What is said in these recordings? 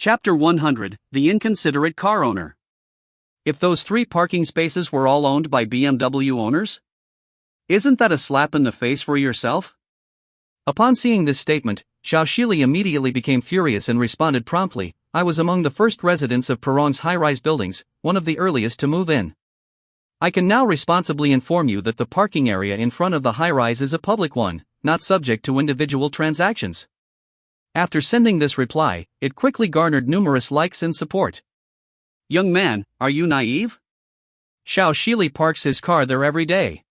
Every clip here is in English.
Chapter 100, The Inconsiderate Car Owner. If those 3 parking spaces were all owned by BMW owners? Isn't that a slap in the face for yourself? Upon seeing this statement, Xiao Shili immediately became furious and responded promptly, I was among the first residents of Perong's high-rise buildings, one of the earliest to move in. I can now responsibly inform you that the parking area in front of the high-rise is a public one, not subject to individual transactions. After sending this reply, it quickly garnered numerous likes and support. Young man, are you naive? Xiao Shili parks his car there every day.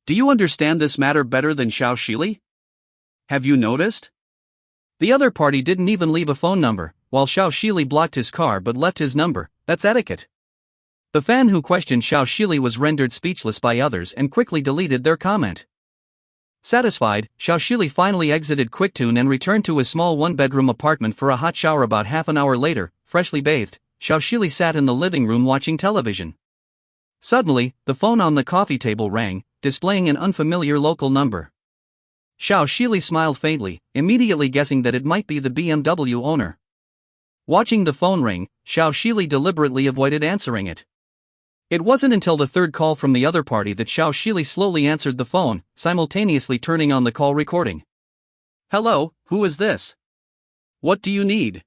Do you understand this matter better than Xiao Shili? Have you noticed? The other party didn't even leave a phone number, while Xiao Shili blocked his car but left his number. That's etiquette. The fan who questioned Xiao Shili was rendered speechless by others and quickly deleted their comment. Satisfied, Xiao Shili finally exited QuickTune and returned to his small one-bedroom apartment for a hot shower. About half an hour later, freshly bathed, Xiao Shili sat in the living room watching television. Suddenly, the phone on the coffee table rang, displaying an unfamiliar local number. Xiao Shili smiled faintly, immediately guessing that it might be the BMW owner. Watching the phone ring, Xiao Shili deliberately avoided answering it. It wasn't until the third call from the other party that Xiao Shili slowly answered the phone, simultaneously turning on the call recording. Hello, who is this? What do you need?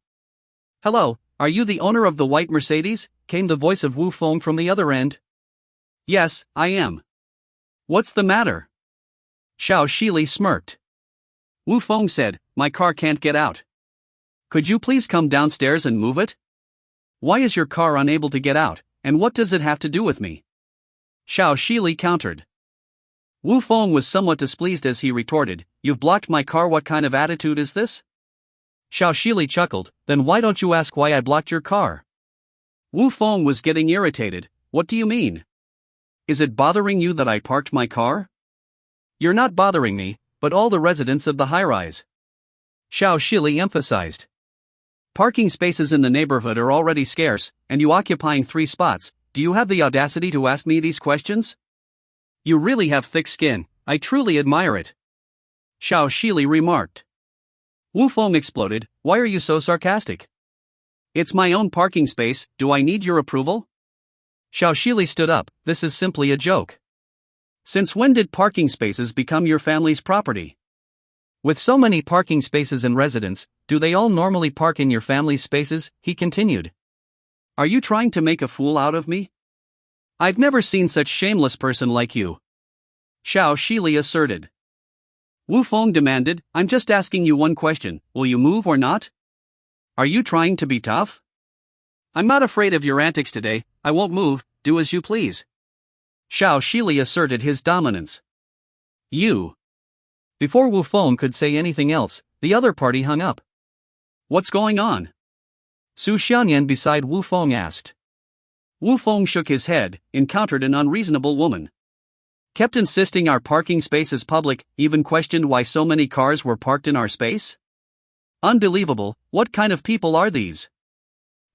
Hello, are you the owner of the white Mercedes? Came the voice of Wu Feng from the other end. Yes, I am. What's the matter? Xiao Shili smirked. Wu Feng said, my car can't get out. Could you please come downstairs and move it? Why is your car unable to get out, and what does it have to do with me? Xiao Shili countered. Wu Feng was somewhat displeased as he retorted, you've blocked my car, what kind of attitude is this? Xiao Shili chuckled, then why don't you ask why I blocked your car? Wu Feng was getting irritated, what do you mean? Is it bothering you that I parked my car? You're not bothering me, but all the residents of the high-rise. Xiao Shili emphasized. Parking spaces in the neighborhood are already scarce, and you occupying 3 spots, do you have the audacity to ask me these questions? You really have thick skin, I truly admire it. Xiao Shili remarked. Wu Feng exploded, why are you so sarcastic? It's my own parking space, do I need your approval? Xiao Shili stood up, this is simply a joke. Since when did parking spaces become your family's property? With so many parking spaces and residents, do they all normally park in your family's spaces? He continued. Are you trying to make a fool out of me? I've never seen such shameless person like you. Xiao Shili asserted. Wu Feng demanded, I'm just asking you one question, will you move or not? Are you trying to be tough? I'm not afraid of your antics today, I won't move, do as you please. Xiao Shili asserted his dominance. You. Before Wu Feng could say anything else, the other party hung up. What's going on? Su Xianyan beside Wu Feng asked. Wu Feng shook his head, encountered an unreasonable woman. Kept insisting our parking space is public, even questioned why so many cars were parked in our space? Unbelievable, what kind of people are these?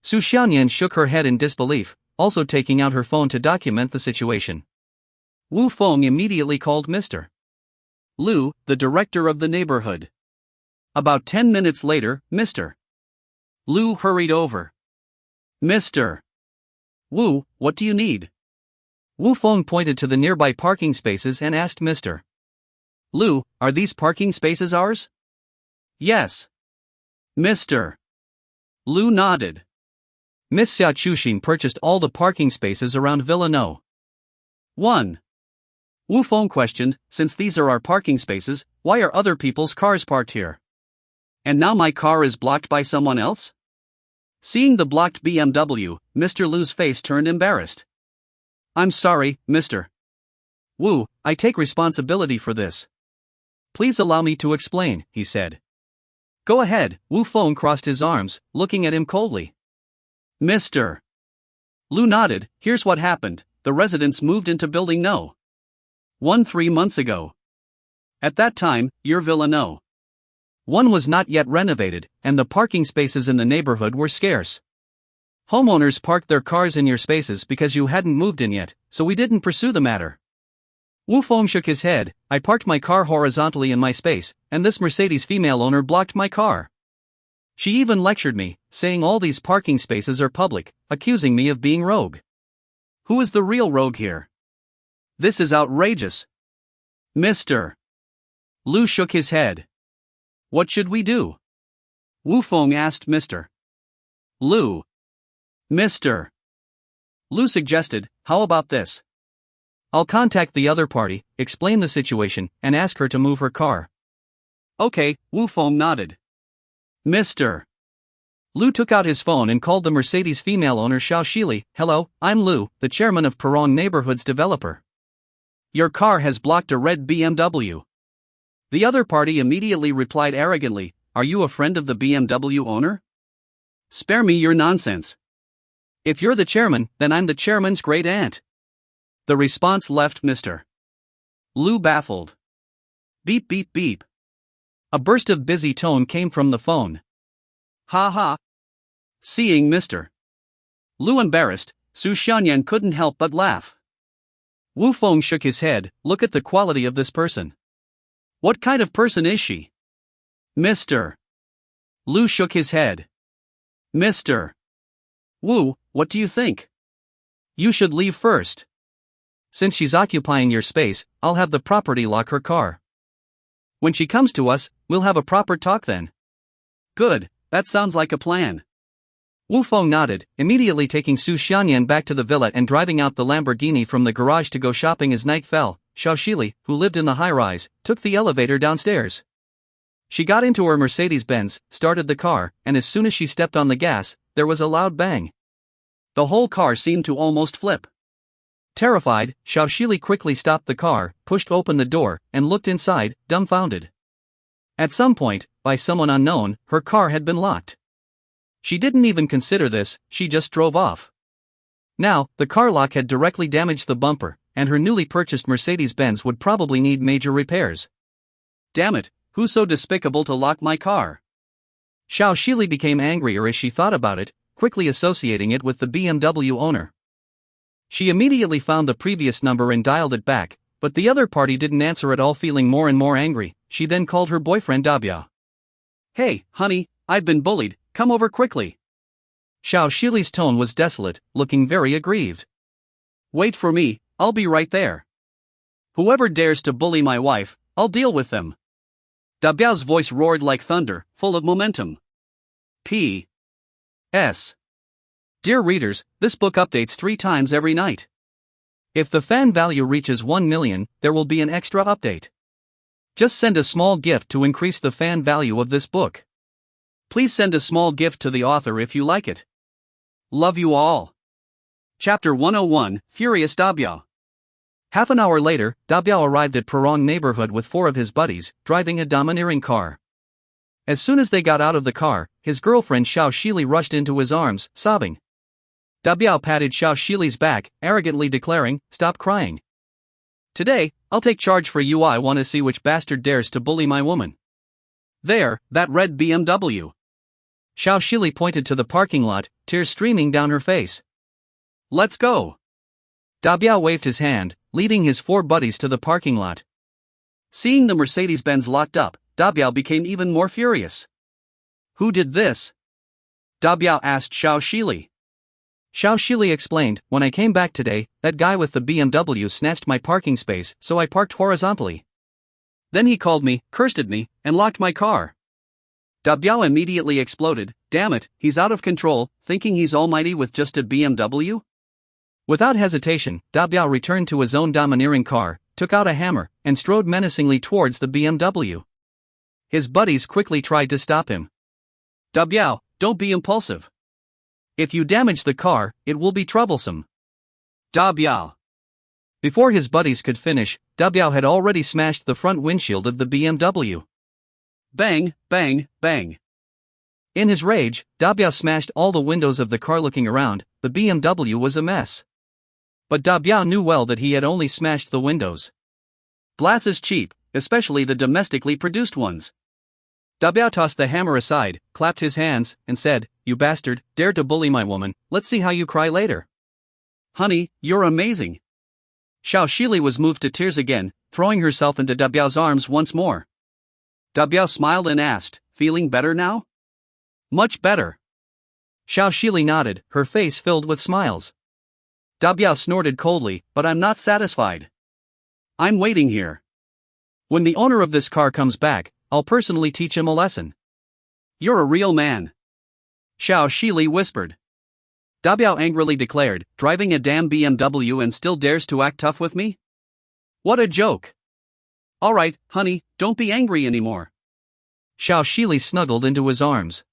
Su Xianyan shook her head in disbelief, also taking out her phone to document the situation. Wu Feng immediately called Mr. Lu, the director of the neighborhood. About 10 minutes later, Mr. Lu hurried over. Mr. Wu, what do you need? Wu Feng pointed to the nearby parking spaces and asked Mr. Lu, are these parking spaces ours? Yes. Mr. Lu nodded. Miss Xia Chuxin purchased all the parking spaces around Villa No. 1. Wu Feng questioned, since these are our parking spaces, why are other people's cars parked here? And now my car is blocked by someone else? Seeing the blocked BMW, Mr. Lu's face turned embarrassed. I'm sorry, Mr. Wu, I take responsibility for this. Please allow me to explain, he said. Go ahead, Wu Feng crossed his arms, looking at him coldly. Mr. Lu nodded, here's what happened, the residents moved into building No. 1 3 months ago. At that time, your Villa No. 1 was not yet renovated, and the parking spaces in the neighborhood were scarce. Homeowners parked their cars in your spaces because you hadn't moved in yet, so we didn't pursue the matter. Wu Feng shook his head, I parked my car horizontally in my space, and this Mercedes female owner blocked my car. She even lectured me, saying all these parking spaces are public, accusing me of being rogue. Who is the real rogue here? This is outrageous. Mr. Lu shook his head. What should we do? Wu Feng asked Mr. Lu. Mr. Lu suggested, how about this? I'll contact the other party, explain the situation, and ask her to move her car. Okay, Wu Feng nodded. Mr. Lu took out his phone and called the Mercedes female owner Xiao Shili. Hello, I'm Lu, the chairman of Perron Neighborhood's developer. Your car has blocked a red BMW. The other party immediately replied arrogantly, are you a friend of the BMW owner? Spare me your nonsense. If you're the chairman, then I'm the chairman's great aunt. The response left Mr. Lu baffled. Beep beep beep. A burst of busy tone came from the phone. Ha ha. Seeing Mr. Lu embarrassed, Su Xianyan couldn't help but laugh. Wu Feng shook his head. Look at the quality of this person. What kind of person is she? Mr. Lu shook his head. Mr. Wu, what do you think? You should leave first. Since she's occupying your space, I'll have the property lock her car. When she comes to us, we'll have a proper talk then. Good, that sounds like a plan. Wu Feng nodded, immediately taking Su Xianyan back to the villa and driving out the Lamborghini from the garage to go shopping as night fell. Xiao Shili, who lived in the high-rise, took the elevator downstairs. She got into her Mercedes-Benz, started the car, and as soon as she stepped on the gas, there was a loud bang. The whole car seemed to almost flip. Terrified, Xiao Shili quickly stopped the car, pushed open the door, and looked inside, dumbfounded. At some point, by someone unknown, her car had been locked. She didn't even consider this, she just drove off. Now, the car lock had directly damaged the bumper, and her newly purchased Mercedes-Benz would probably need major repairs. Damn it, who's so despicable to lock my car? Xiao Shili became angrier as she thought about it, quickly associating it with the BMW owner. She immediately found the previous number and dialed it back, but the other party didn't answer at all. Feeling more and more angry, she then called her boyfriend Dabiao. Hey, honey, I've been bullied, come over quickly. Xiao Shili's tone was desolate, looking very aggrieved. Wait for me, I'll be right there. Whoever dares to bully my wife, I'll deal with them. Dabiao's voice roared like thunder, full of momentum. P.S. Dear readers, this book updates 3 times every night. If the fan value reaches 1 million, there will be an extra update. Just send a small gift to increase the fan value of this book. Please send a small gift to the author if you like it. Love you all. Chapter 101, Furious Dabiao. Half an hour later, Dabiao arrived at Perron Neighborhood with 4 of his buddies, driving a domineering car. As soon as they got out of the car, his girlfriend Xiao Shili rushed into his arms, sobbing. Dabiao patted Xiao Shili's back, arrogantly declaring, "Stop crying. Today, I'll take charge for you. I want to see which bastard dares to bully my woman." There, that red BMW. Xiao Shili pointed to the parking lot, tears streaming down her face. Let's go. Dabiao waved his hand, leading his 4 buddies to the parking lot. Seeing the Mercedes-Benz locked up, Dabiao became even more furious. Who did this? Dabiao asked Xiao Shili. Xiao Shili explained, when I came back today, that guy with the BMW snatched my parking space, so I parked horizontally. Then he called me, cursed at me, and locked my car. Dabiao immediately exploded, damn it, he's out of control, thinking he's almighty with just a BMW? Without hesitation, Dabiao returned to his own domineering car, took out a hammer, and strode menacingly towards the BMW. His buddies quickly tried to stop him. Dabiao, don't be impulsive. If you damage the car, it will be troublesome. Dabiao. Before his buddies could finish, Dabiao had already smashed the front windshield of the BMW. Bang, bang, bang. In his rage, Dabiao smashed all the windows of the car. Looking around, the BMW was a mess. But Dabiao knew well that he had only smashed the windows. Glass is cheap, especially the domestically produced ones. Dabiao tossed the hammer aside, clapped his hands, and said, "You bastard, dare to bully my woman, let's see how you cry later." Honey, you're amazing. Xiao Shili was moved to tears again, throwing herself into Dabiao's arms once more. Dabiao smiled and asked, feeling better now? Much better. Xiao Shili nodded, her face filled with smiles. Da Biao snorted coldly, but I'm not satisfied. I'm waiting here. When the owner of this car comes back, I'll personally teach him a lesson. You're a real man. Xiao Shili whispered. Da Biao angrily declared, driving a damn BMW and still dares to act tough with me? What a joke. Alright, honey, don't be angry anymore. Xiao Shili snuggled into his arms.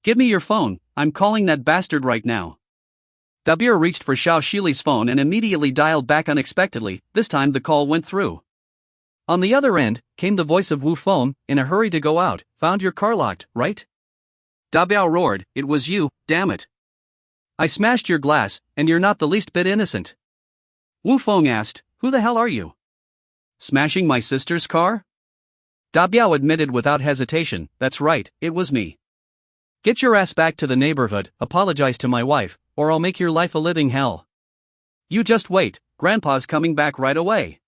Give me your phone, I'm calling that bastard right now. Da Biao reached for Xiao Shili's phone and immediately dialed back unexpectedly. This time the call went through. On the other end, came the voice of Wu Feng, in a hurry to go out. Found your car locked, right? Da Biao roared, it was you, damn it. I smashed your glass, and you're not the least bit innocent. Wu Feng asked, who the hell are you? Smashing my sister's car? Da Biao admitted without hesitation, that's right, it was me. Get your ass back to the neighborhood, apologize to my wife, or I'll make your life a living hell. You just wait, Grandpa's coming back right away.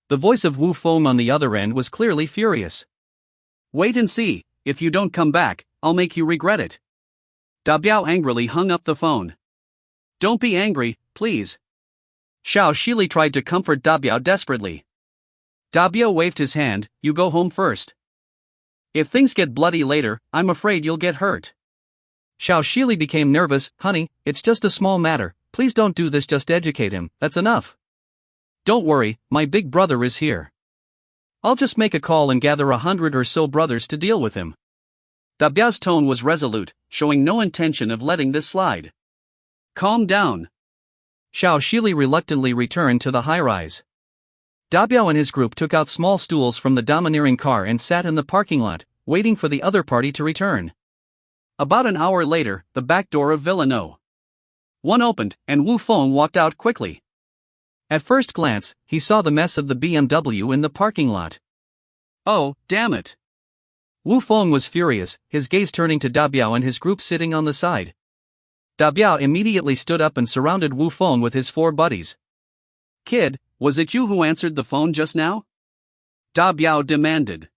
The voice of Wu Feng on the other end was clearly furious. Wait and see, if you don't come back, I'll make you regret it. Da Biao angrily hung up the phone. Don't be angry, please. Xiao Shili tried to comfort Da Biao desperately. Da Biao waved his hand, you go home first. If things get bloody later, I'm afraid you'll get hurt. Xiao Shili became nervous, honey, it's just a small matter, please don't do this, just educate him, that's enough. Don't worry, my big brother is here. I'll just make a call and gather 100 or so brothers to deal with him. Da Biao's tone was resolute, showing no intention of letting this slide. Calm down. Xiao Shili reluctantly returned to the high-rise. Da Biao and his group took out small stools from the domineering car and sat in the parking lot, waiting for the other party to return. About an hour later, the back door of Villa No. 1 opened, and Wu Feng walked out quickly. At first glance, he saw the mess of the BMW in the parking lot. Oh, damn it. Wu Feng was furious, his gaze turning to Da Biao and his group sitting on the side. Da Biao immediately stood up and surrounded Wu Feng with his 4 buddies. Kid, was it you who answered the phone just now? Da Biao demanded.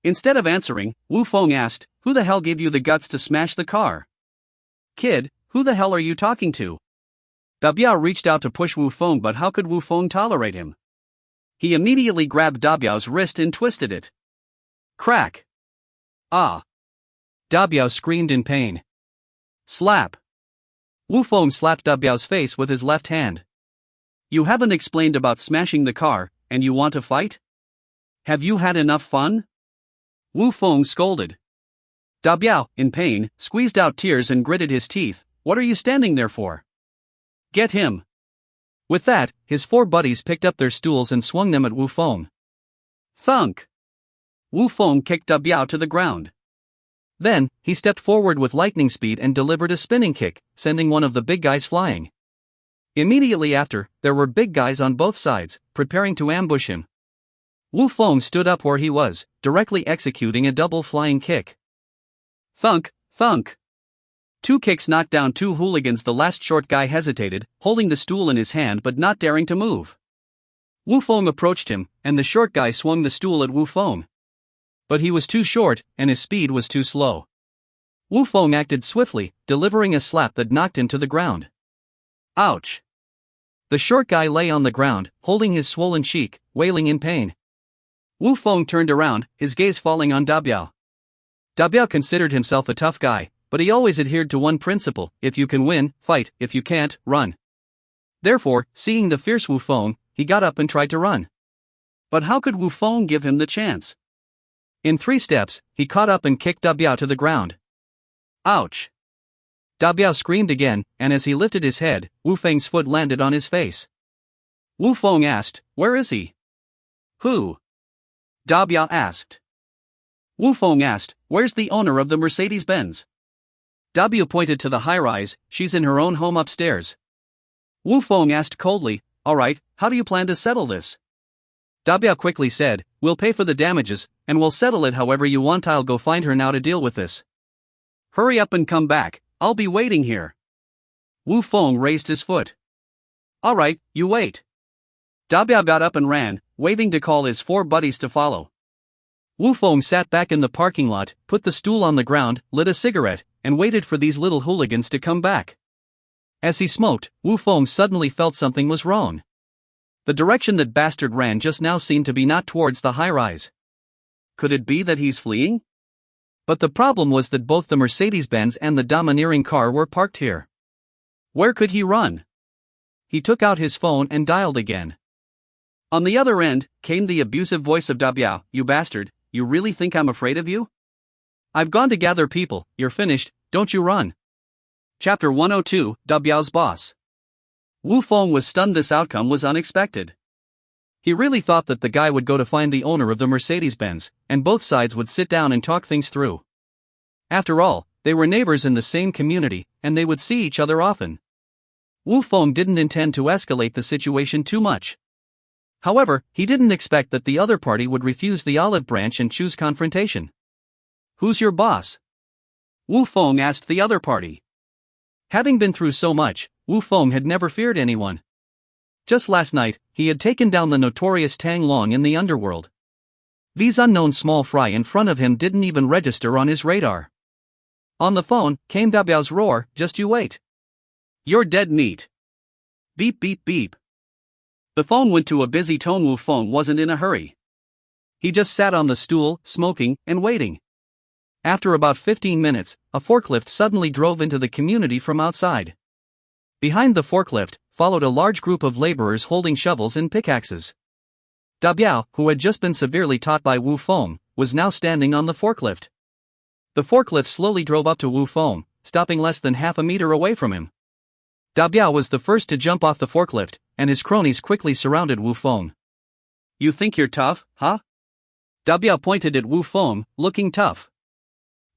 Instead of answering, Wu Feng asked, who the hell gave you the guts to smash the car? Kid, who the hell are you talking to? Da Biao reached out to push Wu Feng, but how could Wu Feng tolerate him? He immediately grabbed Da Biao's wrist and twisted it. Crack. Ah. Da Biao screamed in pain. Slap. Wu Feng slapped Da Biao's face with his left hand. You haven't explained about smashing the car, and you want to fight? Have you had enough fun? Wu Feng scolded. Da Biao, in pain, squeezed out tears and gritted his teeth. What are you standing there for? Get him. With that, his 4 buddies picked up their stools and swung them at Wu Feng. Thunk. Wu Feng kicked Da Biao to the ground. Then, he stepped forward with lightning speed and delivered a spinning kick, sending one of the big guys flying. Immediately after, there were big guys on both sides, preparing to ambush him. Wu Feng stood up where he was, directly executing a double flying kick. Thunk, thunk. 2 kicks knocked down 2 hooligans. The last short guy hesitated, holding the stool in his hand but not daring to move. Wu Feng approached him, and the short guy swung the stool at Wu Feng. But he was too short, and his speed was too slow. Wu Feng acted swiftly, delivering a slap that knocked him to the ground. Ouch! The short guy lay on the ground, holding his swollen cheek, wailing in pain. Wu Feng turned around, his gaze falling on Da Biao. Da Biao considered himself a tough guy, but he always adhered to one principle: if you can win, fight; if you can't, run. Therefore, seeing the fierce Wu Feng, he got up and tried to run. But how could Wu Feng give him the chance? In 3 steps, he caught up and kicked Da Biao to the ground. Ouch! Da Biao screamed again, and as he lifted his head, Wu Feng's foot landed on his face. Wu Feng asked, where is he? Who? Da Biao asked. Wu Feng asked, where's the owner of the Mercedes-Benz? Da Biao pointed to the high-rise, she's in her own home upstairs. Wu Feng asked coldly, alright, how do you plan to settle this? Da Biao quickly said, we'll pay for the damages, and we'll settle it however you want. I'll go find her now to deal with this. Hurry up and come back, I'll be waiting here. Wu Feng raised his foot. Alright, you wait. Da Biao got up and ran, waving to call his 4 buddies to follow. Wu Feng sat back in the parking lot, put the stool on the ground, lit a cigarette, and waited for these little hooligans to come back. As he smoked, Wu Feng suddenly felt something was wrong. The direction that bastard ran just now seemed to be not towards the high-rise. Could it be that he's fleeing? But the problem was that both the Mercedes-Benz and the domineering car were parked here. Where could he run? He took out his phone and dialed again. On the other end, came the abusive voice of Da Biao. "You bastard, you really think I'm afraid of you? I've gone to gather people, you're finished, don't you run." Chapter 102, Da Biao's Boss. Wu Feng was stunned. This outcome was unexpected. He really thought that the guy would go to find the owner of the Mercedes-Benz, and both sides would sit down and talk things through. After all, they were neighbors in the same community, and they would see each other often. Wu Feng didn't intend to escalate the situation too much. However, he didn't expect that the other party would refuse the olive branch and choose confrontation. "Who's your boss?" Wu Feng asked the other party. Having been through so much, Wu Feng had never feared anyone. Just last night, he had taken down the notorious Tang Long in the underworld. These unknown small fry in front of him didn't even register on his radar. On the phone, came Da Biao's roar, "Just you wait. You're dead meat." Beep beep beep. The phone went to a busy tone. Wu Feng wasn't in a hurry. He just sat on the stool, smoking, and waiting. After about 15 minutes, a forklift suddenly drove into the community from outside. Behind the forklift, followed a large group of laborers holding shovels and pickaxes. Da Biao, who had just been severely taught by Wu Feng, was now standing on the forklift. The forklift slowly drove up to Wu Feng, stopping less than half a meter away from him. Da Biao was the first to jump off the forklift, and his cronies quickly surrounded Wu Feng. "You think you're tough, huh?" Da Biao pointed at Wu Feng, looking tough.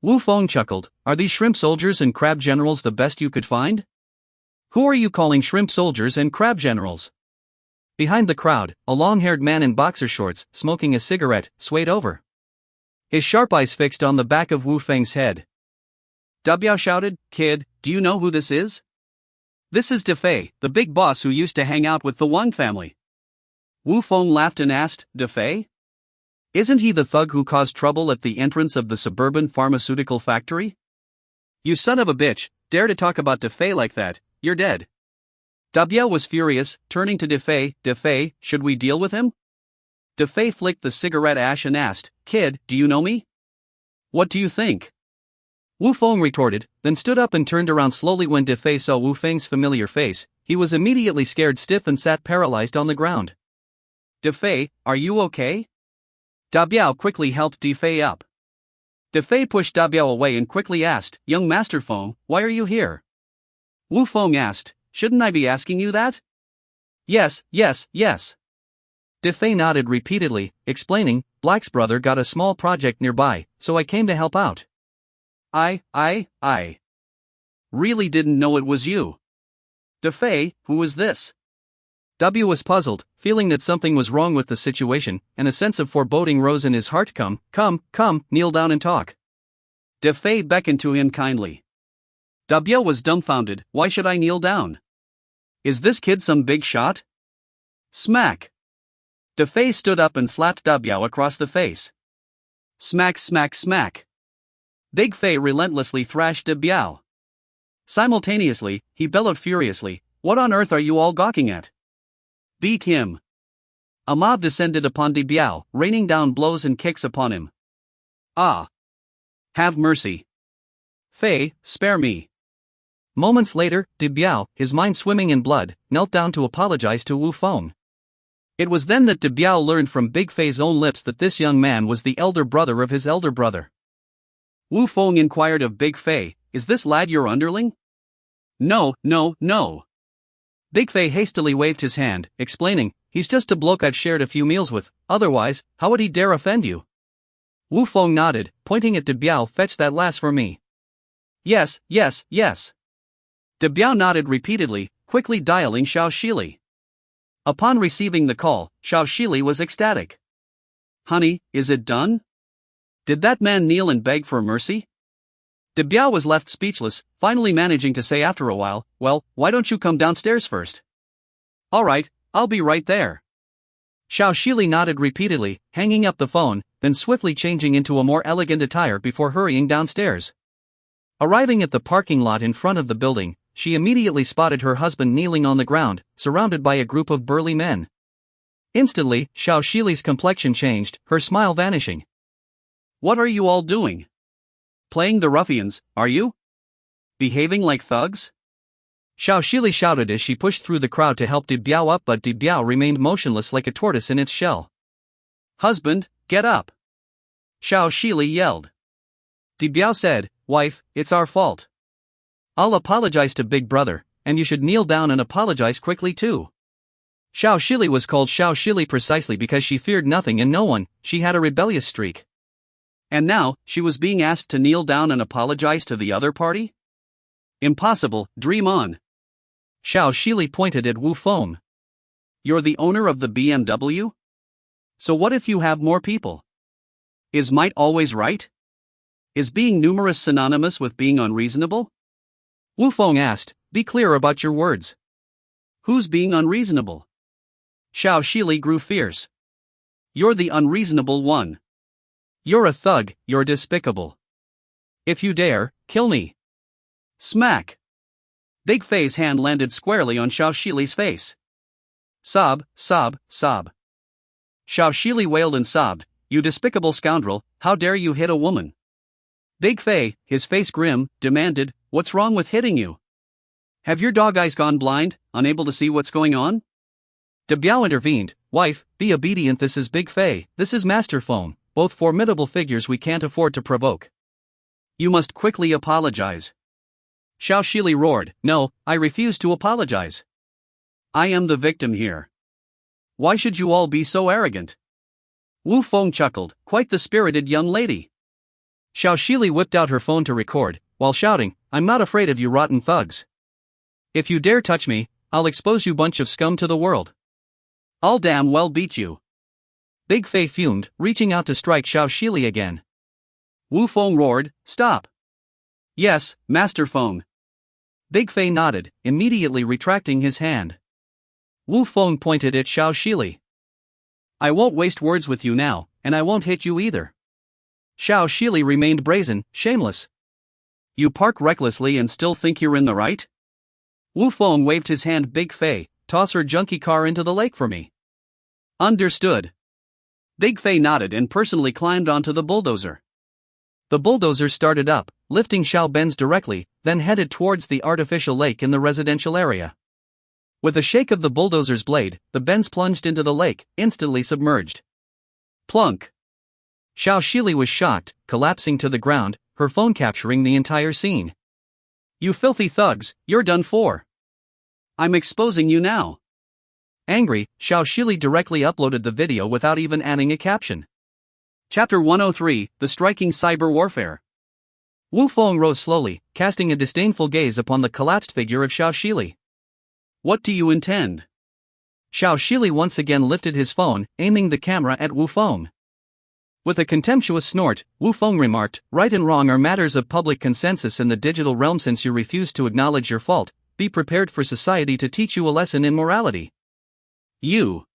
Wu Feng chuckled, "Are these shrimp soldiers and crab generals the best you could find? Who are you calling shrimp soldiers and crab generals?" Behind the crowd, a long-haired man in boxer shorts, smoking a cigarette, swayed over. His sharp eyes fixed on the back of Wu Feng's head. Da Biao shouted, "Kid, do you know who this is? This is Defei, the big boss who used to hang out with the Wang family." Wu Feng laughed and asked, "Defei? Isn't he the thug who caused trouble at the entrance of the suburban pharmaceutical factory? You son of a bitch, dare to talk about Defei like that, you're dead." Da Biao was furious, turning to Defei. "Defei, should we deal with him?" Defei flicked the cigarette ash and asked, "Kid, do you know me? What do you think?" Wu Feng retorted, then stood up and turned around slowly. When Defei saw Wu Feng's familiar face, he was immediately scared stiff and sat paralyzed on the ground. "Defei, are you okay?" Da Biao quickly helped Defei up. Defei pushed Da Biao away and quickly asked, "Young Master Feng, why are you here?" Wu Feng asked, "Shouldn't I be asking you that?" Yes. Defei nodded repeatedly, explaining, "Black's brother got a small project nearby, so I came to help out." I really didn't know it was you." "Defei, who is this?" W was puzzled, feeling that something was wrong with the situation, and a sense of foreboding rose in his heart. Come, kneel down and talk." Defei beckoned to him kindly. W was dumbfounded. "Why should I kneel down? Is this kid some big shot?" Smack! Defei stood up and slapped W across the face. Smack smack smack! Big Fei relentlessly thrashed W. Simultaneously, he bellowed furiously, "What on earth are you all gawking at? Beat him!" A mob descended upon De Biao, raining down blows and kicks upon him. "Ah! Have mercy! Fei, spare me!" Moments later, De Biao, his mind swimming in blood, knelt down to apologize to Wu Feng. It was then that De Biao learned from Big Fei's own lips that this young man was the elder brother of his elder brother. Wu Feng inquired of Big Fei, "Is this lad your underling?" No. Big Fei hastily waved his hand, explaining, "He's just a bloke I've shared a few meals with, otherwise, how would he dare offend you?" Wu Feng nodded, pointing at De Biao. "Fetch that lass for me." Yes. De Biao nodded repeatedly, quickly dialing Xiao Shili. Upon receiving the call, Xiao Shili was ecstatic. "Honey, is it done? Did that man kneel and beg for mercy?" De Biao was left speechless, finally managing to say after a while, "Well, why don't you come downstairs first?" "All right, I'll be right there." Xiao Shili nodded repeatedly, hanging up the phone, then swiftly changing into a more elegant attire before hurrying downstairs. Arriving at the parking lot in front of the building, she immediately spotted her husband kneeling on the ground, surrounded by a group of burly men. Instantly, Xiao Shili's complexion changed, her smile vanishing. What are you all doing? Playing the ruffians, are you? Behaving like thugs? Xiao Shili shouted as she pushed through the crowd to help Di Biao up, but Di Biao remained motionless like a tortoise in its shell. Husband, get up! Xiao Shili yelled. Di Biao said, Wife, it's our fault. I'll apologize to Big Brother, and you should kneel down and apologize quickly too. Xiao Shili was called Xiao Shili precisely because she feared nothing and no one, she had a rebellious streak. And now, she was being asked to kneel down and apologize to the other party? Impossible, dream on. Xiao Shili pointed at Wu Feng. You're the owner of the BMW? So what if you have more people? Is might always right? Is being numerous synonymous with being unreasonable? Wu Feng asked, be clear about your words. Who's being unreasonable? Xiao Shili grew fierce. You're the unreasonable one. You're a thug, you're despicable. If you dare, kill me. Smack! Big Fei's hand landed squarely on Xiao Shili's face. Sob, sob, sob. Xiao Shili wailed and sobbed, You despicable scoundrel, how dare you hit a woman? Big Fei, his face grim, demanded, What's wrong with hitting you? Have your dog eyes gone blind, unable to see what's going on? Di Biao intervened, Wife, be obedient, this is Big Fei, this is Master Feng, both formidable figures we can't afford to provoke. You must quickly apologize. Xiao Shili roared, No, I refuse to apologize. I am the victim here. Why should you all be so arrogant? Wu Feng chuckled, Quite the spirited young lady. Xiao Shili whipped out her phone to record, while shouting, I'm not afraid of you rotten thugs. If you dare touch me, I'll expose you bunch of scum to the world. I'll damn well beat you. Big Fei fumed, reaching out to strike Xiao Shili again. Wu Feng roared, Stop. Yes, Master Feng. Big Fei nodded, immediately retracting his hand. Wu Feng pointed at Xiao Shili. I won't waste words with you now, and I won't hit you either. Xiao Shili remained brazen, shameless. You park recklessly and still think you're in the right? Wu Feng waved his hand. Big Fei, toss her junky car into the lake for me. Understood. Big Fei nodded and personally climbed onto the bulldozer. The bulldozer started up, lifting Xiao Benz directly, then headed towards the artificial lake in the residential area. With a shake of the bulldozer's blade, the Benz plunged into the lake, instantly submerged. Plunk! Xiao Shili was shocked, collapsing to the ground, her phone capturing the entire scene. You filthy thugs, you're done for. I'm exposing you now. Angry, Xiao Shili directly uploaded the video without even adding a caption. Chapter 103, The Striking Cyber Warfare. Wu Feng rose slowly, casting a disdainful gaze upon the collapsed figure of Xiao Shili. What do you intend? Xiao Shili once again lifted his phone, aiming the camera at Wu Feng. With a contemptuous snort, Wu Feng remarked, Right and wrong are matters of public consensus in the digital realm. Since you refuse to acknowledge your fault, be prepared for society to teach you a lesson in morality. You.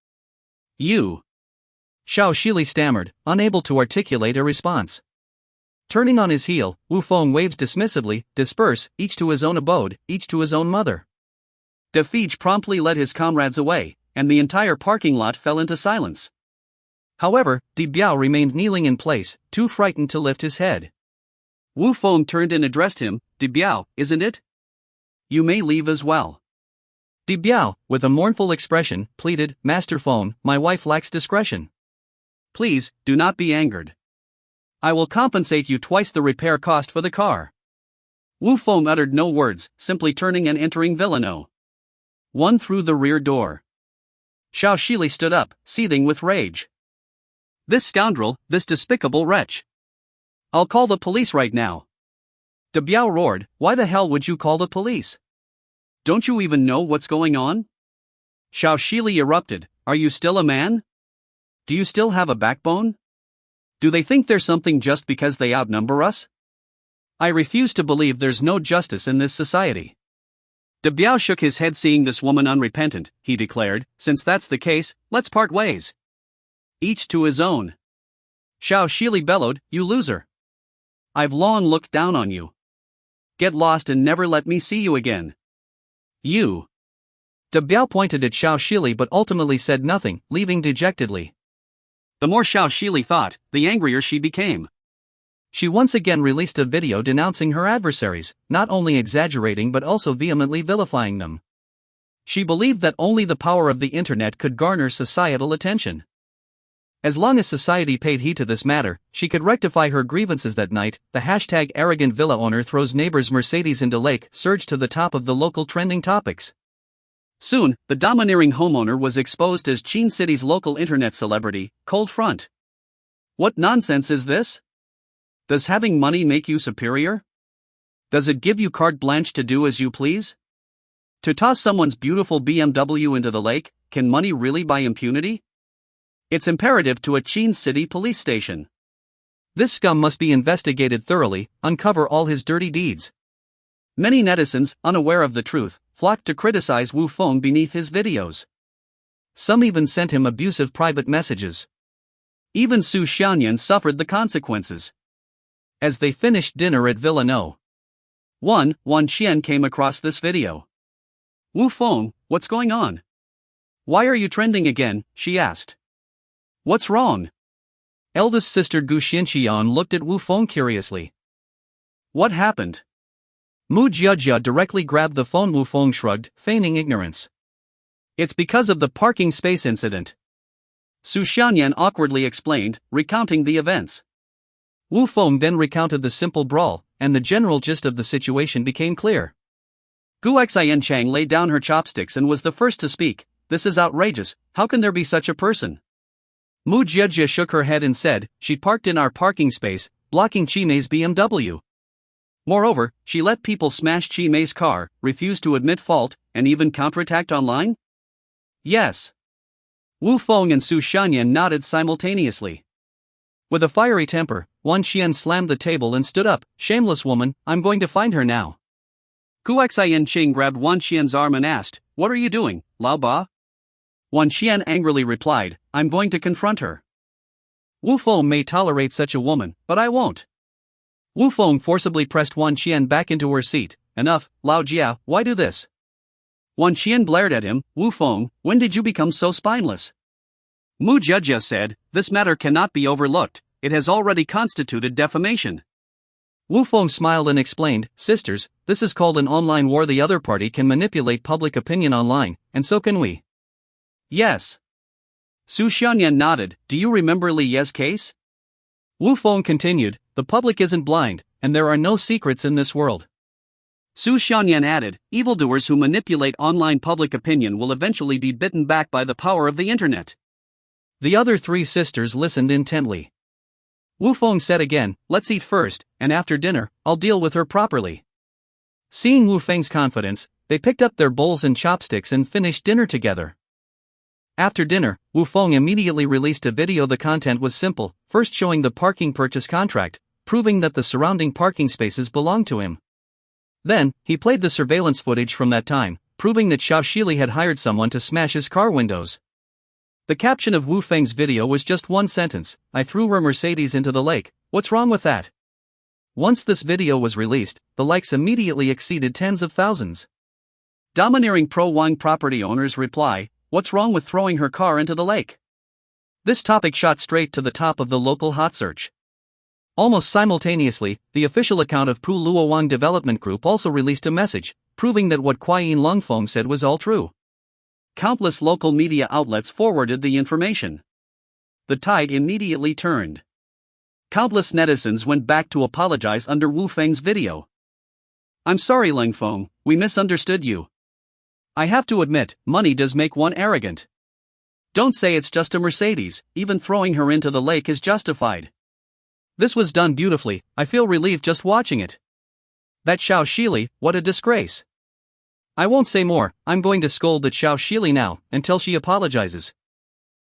Xiao Shili stammered, unable to articulate a response. Turning on his heel, Wu Feng waved dismissively, Disperse, each to his own abode, each to his own mother. De Fij promptly led his comrades away, and the entire parking lot fell into silence. However, Di Biao remained kneeling in place, too frightened to lift his head. Wu Feng turned and addressed him, Di Biao, isn't it? You may leave as well. Di Biao, with a mournful expression, pleaded, Master Feng, my wife lacks discretion. Please, do not be angered. I will compensate you twice the repair cost for the car. Wu Feng uttered no words, simply turning and entering Villano. One through the rear door. Xiao Shili stood up, seething with rage. This scoundrel, this despicable wretch. I'll call the police right now. Di Biao roared, Why the hell would you call the police? Don't you even know what's going on? Xiao Shili erupted, Are you still a man? Do you still have a backbone? Do they think they're something just because they outnumber us? I refuse to believe there's no justice in this society. Di Biao shook his head seeing this woman unrepentant, he declared, Since that's the case, let's part ways. Each to his own. Xiao Shili bellowed, "You loser. I've long looked down on you. Get lost and never let me see you again. You." De Biao pointed at Xiao Shili but ultimately said nothing, leaving dejectedly. The more Xiao Shili thought, the angrier she became. She once again released a video denouncing her adversaries, not only exaggerating but also vehemently vilifying them. She believed that only the power of the internet could garner societal attention. As long as society paid heed to this matter, she could rectify her grievances. That night, the hashtag arrogant villa owner throws neighbor's Mercedes into lake surged to the top of the local trending topics. Soon, the domineering homeowner was exposed as Chin City's local internet celebrity, Cold Front. What nonsense is this? Does having money make you superior? Does it give you carte blanche to do as you please? To toss someone's beautiful BMW into the lake, can money really buy impunity? It's imperative to a Chin City police station. This scum must be investigated thoroughly, uncover all his dirty deeds. Many netizens, unaware of the truth, flocked to criticize Wu Feng beneath his videos. Some even sent him abusive private messages. Even Su Xianyan suffered the consequences. As they finished dinner at Villa No. 1, Wan Qian came across this video. "Wu Feng, what's going on? Why are you trending again?" she asked. "What's wrong?" Eldest sister Gu Xinqian looked at Wu Feng curiously. "What happened?" Mu Jiajia directly grabbed the phone. Wu Feng shrugged, feigning ignorance. "It's because of the parking space incident," Su Xianyan awkwardly explained, recounting the events. Wu Feng then recounted the simple brawl, and the general gist of the situation became clear. Gu Xian Chang laid down her chopsticks and was the first to speak. "This is outrageous, how can there be such a person?" Mu Jiajia shook her head and said, "She parked in our parking space, blocking Chi Mei's BMW. Moreover, she let people smash Chi Mei's car, refused to admit fault, and even counterattacked online?" "Yes." Wu Feng and Su Xianyan nodded simultaneously. With a fiery temper, Wan Qian slammed the table and stood up. "Shameless woman, I'm going to find her now." Gu Xian Qing grabbed Wan Qian's arm and asked, "What are you doing, Lao Ba?" Wan Qian angrily replied, "I'm going to confront her." Wu Feng may tolerate such a woman, but I won't. Wu Feng forcibly pressed Wan Qian back into her seat. "Enough, Lao Jia, why do this?" Wan Qian blared at him. "Wu Feng, when did you become so spineless?" Mu Jiajia said, "This matter cannot be overlooked, it has already constituted defamation." Wu Feng smiled and explained, "Sisters, this is called an online war. The other party can manipulate public opinion online, and so can we." "Yes." Su Xianyan nodded. "Do you remember Li Ye's case?" Wu Feng continued, "The public isn't blind, and there are no secrets in this world." Su Xianyan added, "Evildoers who manipulate online public opinion will eventually be bitten back by the power of the internet." The other three sisters listened intently. Wu Feng said again, "Let's eat first, and after dinner, I'll deal with her properly." Seeing Wu Feng's confidence, they picked up their bowls and chopsticks and finished dinner together. After dinner, Wu Feng immediately released a video. The content was simple, first showing the parking purchase contract, proving that the surrounding parking spaces belonged to him. Then, he played the surveillance footage from that time, proving that Xiao Shili had hired someone to smash his car windows. The caption of Wu Feng's video was just one sentence: "I threw her Mercedes into the lake, what's wrong with that?" Once this video was released, the likes immediately exceeded tens of thousands. Domineering pro-Wang property owners reply, "What's wrong with throwing her car into the lake?" This topic shot straight to the top of the local hot search. Almost simultaneously, the official account of Pu Luoyang Development Group also released a message, proving that what Kuai-yin Longfeng said was all true. Countless local media outlets forwarded the information. The tide immediately turned. Countless netizens went back to apologize under Wu Feng's video. "I'm sorry, Lingfeng, we misunderstood you. I have to admit, money does make one arrogant. Don't say it's just a Mercedes, even throwing her into the lake is justified." This was done beautifully, I feel relieved just watching it. That Xiao Shili, what a disgrace. I won't say more, I'm going to scold that Xiao Shili now, until she apologizes.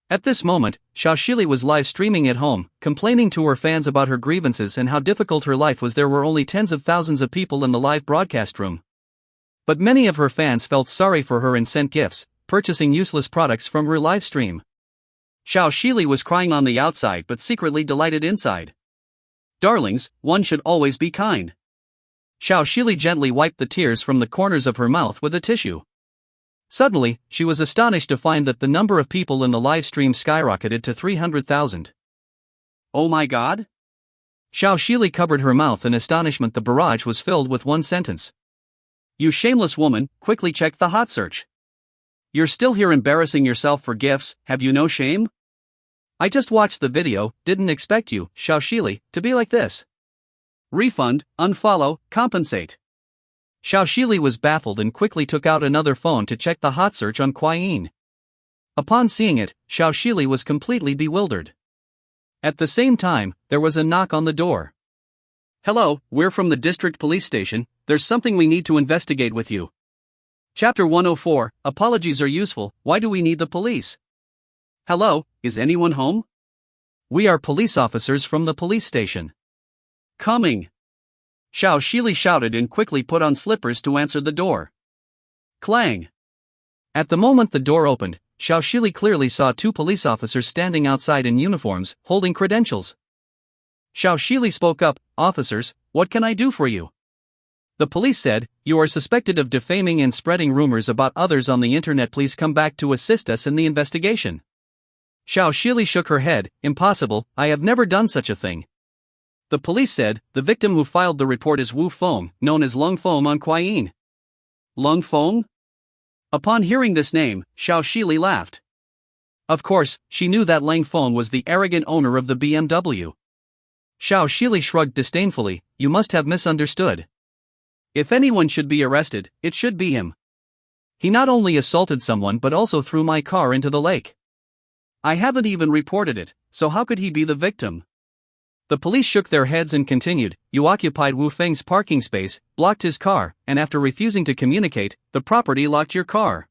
At this moment, Xiao Shili was live streaming at home, complaining to her fans about her grievances and how difficult her life was. There were only tens of thousands of people in the live broadcast room. But many of her fans felt sorry for her and sent gifts, purchasing useless products from her live stream. Xiao Shili was crying on the outside but secretly delighted inside. Darlings, one should always be kind. Xiao Shili gently wiped the tears from the corners of her mouth with a tissue. Suddenly, she was astonished to find that the number of people in the live stream skyrocketed to 300,000. Oh my god? Xiao Shili covered her mouth in astonishment. The barrage was filled with one sentence. You shameless woman, quickly check the hot search. You're still here embarrassing yourself for gifts, have you no shame? I just watched the video, didn't expect you, Xiao Shili, to be like this. Refund, unfollow, compensate. Xiao Shili was baffled and quickly took out another phone to check the hot search on Quyin. Upon seeing it, Xiao Shili was completely bewildered. At the same time, there was a knock on the door. Hello, we're from the district police station, there's something we need to investigate with you. Chapter 104, Apologies are useful, why do we need the police? Hello, is anyone home? We are police officers from the police station. Coming. Xiao Shili shouted and quickly put on slippers to answer the door. Clang. At the moment the door opened, Xiao Shili clearly saw two police officers standing outside in uniforms, holding credentials. Xiao Shili spoke up, Officers, what can I do for you? The police said, You are suspected of defaming and spreading rumors about others on the internet. Please come back to assist us in the investigation. Xiao Shili shook her head, Impossible, I have never done such a thing. The police said, The victim who filed the report is Wu Feng, known as Lung Feng on Quyin. Lung Feng? Upon hearing this name, Xiao Shili laughed. Of course, she knew that Lang Feng was the arrogant owner of the BMW. Xiao Shili shrugged disdainfully, You must have misunderstood. If anyone should be arrested, it should be him. He not only assaulted someone but also threw my car into the lake. I haven't even reported it, so how could he be the victim? The police shook their heads and continued, You occupied Wu Feng's parking space, blocked his car, and after refusing to communicate, the property locked your car.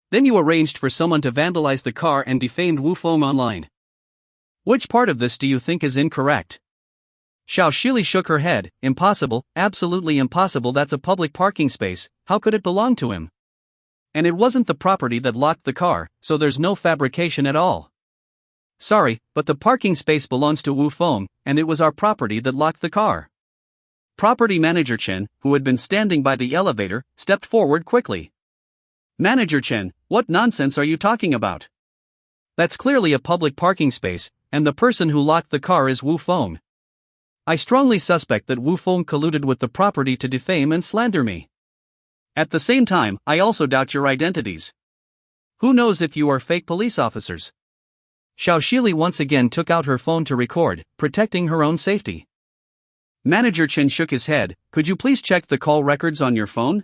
Then you arranged for someone to vandalize the car and defamed Wu Feng online. Which part of this do you think is incorrect? Xiao Shili shook her head, Impossible, absolutely impossible. That's a public parking space, how could it belong to him? And it wasn't the property that locked the car, so there's no fabrication at all. Sorry, but the parking space belongs to Wu Feng, and it was our property that locked the car. Property manager Chen, who had been standing by the elevator, stepped forward quickly. Manager Chen, what nonsense are you talking about? That's clearly a public parking space, and the person who locked the car is Wu Feng. I strongly suspect that Wu Feng colluded with the property to defame and slander me. At the same time, I also doubt your identities. Who knows if you are fake police officers? Xiao Shili once again took out her phone to record, protecting her own safety. Manager Chen shook his head, Could you please check the call records on your phone?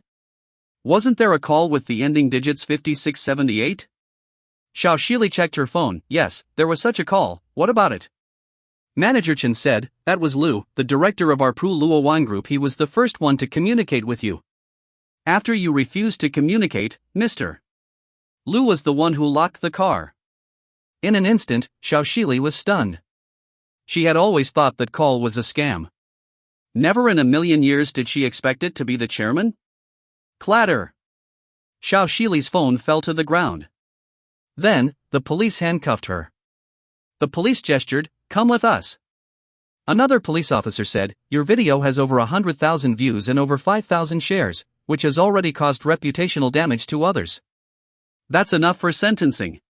Wasn't there a call with the ending digits 5678? Xiao Shili checked her phone, Yes, there was such a call, what about it? Manager Chen said, That was Lu, the director of our Pru Luo wine group. He was the first one to communicate with you. After you refused to communicate, Mr. Lu was the one who locked the car. In an instant, Xiao Shili was stunned. She had always thought that call was a scam. Never in a million years did she expect it to be the chairman. Clatter! Xiao Shili's phone fell to the ground. Then, the police handcuffed her. The police gestured, Come with us. Another police officer said, Your video has over 100,000 views and over 5,000 shares, which has already caused reputational damage to others. That's enough for sentencing.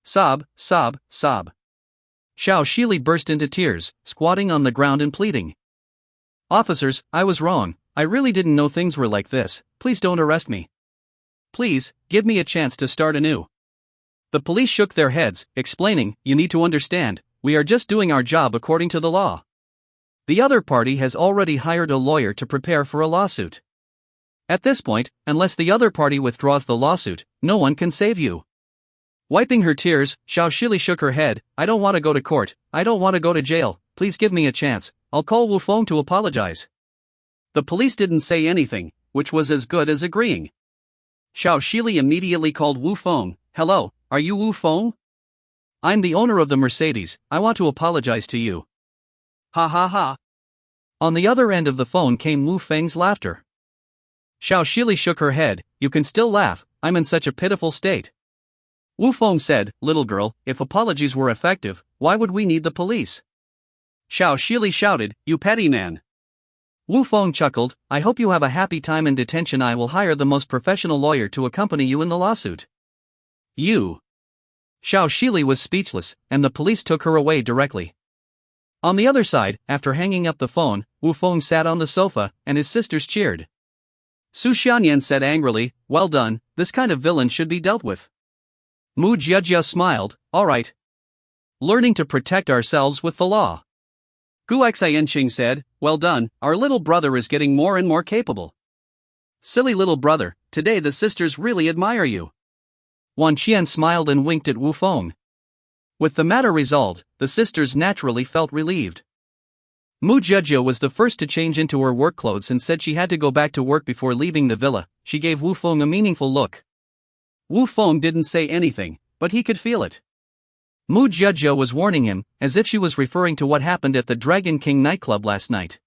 Sob, sob, sob. Xiao Shili burst into tears, squatting on the ground and pleading. Officers, I was wrong, I really didn't know things were like this, please don't arrest me. Please, give me a chance to start anew. The police shook their heads, explaining, You need to understand, we are just doing our job according to the law. The other party has already hired a lawyer to prepare for a lawsuit. At this point, unless the other party withdraws the lawsuit, no one can save you. Wiping her tears, Xiao Shili shook her head, I don't want to go to court, I don't want to go to jail, please give me a chance, I'll call Wu Feng to apologize. The police didn't say anything, which was as good as agreeing. Xiao Shili immediately called Wu Feng, Hello, are you Wu Feng? I'm the owner of the Mercedes, I want to apologize to you. Ha ha ha. On the other end of the phone came Wu Feng's laughter. Xiao Shili shook her head, You can still laugh, I'm in such a pitiful state. Wu Feng said, little girl, if apologies were effective, why would we need the police? Xiao Shili shouted, you petty nan. Wu Feng chuckled, I hope you have a happy time in detention. I will hire the most professional lawyer to accompany you in the lawsuit. You. Xiao Shili was speechless, and the police took her away directly. On the other side, after hanging up the phone, Wu Feng sat on the sofa, and his sisters cheered. Su Xianyan said angrily, well done, this kind of villain should be dealt with. Mu Jiajia smiled, all right. Learning to protect ourselves with the law. Gu Xianqing said, well done, our little brother is getting more and more capable. Silly little brother, today the sisters really admire you. Wan Qian smiled and winked at Wu Feng. With the matter resolved, the sisters naturally felt relieved. Mu Jiajia was the first to change into her work clothes and said she had to go back to work before leaving the villa. She gave Wu Feng a meaningful look. Wu Feng didn't say anything, but he could feel it. Mu Jiajia was warning him, as if she was referring to what happened at the Dragon King nightclub last night.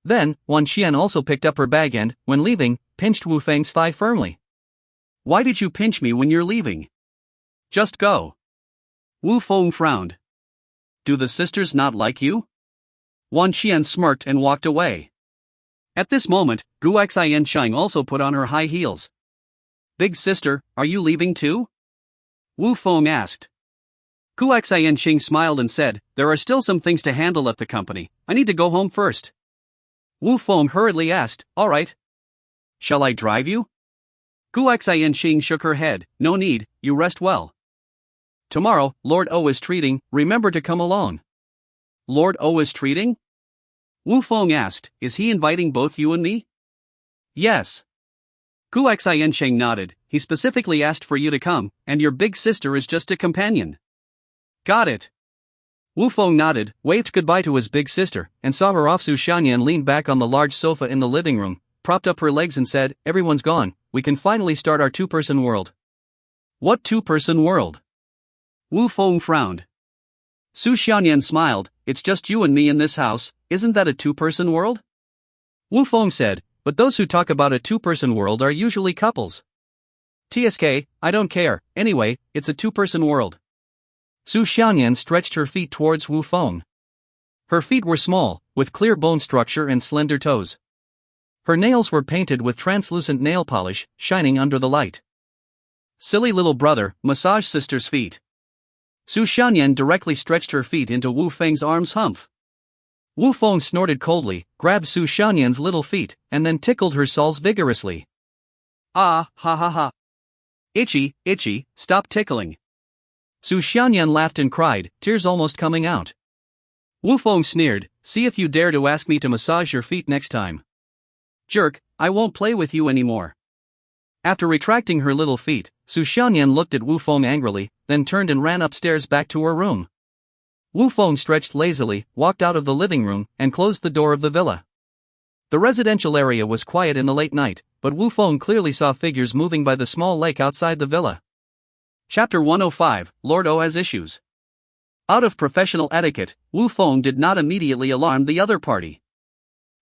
Then, Wan Qian also picked up her bag and, when leaving, pinched Wu Feng's thigh firmly. Why did you pinch me when you're leaving? Just go. Wu Feng frowned. Do the sisters not like you? Wan Qian smirked and walked away. At this moment, Gu Xianqing also put on her high heels. Big sister, are you leaving too? Wu Feng asked. Gu Xianqing smiled and said, there are still some things to handle at the company, I need to go home first. Wu Feng hurriedly asked, alright. Shall I drive you? Gu Xianqing shook her head, no need, you rest well. Tomorrow, Lord O is treating, remember to come alone. Lord O is treating? Wu Feng asked, is he inviting both you and me? Yes. Gu Xianqing nodded, he specifically asked for you to come, and your big sister is just a companion. Got it. Wu Feng nodded, waved goodbye to his big sister, and saw her off. Su Xianyan leaned back on the large sofa in the living room, propped up her legs and said, everyone's gone, we can finally start our two-person world. What two-person world? Wu Feng frowned. Su Xianyan smiled, it's just you and me in this house, isn't that a two-person world? Wu Feng said, but those who talk about a two-person world are usually couples. TSK, I don't care, anyway, it's a two-person world. Su Xianyan stretched her feet towards Wu Feng. Her feet were small, with clear bone structure and slender toes. Her nails were painted with translucent nail polish, shining under the light. Silly little brother, massage sister's feet. Su Xianyan directly stretched her feet into Wu Feng's arm's humph. Wu Feng snorted coldly, grabbed Su Xianyan's little feet, and then tickled her soles vigorously. Ah, ha ha ha. Itchy, itchy, stop tickling. Su Xianyan laughed and cried, tears almost coming out. Wu Feng sneered, see if you dare to ask me to massage your feet next time. Jerk, I won't play with you anymore. After retracting her little feet, Su Xianyan looked at Wu Feng angrily, then turned and ran upstairs back to her room. Wu Feng stretched lazily, walked out of the living room, and closed the door of the villa. The residential area was quiet in the late night, but Wu Feng clearly saw figures moving by the small lake outside the villa. Chapter 105, Lord O has issues. Out of professional etiquette, Wu Feng did not immediately alarm the other party.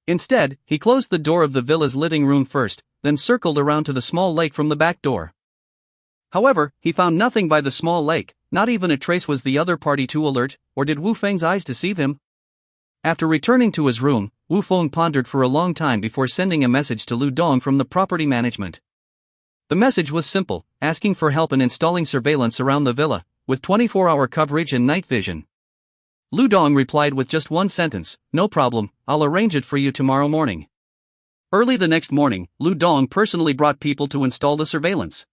Instead, he closed the door of the villa's living room first, then circled around to the small lake from the back door. However, he found nothing by the small lake, not even a trace. Was the other party too alert, or did Wu Feng's eyes deceive him? After returning to his room, Wu Feng pondered for a long time before sending a message to Lu Dong from the property management. The message was simple, asking for help in installing surveillance around the villa, with 24-hour coverage and night vision. Lu Dong replied with just one sentence, no problem, I'll arrange it for you tomorrow morning. Early the next morning, Lu Dong personally brought people to install the surveillance.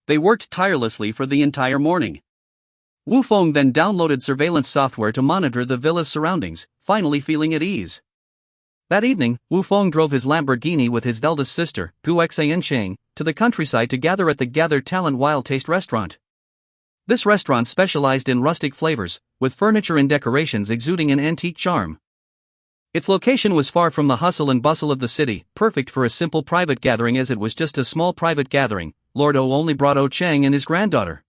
They worked tirelessly for the entire morning. Wu Feng then downloaded surveillance software to monitor the villa's surroundings, finally feeling at ease. That evening, Wu Feng drove his Lamborghini with his eldest sister, Gu Xianqing, to the countryside to gather at the Gather Talent Wild Taste restaurant. This restaurant specialized in rustic flavors, with furniture and decorations exuding an antique charm. Its location was far from the hustle and bustle of the city, perfect for a simple private gathering. As it was just a small private gathering, Lord O only brought O Chang and his granddaughter.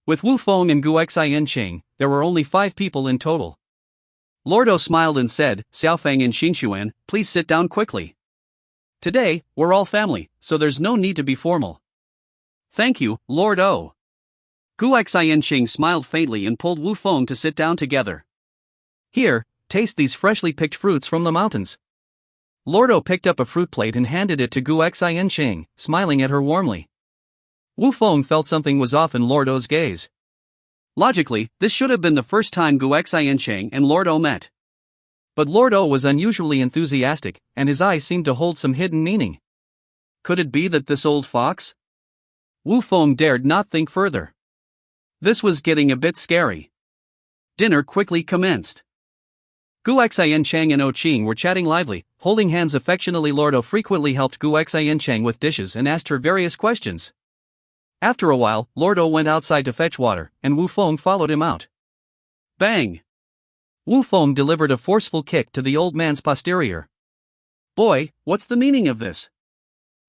With Wu Feng and Gu Xianqing, there were only 5 people in total. Lord O smiled and said, Xiaofeng and Xingxuan, please sit down quickly. Today, we're all family, so there's no need to be formal. Thank you, Lord O. Gu Xianqing smiled faintly and pulled Wu Feng to sit down together. Here, taste these freshly picked fruits from the mountains. Lord O picked up a fruit plate and handed it to Gu Xianqing, smiling at her warmly. Wu Feng felt something was off in Lord O's gaze. Logically, this should have been the first time Gu Xianqing and Lord O met. But Lord O was unusually enthusiastic, and his eyes seemed to hold some hidden meaning. Could it be that this old fox? Wu Feng dared not think further. This was getting a bit scary. Dinner quickly commenced. Gu Xianqing and O Qing were chatting lively, holding hands affectionately. Lord O frequently helped Gu Xianqing with dishes and asked her various questions. After a while, Lord O went outside to fetch water, and Wu Feng followed him out. Bang! Wu Feng delivered a forceful kick to the old man's posterior. Boy, what's the meaning of this?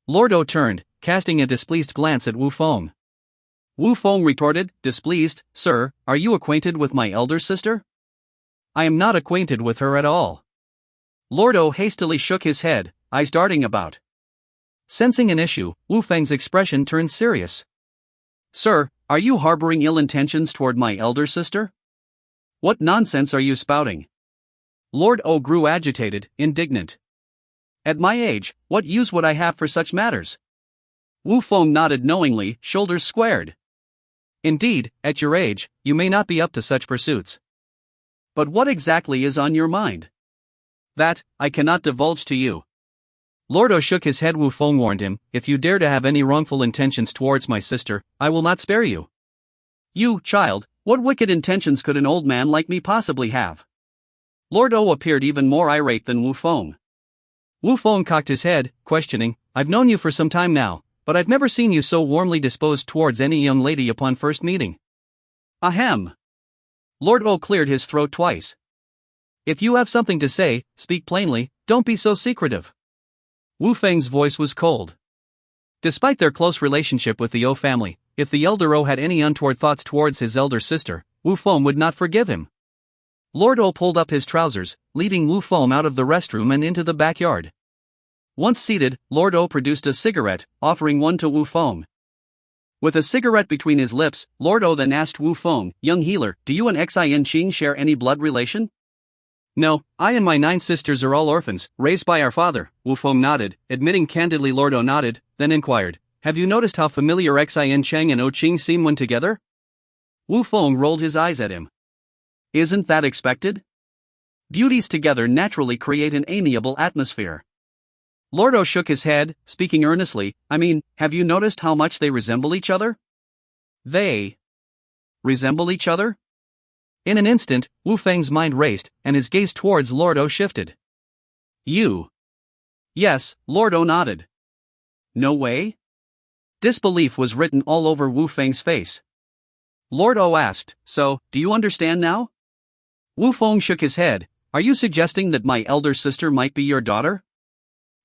Lord O turned, casting a displeased glance at Wu Feng. Wu Feng retorted, displeased, Sir, are you acquainted with my elder sister? I am not acquainted with her at all. Lord O hastily shook his head, eyes darting about. Sensing an issue, Wu Feng's expression turned serious. Sir, are you harboring ill intentions toward my elder sister? What nonsense are you spouting? Lord O grew agitated, indignant. At my age, what use would I have for such matters? Wu Feng nodded knowingly, shoulders squared. Indeed, at your age, you may not be up to such pursuits. But what exactly is on your mind? That, I cannot divulge to you. Lord O shook his head. Wu Feng warned him, if you dare to have any wrongful intentions towards my sister, I will not spare you. You, child, what wicked intentions could an old man like me possibly have? Lord O appeared even more irate than Wu Feng. Wu Feng cocked his head, questioning, I've known you for some time now, but I've never seen you so warmly disposed towards any young lady upon first meeting. Ahem. Lord O cleared his throat twice. If you have something to say, speak plainly, don't be so secretive. Wu Feng's voice was cold. Despite their close relationship with the O family, if the elder O had any untoward thoughts towards his elder sister, Wu Feng would not forgive him. Lord O pulled up his trousers, leading Wu Feng out of the restroom and into the backyard. Once seated, Lord O produced a cigarette, offering one to Wu Feng. With a cigarette between his lips, Lord O then asked Wu Feng, Young healer, do you and Xianqing share any blood relation? No, I and my 9 sisters are all orphans, raised by our father, Wu Feng nodded, admitting candidly. Lord O nodded, then inquired, have you noticed how familiar Xianqing and O Qing seem when together? Wu Feng rolled his eyes at him. Isn't that expected? Beauties together naturally create an amiable atmosphere. Lord O shook his head, speaking earnestly, I mean, have you noticed how much they resemble each other? They resemble each other? In an instant, Wu Feng's mind raced, and his gaze towards Lord O shifted. You? Yes, Lord O nodded. No way? Disbelief was written all over Wu Feng's face. Lord O asked, so, do you understand now? Wu Feng shook his head, are you suggesting that my elder sister might be your daughter?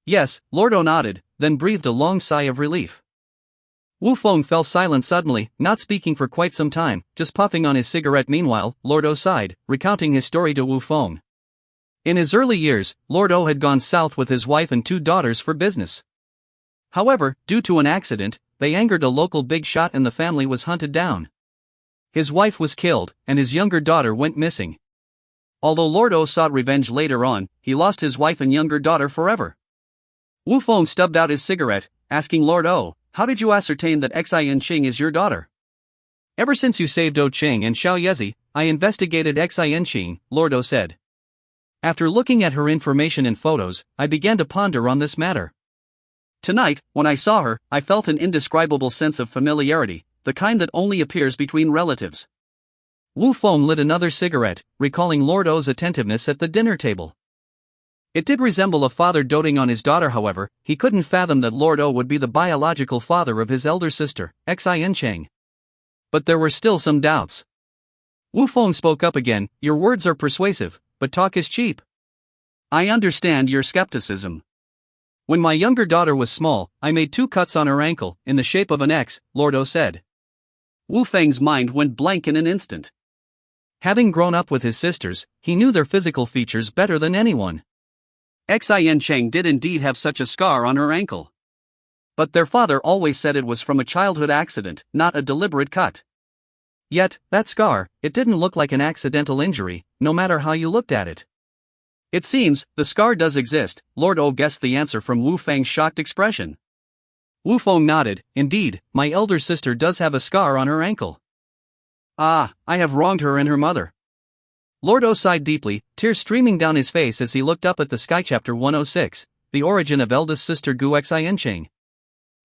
Yes, Lord O nodded, then breathed a long sigh of relief. Wu Feng fell silent suddenly, not speaking for quite some time, just puffing on his cigarette. Meanwhile, Lord O sighed, recounting his story to Wu Feng. In his early years, Lord O had gone south with his wife and 2 daughters for business. However, due to an accident, they angered a local big shot and the family was hunted down. His wife was killed, and his younger daughter went missing. Although Lord O sought revenge later on, he lost his wife and younger daughter forever. Wu Feng stubbed out his cigarette, asking Lord O, how did you ascertain that Xianqing is your daughter? Ever since you saved O Qing and Xiao Yezi, I investigated Xianqing, Lord O said. After looking at her information and photos, I began to ponder on this matter. Tonight, when I saw her, I felt an indescribable sense of familiarity, the kind that only appears between relatives. Wu Feng lit another cigarette, recalling Lord O's attentiveness at the dinner table. It did resemble a father doting on his daughter. However, he couldn't fathom that Lord O would be the biological father of his elder sister, Xianqing. But there were still some doubts. Wu Feng spoke up again, your words are persuasive, but talk is cheap. I understand your skepticism. When my younger daughter was small, I made 2 cuts on her ankle, in the shape of an X, Lord O said. Wu Feng's mind went blank in an instant. Having grown up with his sisters, he knew their physical features better than anyone. Xianqing did indeed have such a scar on her ankle. But their father always said it was from a childhood accident, not a deliberate cut. Yet, that scar, it didn't look like an accidental injury, no matter how you looked at it. It seems, the scar does exist, Lord O guessed the answer from Wu Feng's shocked expression. Wu Feng nodded. Indeed, my elder sister does have a scar on her ankle. Ah, I have wronged her and her mother. Lord O sighed deeply, tears streaming down his face as he looked up at the sky. Chapter 106, The Origin of Eldest Sister Gu Xianqing.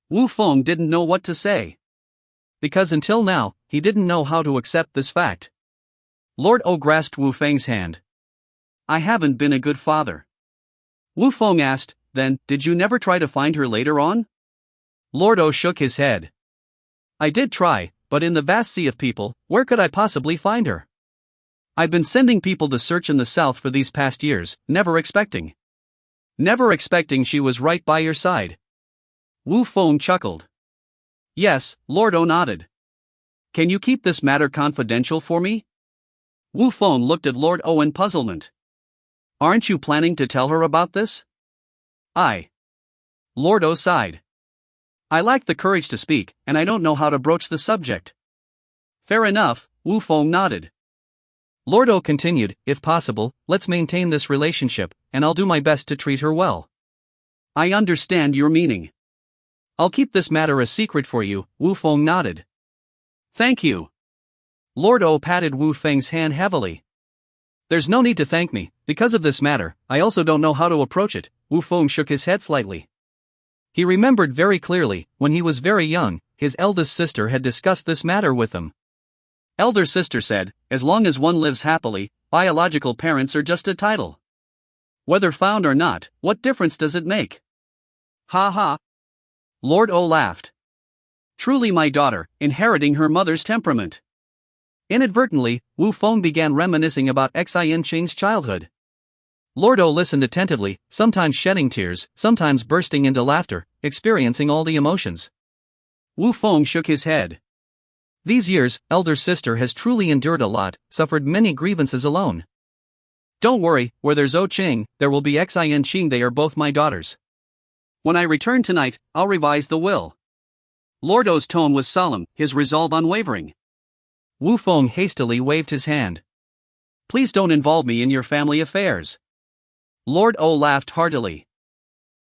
Wu Feng didn't know what to say. Because until now, he didn't know how to accept this fact. Lord O grasped Wu Feng's hand. I haven't been a good father. Wu Feng asked, then, did you never try to find her later on? Lord O shook his head. I did try, but in the vast sea of people, where could I possibly find her? I've been sending people to search in the south for these past years, never expecting she was right by your side. Wu Feng chuckled. Yes, Lord O nodded. Can you keep this matter confidential for me? Wu Feng looked at Lord O in puzzlement. Aren't you planning to tell her about this? Lord O sighed. I lack the courage to speak, and I don't know how to broach the subject. Fair enough, Wu Feng nodded. Lord O continued, if possible, let's maintain this relationship, and I'll do my best to treat her well. I understand your meaning. I'll keep this matter a secret for you, Wu Feng nodded. Thank you. Lord O patted Wu Feng's hand heavily. There's no need to thank me, because of this matter, I also don't know how to approach it. Wu Feng shook his head slightly. He remembered very clearly, when he was very young, his eldest sister had discussed this matter with him. Elder sister said, as long as one lives happily, biological parents are just a title. Whether found or not, what difference does it make? Ha ha. Lord O laughed. Truly my daughter, inheriting her mother's temperament. Inadvertently, Wu Feng began reminiscing about Xianqing's childhood. Lord O listened attentively, sometimes shedding tears, sometimes bursting into laughter, experiencing all the emotions. Wu Feng shook his head. These years, elder sister has truly endured a lot, suffered many grievances alone. Don't worry, where there's O Qing, there will be Xianqing. They are both my daughters. When I return tonight, I'll revise the will. Lord O's tone was solemn, his resolve unwavering. Wu Feng hastily waved his hand. Please don't involve me in your family affairs. Lord O laughed heartily.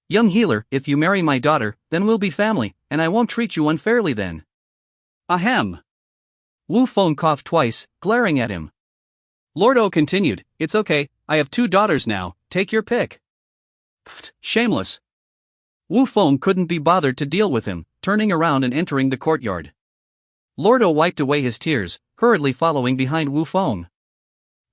Young healer, if you marry my daughter, then we'll be family, and I won't treat you unfairly then. Ahem. Wu Feng coughed twice, glaring at him. Lord O continued, it's okay, I have 2 daughters now, take your pick. Pfft, shameless. Wu Feng couldn't be bothered to deal with him, turning around and entering the courtyard. Lord O wiped away his tears, hurriedly following behind Wu Feng.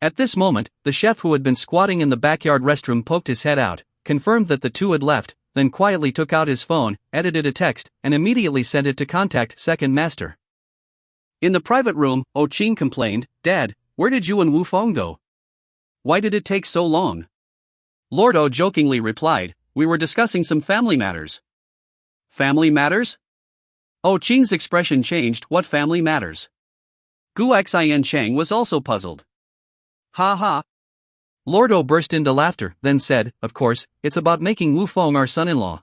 At this moment, the chef who had been squatting in the backyard restroom poked his head out, confirmed that the two had left, then quietly took out his phone, edited a text, and immediately sent it to contact second master. In the private room, O Qing complained, Dad, where did you and Wu Feng go? Why did it take so long? Lord O jokingly replied, we were discussing some family matters. Family matters? O Qing's expression changed, what family matters? Gu Xianqing was also puzzled. Ha ha. Lord O burst into laughter, then said, of course, it's about making Wu Feng our son-in-law.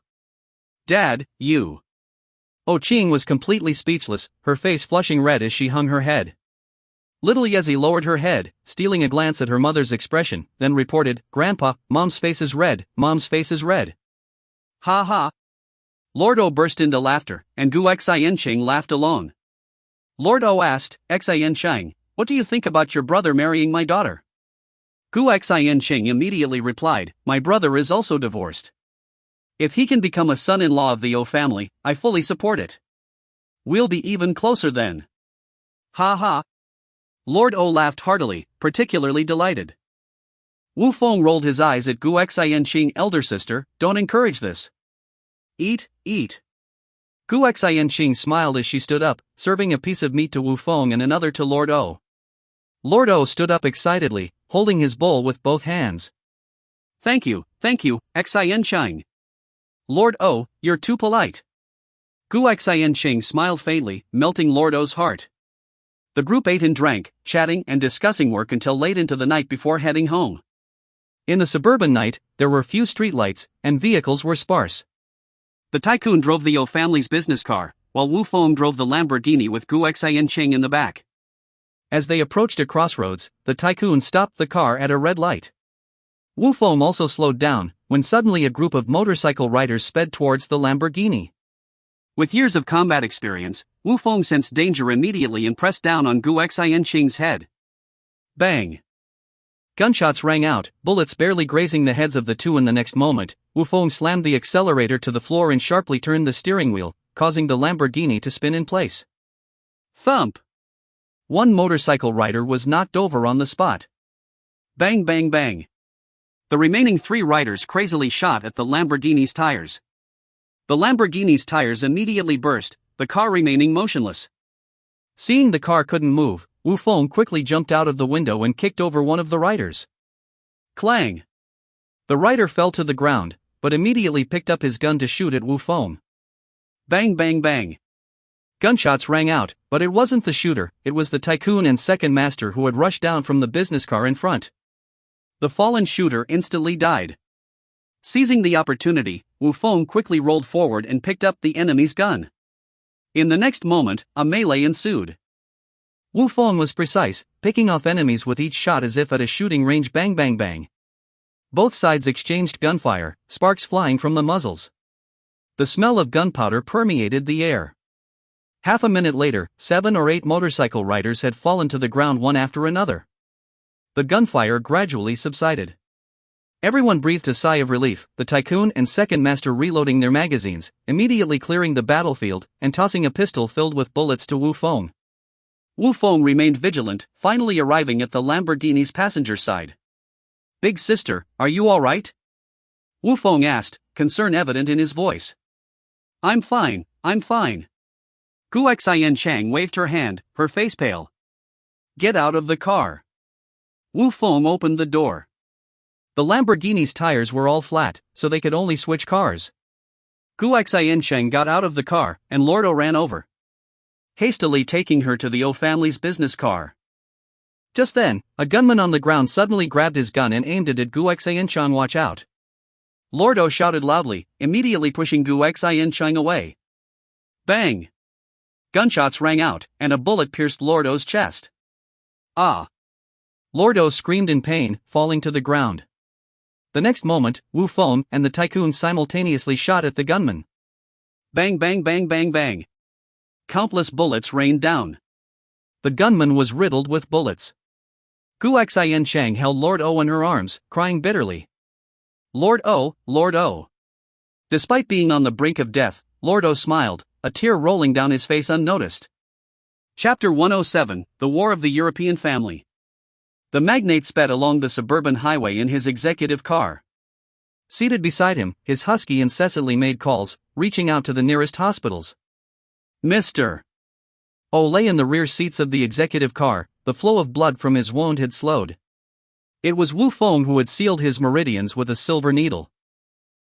Dad, you. O Qing was completely speechless, her face flushing red as she hung her head. Little Yezi lowered her head, stealing a glance at her mother's expression, then reported, Grandpa, Mom's face is red, Mom's face is red. Ha ha. Lord O burst into laughter, and Gu Xianqing laughed along. Lord O asked, Xianqing, what do you think about your brother marrying my daughter? Gu Xianqing immediately replied, my brother is also divorced. If he can become a son-in-law of the O family, I fully support it. We'll be even closer then. Ha ha. Lord O laughed heartily, particularly delighted. Wu Feng rolled his eyes at Gu Xianqing, elder sister, don't encourage this. Eat, eat. Gu Xianqing smiled as she stood up, serving a piece of meat to Wu Feng and another to Lord O. Lord O stood up excitedly, holding his bowl with both hands. Thank you, Xianqing. Lord O, you're too polite. Gu Xianqing smiled faintly, melting Lord O's heart. The group ate and drank, chatting and discussing work until late into the night before heading home. In the suburban night, there were few streetlights, and vehicles were sparse. The tycoon drove the O family's business car, while Wu Feng drove the Lamborghini with Gu Xianqing in the back. As they approached a crossroads, the tycoon stopped the car at a red light. Wu Feng also slowed down, when suddenly a group of motorcycle riders sped towards the Lamborghini. With years of combat experience, Wu Feng sensed danger immediately and pressed down on Gu Xianqing's head. Bang! Gunshots rang out, bullets barely grazing the heads of the two. In the next moment, Wu Feng slammed the accelerator to the floor and sharply turned the steering wheel, causing the Lamborghini to spin in place. Thump! One motorcycle rider was knocked over on the spot. Bang bang bang! The remaining 3 riders crazily shot at the Lamborghini's tires. The Lamborghini's tires immediately burst, the car remaining motionless. Seeing the car couldn't move, Wu Feng quickly jumped out of the window and kicked over one of the riders. Clang! The rider fell to the ground, but immediately picked up his gun to shoot at Wu Feng. Bang bang bang! Gunshots rang out, but it wasn't the shooter, it was the tycoon and second master who had rushed down from the business car in front. The fallen shooter instantly died. Seizing the opportunity, Wu Feng quickly rolled forward and picked up the enemy's gun. In the next moment, a melee ensued. Wu Feng was precise, picking off enemies with each shot as if at a shooting range. Bang bang bang. Both sides exchanged gunfire, sparks flying from the muzzles. The smell of gunpowder permeated the air. Half a minute later, 7 or 8 motorcycle riders had fallen to the ground one after another. The gunfire gradually subsided. Everyone breathed a sigh of relief, the tycoon and second master reloading their magazines, immediately clearing the battlefield, and tossing a pistol filled with bullets to Wu Feng. Wu Feng remained vigilant, finally arriving at the Lamborghini's passenger side. Big sister, are you all right? Wu Feng asked, concern evident in his voice. I'm fine, I'm fine. Gu Xianchang waved her hand, her face pale. Get out of the car. Wu Feng opened the door. The Lamborghini's tires were all flat, so they could only switch cars. Gu Xiancheng got out of the car, and Lord O ran over, hastily taking her to the O family's business car. Just then, a gunman on the ground suddenly grabbed his gun and aimed it at Gu Xiancheng. Watch out! Lord O shouted loudly, immediately pushing Gu Xiancheng away. Bang! Gunshots rang out, and a bullet pierced Lord O's chest. Ah! Lord O screamed in pain, falling to the ground. The next moment, Wu Feng and the tycoon simultaneously shot at the gunman. Bang bang bang bang bang! Countless bullets rained down. The gunman was riddled with bullets. Gu Xiancheng held Lord O in her arms, crying bitterly. Lord O, Lord O. Despite being on the brink of death, Lord O smiled, a tear rolling down his face unnoticed. Chapter 107, The War of the European Family. The magnate sped along the suburban highway in his executive car. Seated beside him, his husky incessantly made calls, reaching out to the nearest hospitals. Mr. O lay in the rear seats of the executive car, the flow of blood from his wound had slowed. It was Wu Feng who had sealed his meridians with a silver needle.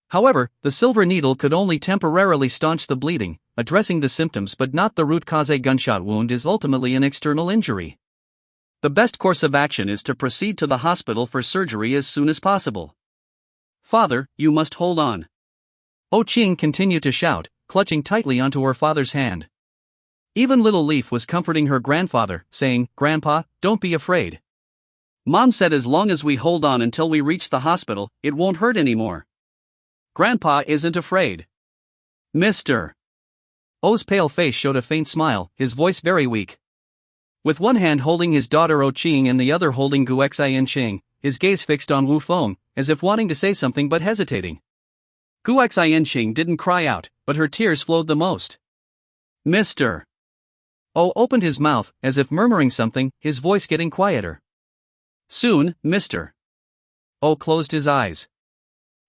However, the silver needle could only temporarily staunch the bleeding, addressing the symptoms but not the root cause. A gunshot wound is ultimately an external injury. The best course of action is to proceed to the hospital for surgery as soon as possible. Father, you must hold on. O Qing continued to shout, clutching tightly onto her father's hand. Even little Leaf was comforting her grandfather, saying, Grandpa, don't be afraid. Mom said as long as we hold on until we reach the hospital, it won't hurt anymore. Grandpa isn't afraid. Mr. O's pale face showed a faint smile, his voice very weak. With one hand holding his daughter O Qing and the other holding Gu Xiancheng, his gaze fixed on Wu Feng, as if wanting to say something but hesitating. Gu Xiancheng didn't cry out, but her tears flowed the most. Mr. O opened his mouth, as if murmuring something, his voice getting quieter. Soon, Mr. O closed his eyes.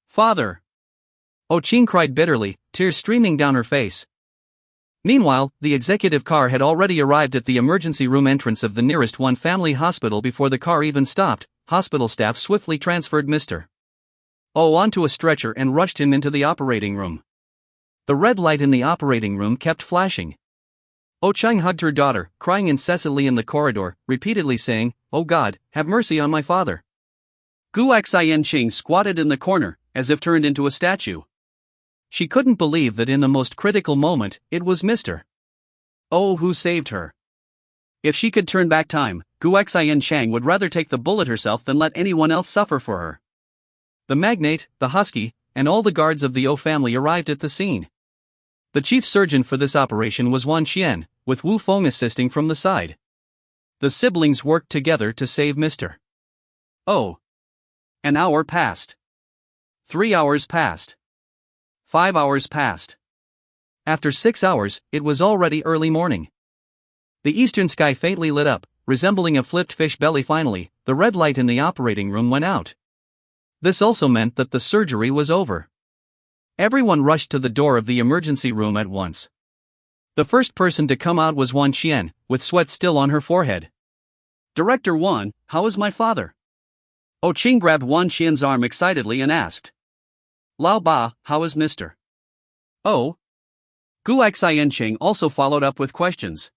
Father. O Qing cried bitterly, tears streaming down her face. Meanwhile, the executive car had already arrived at the emergency room entrance of the nearest one family hospital. Before the car even stopped, hospital staff swiftly transferred Mr. O onto a stretcher and rushed him into the operating room. The red light in the operating room kept flashing. O Cheng hugged her daughter, crying incessantly in the corridor, repeatedly saying, Oh God, have mercy on my father. Gu Xiancheng squatted in the corner, as if turned into a statue. She couldn't believe that in the most critical moment, it was Mr. O who saved her. If she could turn back time, Gu Xian Chang would rather take the bullet herself than let anyone else suffer for her. The magnate, the husky, and all the guards of the O family arrived at the scene. The chief surgeon for this operation was Wan Qian, with Wu Feng assisting from the side. The siblings worked together to save Mr. Oh. An hour passed. 3 hours passed. 5 hours passed. After 6 hours, it was already early morning. The eastern sky faintly lit up, resembling a flipped fish belly. Finally, the red light in the operating room went out. This also meant that the surgery was over. Everyone rushed to the door of the emergency room at once. The first person to come out was Wan Qian, with sweat still on her forehead. Director Wan, how is my father? Oh Qing grabbed Wan Qian's arm excitedly and asked. Lao Ba, how is Mr. Oh? Gu Xian Qing also followed up with questions.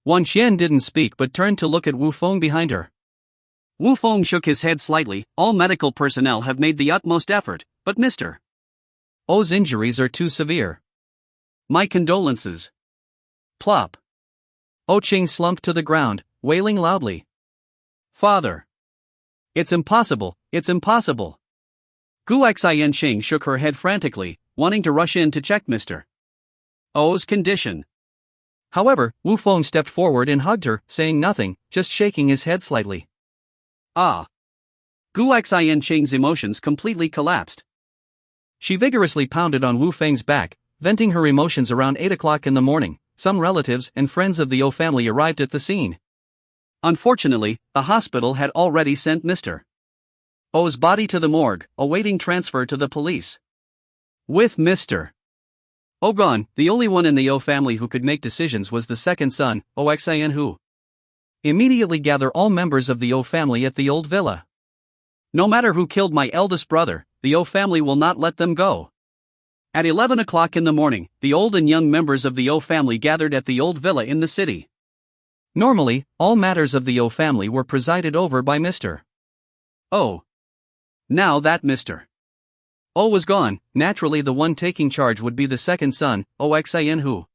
Wan Qian didn't speak but turned to look at Wu Feng behind her. Wu Feng shook his head slightly. All medical personnel have made the utmost effort, but Mr. O's injuries are too severe. My condolences. Plop. O Qing slumped to the ground, wailing loudly. Father. It's impossible, it's impossible. Gu Xian Qing shook her head frantically, wanting to rush in to check Mr. O's condition. However, Wu Feng stepped forward and hugged her, saying nothing, just shaking his head slightly. Ah. Gu Xian Qing's emotions completely collapsed. She vigorously pounded on Wu Feng's back, venting her emotions. Around 8 o'clock in the morning, some relatives and friends of the O family arrived at the scene. Unfortunately, the hospital had already sent Mr. O's body to the morgue, awaiting transfer to the police. With Mr. O gone, the only one in the O family who could make decisions was the second son, O Xian, who immediately gather all members of the O family at the old villa. No matter who killed my eldest brother, the O family will not let them go. At 11 o'clock in the morning, the old and young members of the O family gathered at the old villa in the city. Normally, all matters of the O family were presided over by Mr. O. Now that Mr. O was gone, naturally the one taking charge would be the second son, O Xian, who.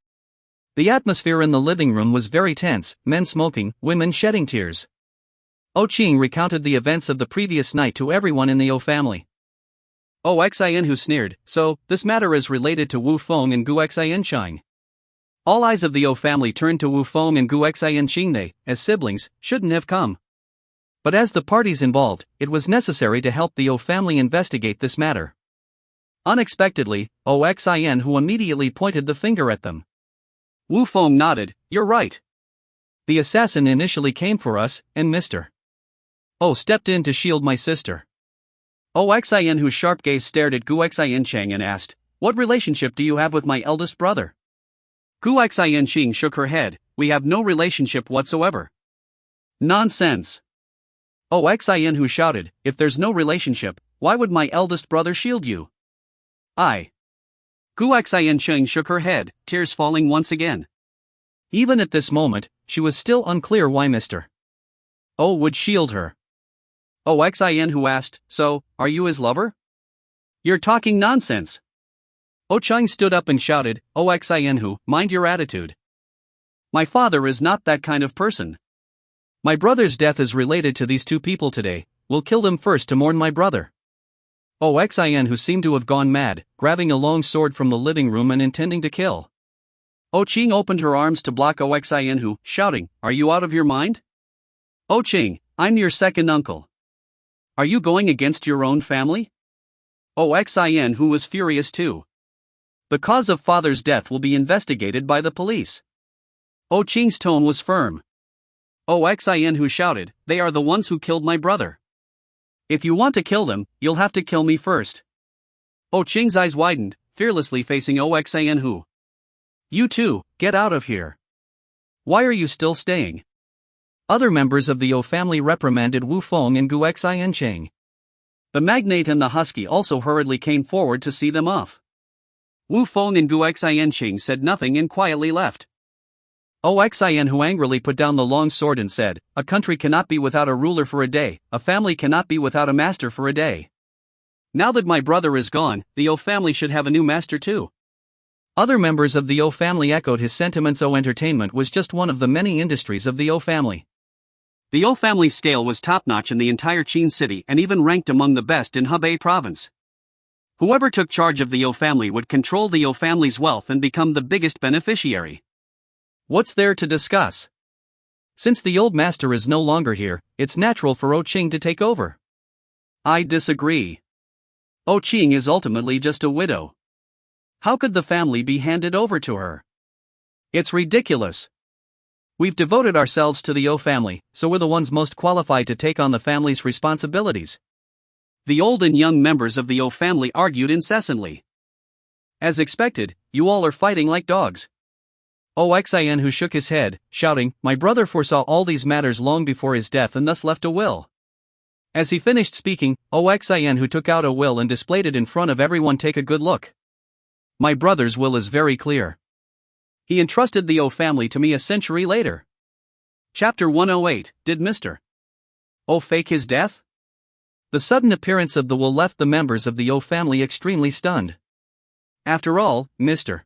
The atmosphere in the living room was very tense, men smoking, women shedding tears. O Qing recounted the events of the previous night to everyone in the O family. O Xian, who sneered, so, this matter is related to Wu Feng and Gu Xian Chang. All eyes of the O family turned to Wu Feng and Gu Xian Qing. They, as siblings, shouldn't have come. But as the parties involved, it was necessary to help the O family investigate this matter. Unexpectedly, O Xian, who immediately pointed the finger at them. Wu Feng nodded, you're right. The assassin initially came for us, and Mr. O stepped in to shield my sister. O Xian, whose sharp gaze stared at Gu Xian Chang and asked, what relationship do you have with my eldest brother? Gu Xian Qing shook her head, we have no relationship whatsoever. Nonsense. O Xian, who shouted, if there's no relationship, why would my eldest brother shield you? Gu Xian Qing shook her head, tears falling once again. Even at this moment, she was still unclear why Mr. O would shield her. O Xian, who asked, so, are you his lover? You're talking nonsense. O Chang stood up and shouted, O Xian, who, mind your attitude. My father is not that kind of person. My brother's death is related to these two people today, we'll kill them first to mourn my brother. O Xian, who seemed to have gone mad, grabbing a long sword from the living room and intending to kill. O Qing opened her arms to block O Xian, who, shouting, are you out of your mind? O Qing, I'm your second uncle. Are you going against your own family? O Xian, who was furious too. The cause of father's death will be investigated by the police. O Qing's tone was firm. O Xian, who shouted, they are the ones who killed my brother. If you want to kill them, you'll have to kill me first. O Qing's eyes widened, fearlessly facing O Xian, who. You too, get out of here. Why are you still staying? Other members of the O family reprimanded Wu Feng and Gu Xian Chang. The magnate and the husky also hurriedly came forward to see them off. Wu Feng and Gu Xian Chang said nothing and quietly left. O Xian, who angrily put down the long sword and said, a country cannot be without a ruler for a day, a family cannot be without a master for a day. Now that my brother is gone, the O family should have a new master too. Other members of the O family echoed his sentiments. O entertainment was just one of the many industries of the O family. The O family's scale was top-notch in the entire Chin city and even ranked among the best in Hebei province. Whoever took charge of the O family would control the O family's wealth and become the biggest beneficiary. What's there to discuss? Since the old master is no longer here, it's natural for O Qing to take over. I disagree. O Qing is ultimately just a widow. How could the family be handed over to her? It's ridiculous. We've devoted ourselves to the O family, so we're the ones most qualified to take on the family's responsibilities. The old and young members of the O family argued incessantly. As expected, you all are fighting like dogs. O Xin, who shook his head, shouting, "My brother foresaw all these matters long before his death and thus left a will." As he finished speaking, O Xin, who took out a will and displayed it in front of everyone, "Take a good look. My brother's will is very clear. He entrusted the O family to me a century later." Chapter 108, Did Mr. O fake his death? The sudden appearance of the will left the members of the O family extremely stunned. After all, Mr.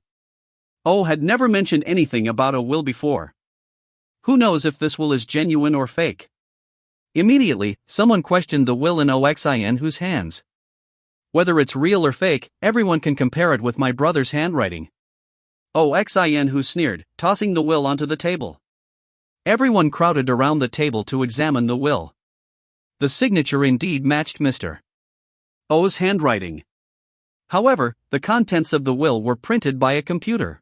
O had never mentioned anything about a will before. Who knows if this will is genuine or fake? Immediately, someone questioned the will in O Xin whose hands. Whether it's real or fake, everyone can compare it with my brother's handwriting. O Xin who sneered, tossing the will onto the table. Everyone crowded around the table to examine the will. The signature indeed matched Mr. O's handwriting. However, the contents of the will were printed by a computer.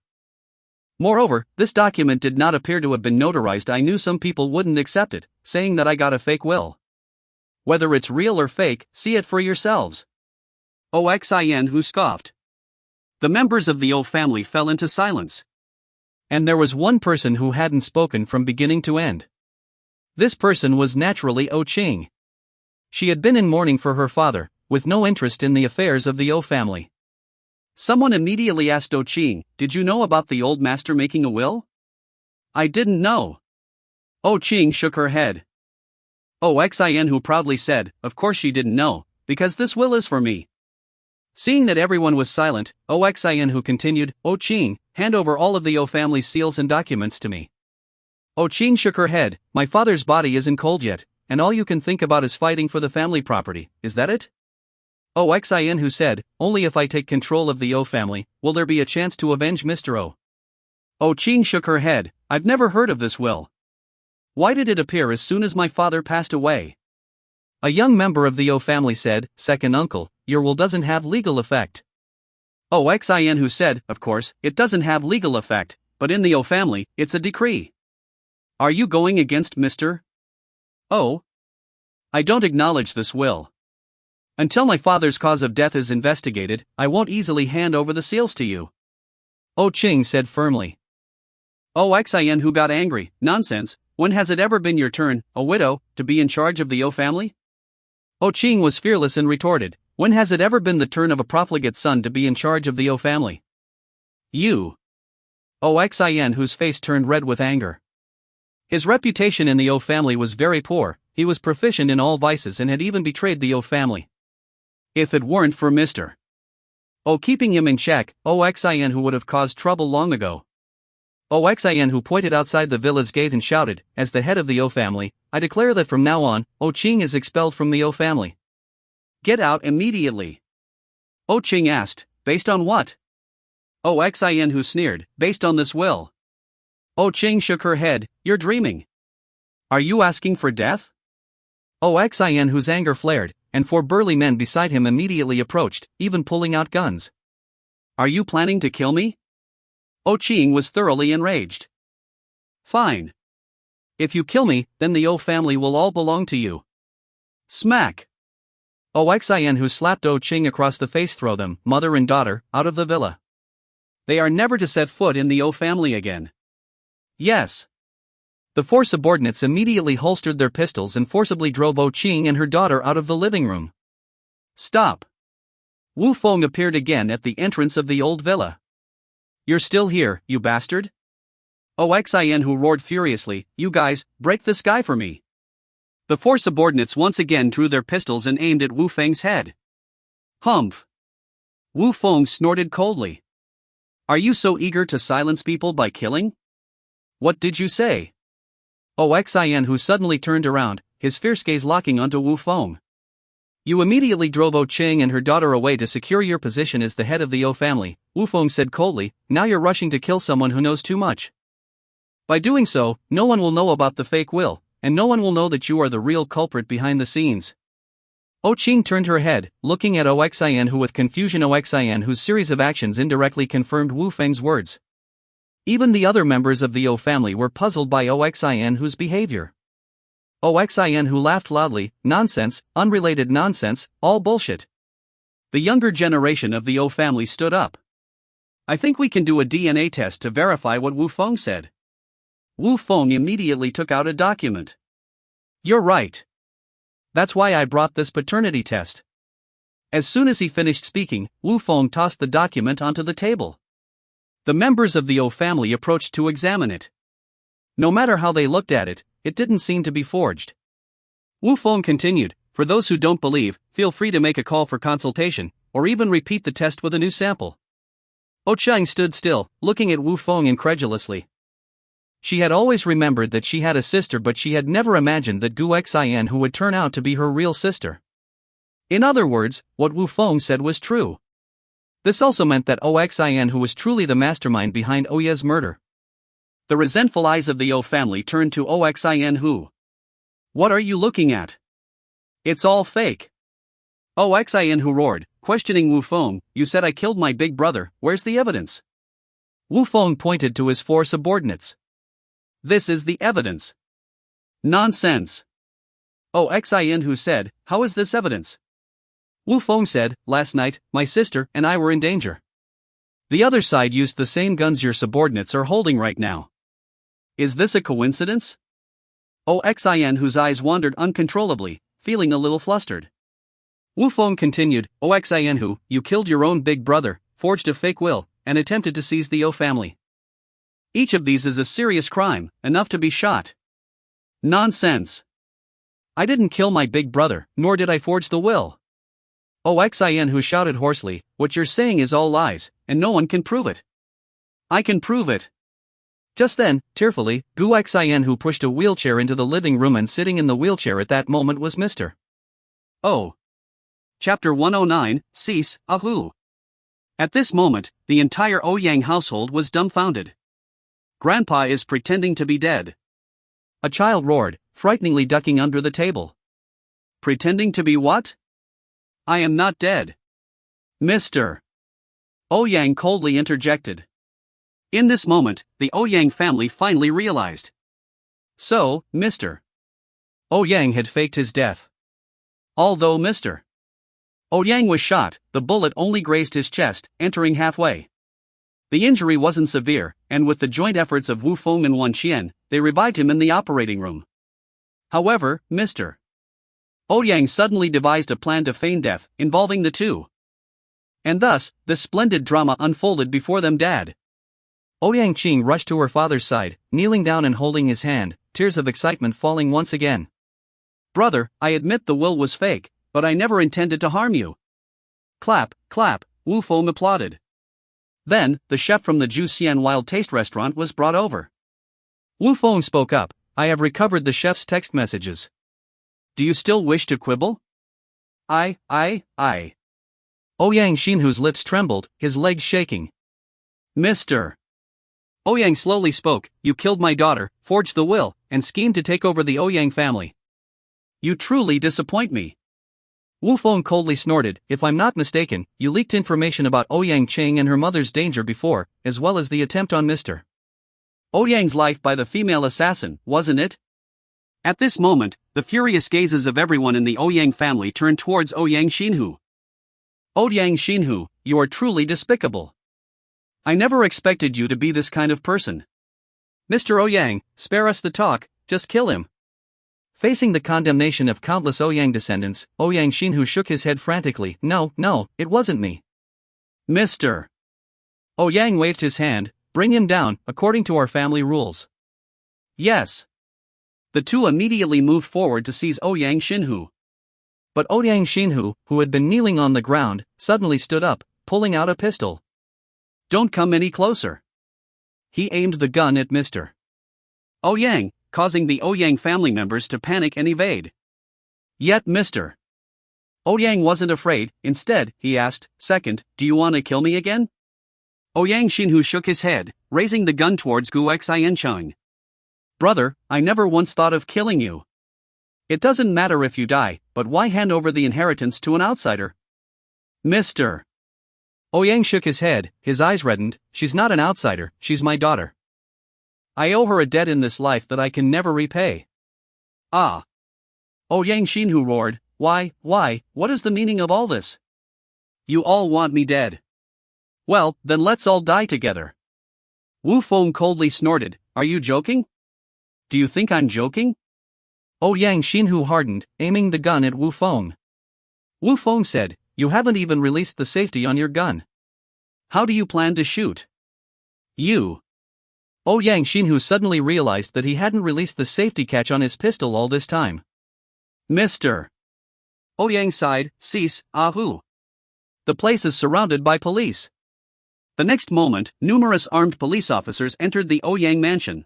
Moreover, this document did not appear to have been notarized. I knew some people wouldn't accept it, saying that I got a fake will. Whether it's real or fake, see it for yourselves. O Xin who scoffed. The members of the O family fell into silence. And there was one person who hadn't spoken from beginning to end. This person was naturally O Qing. She had been in mourning for her father, with no interest in the affairs of the O family. Someone immediately asked O Qing, "Did you know about the old master making a will?" "I didn't know." O Qing shook her head. O Xin who proudly said, "Of course she didn't know, because this will is for me." Seeing that everyone was silent, O Xin who continued, "O Qing, hand over all of the O family's seals and documents to me." O Qing shook her head, "My father's body isn't cold yet, and all you can think about is fighting for the family property, is that it?" O Xin who said, "Only if I take control of the O family, will there be a chance to avenge Mr. O." O Qing shook her head, "I've never heard of this will. Why did it appear as soon as my father passed away?" A young member of the O family said, "Second uncle, your will doesn't have legal effect." O Xin who said, "Of course, it doesn't have legal effect, but in the O family, it's a decree. Are you going against Mr. O? I don't acknowledge this will. Until my father's cause of death is investigated, I won't easily hand over the seals to you," O Qing said firmly. O Xin who got angry, "Nonsense, when has it ever been your turn, a widow, to be in charge of the O family?" O Qing was fearless and retorted, "When has it ever been the turn of a profligate son to be in charge of the O family?" "You." O Xin whose face turned red with anger. His reputation in the O family was very poor. He was proficient in all vices and had even betrayed the O family. If it weren't for Mr. O keeping him in check, O Xin who would have caused trouble long ago. O Xin who pointed outside the villa's gate and shouted, "As the head of the O family, I declare that from now on, O Qing is expelled from the O family. Get out immediately." O Qing asked, "Based on what?" O Xin who sneered, "Based on this will." O Qing shook her head, "You're dreaming. Are you asking for death?" O Xin whose anger flared, and 4 burly men beside him immediately approached, even pulling out guns. "Are you planning to kill me?" O Qing was thoroughly enraged. "Fine. If you kill me, then the O family will all belong to you." Smack! O Xin who slapped O Qing across the face. "Throw them, mother and daughter, out of the villa. They are never to set foot in the O family again." "Yes." The 4 subordinates immediately holstered their pistols and forcibly drove O Qing and her daughter out of the living room. "Stop!" Wu Feng appeared again at the entrance of the old villa. "You're still here, you bastard?" O Xin who roared furiously, "You guys, break the sky for me." The 4 subordinates once again drew their pistols and aimed at Wu Feng's head. "Humph!" Wu Feng snorted coldly. Are you so eager to silence people by killing? What did you say? Xin, who suddenly turned around, his fierce gaze locking onto Wu Feng. You immediately drove O Cheng and her daughter away to secure your position as the head of the O family, Wu Feng said coldly. Now you're rushing to kill someone who knows too much. By doing so, no one will know about the fake will, and no one will know that you are the real culprit behind the scenes. O Cheng turned her head, looking at Xin, who with confusion Xin, whose series of actions indirectly confirmed Wu Feng's words. Even the other members of the O family were puzzled by Xin, whose behavior. Xin, who laughed loudly. Nonsense, unrelated nonsense, all bullshit. The younger generation of the O family stood up. I think we can do a DNA test to verify what Wu Feng said. Wu Feng immediately took out a document. You're right. That's why I brought this paternity test. As soon as he finished speaking, Wu Feng tossed the document onto the table. The members of the O family approached to examine it. No matter how they looked at it, it didn't seem to be forged. Wu Feng continued, for those who don't believe, feel free to make a call for consultation, or even repeat the test with a new sample. O Cheng stood still, looking at Wu Feng incredulously. She had always remembered that she had a sister, but she had never imagined that Xin who would turn out to be her real sister. In other words, what Wu Feng said was true. This also meant that Xin who was truly the mastermind behind Oye's murder. The resentful eyes of the O family turned to Xin who. What are you looking at? It's all fake. Xin who roared, questioning Wu Feng. You said I killed my big brother, where's the evidence? Wu Feng pointed to his 4 subordinates. This is the evidence. Nonsense. Xin who said, how is this evidence? Wu Feng said, last night, my sister and I were in danger. The other side used the same guns your subordinates are holding right now. Is this a coincidence? Xin whose eyes wandered uncontrollably, feeling a little flustered. Wu Feng continued, Xin who, you killed your own big brother, forged a fake will, and attempted to seize the O family. Each of these is a serious crime, enough to be shot. Nonsense. I didn't kill my big brother, nor did I forge the will. Xin who shouted hoarsely, what you're saying is all lies, and no one can prove it. I can prove it. Just then, tearfully, Xin who pushed a wheelchair into the living room, and sitting in the wheelchair at that moment was Mr. O. Chapter 109, Cease, Ahu. At this moment, the entire Ouyang household was dumbfounded. Grandpa is pretending to be dead. A child roared, frighteningly ducking under the table. Pretending to be what? I am not dead. Mr. Ouyang coldly interjected. In this moment, the Ouyang family finally realized. So, Mr. Ouyang had faked his death. Although Mr. Ouyang was shot, the bullet only grazed his chest, entering halfway. The injury wasn't severe, and with the joint efforts of Wu Feng and Wan Qian, they revived him in the operating room. However, Mr. Ouyang suddenly devised a plan to feign death, involving the two. And thus, the splendid drama unfolded before them. Dad. Ouyang Qing rushed to her father's side, kneeling down and holding his hand, tears of excitement falling once again. Brother, I admit the will was fake, but I never intended to harm you. Clap, clap, Wu Feng applauded. Then, the chef from the Ju Xian Wild Taste restaurant was brought over. Wu Feng spoke up, I have recovered the chef's text messages. Do you still wish to quibble? I. Ouyang Xin, whose lips trembled, his legs shaking. Mr. Ouyang slowly spoke, you killed my daughter, forged the will, and schemed to take over the Ouyang family. You truly disappoint me. Wu Feng coldly snorted, if I'm not mistaken, you leaked information about Ouyang Qing and her mother's danger before, as well as the attempt on Mr. Ouyang's life by the female assassin, wasn't it? At this moment, the furious gazes of everyone in the Ouyang family turned towards Ouyang Xinhu. Ouyang Xinhu, you are truly despicable. I never expected you to be this kind of person. Mr. Ouyang, spare us the talk, just kill him. Facing the condemnation of countless Ouyang descendants, Ouyang Xinhu shook his head frantically, no, it wasn't me. Mr. Ouyang waved his hand, bring him down, according to our family rules. Yes. The two immediately moved forward to seize Ouyang Xinhu. But Ouyang Xinhu, who had been kneeling on the ground, suddenly stood up, pulling out a pistol. Don't come any closer. He aimed the gun at Mr. Ouyang, causing the Ouyang family members to panic and evade. Yet Mr. Ouyang wasn't afraid. Instead, he asked, "Second, do you want to kill me again?" Ouyang Xinhu shook his head, raising the gun towards Gu Xiancheng. "Brother, I never once thought of killing you. It doesn't matter if you die, but why hand over the inheritance to an outsider?" Mr. Ouyang shook his head, his eyes reddened. "She's not an outsider, she's my daughter. I owe her a debt in this life that I can never repay." Ah! Ouyang Xinhu roared, Why, what is the meaning of all this? You all want me dead. Well, then let's all die together." Wu Feng coldly snorted, "Are you joking? Do you think I'm joking?" Ouyang Xinhu hardened, aiming the gun at Wu Feng. Wu Feng said, "You haven't even released the safety on your gun. How do you plan to shoot?" "You." Ouyang Xinhu suddenly realized that he hadn't released the safety catch on his pistol all this time. "Mr. Ouyang sighed, "Cease, Ahu. The place is surrounded by police." The next moment, numerous armed police officers entered the Ouyang mansion.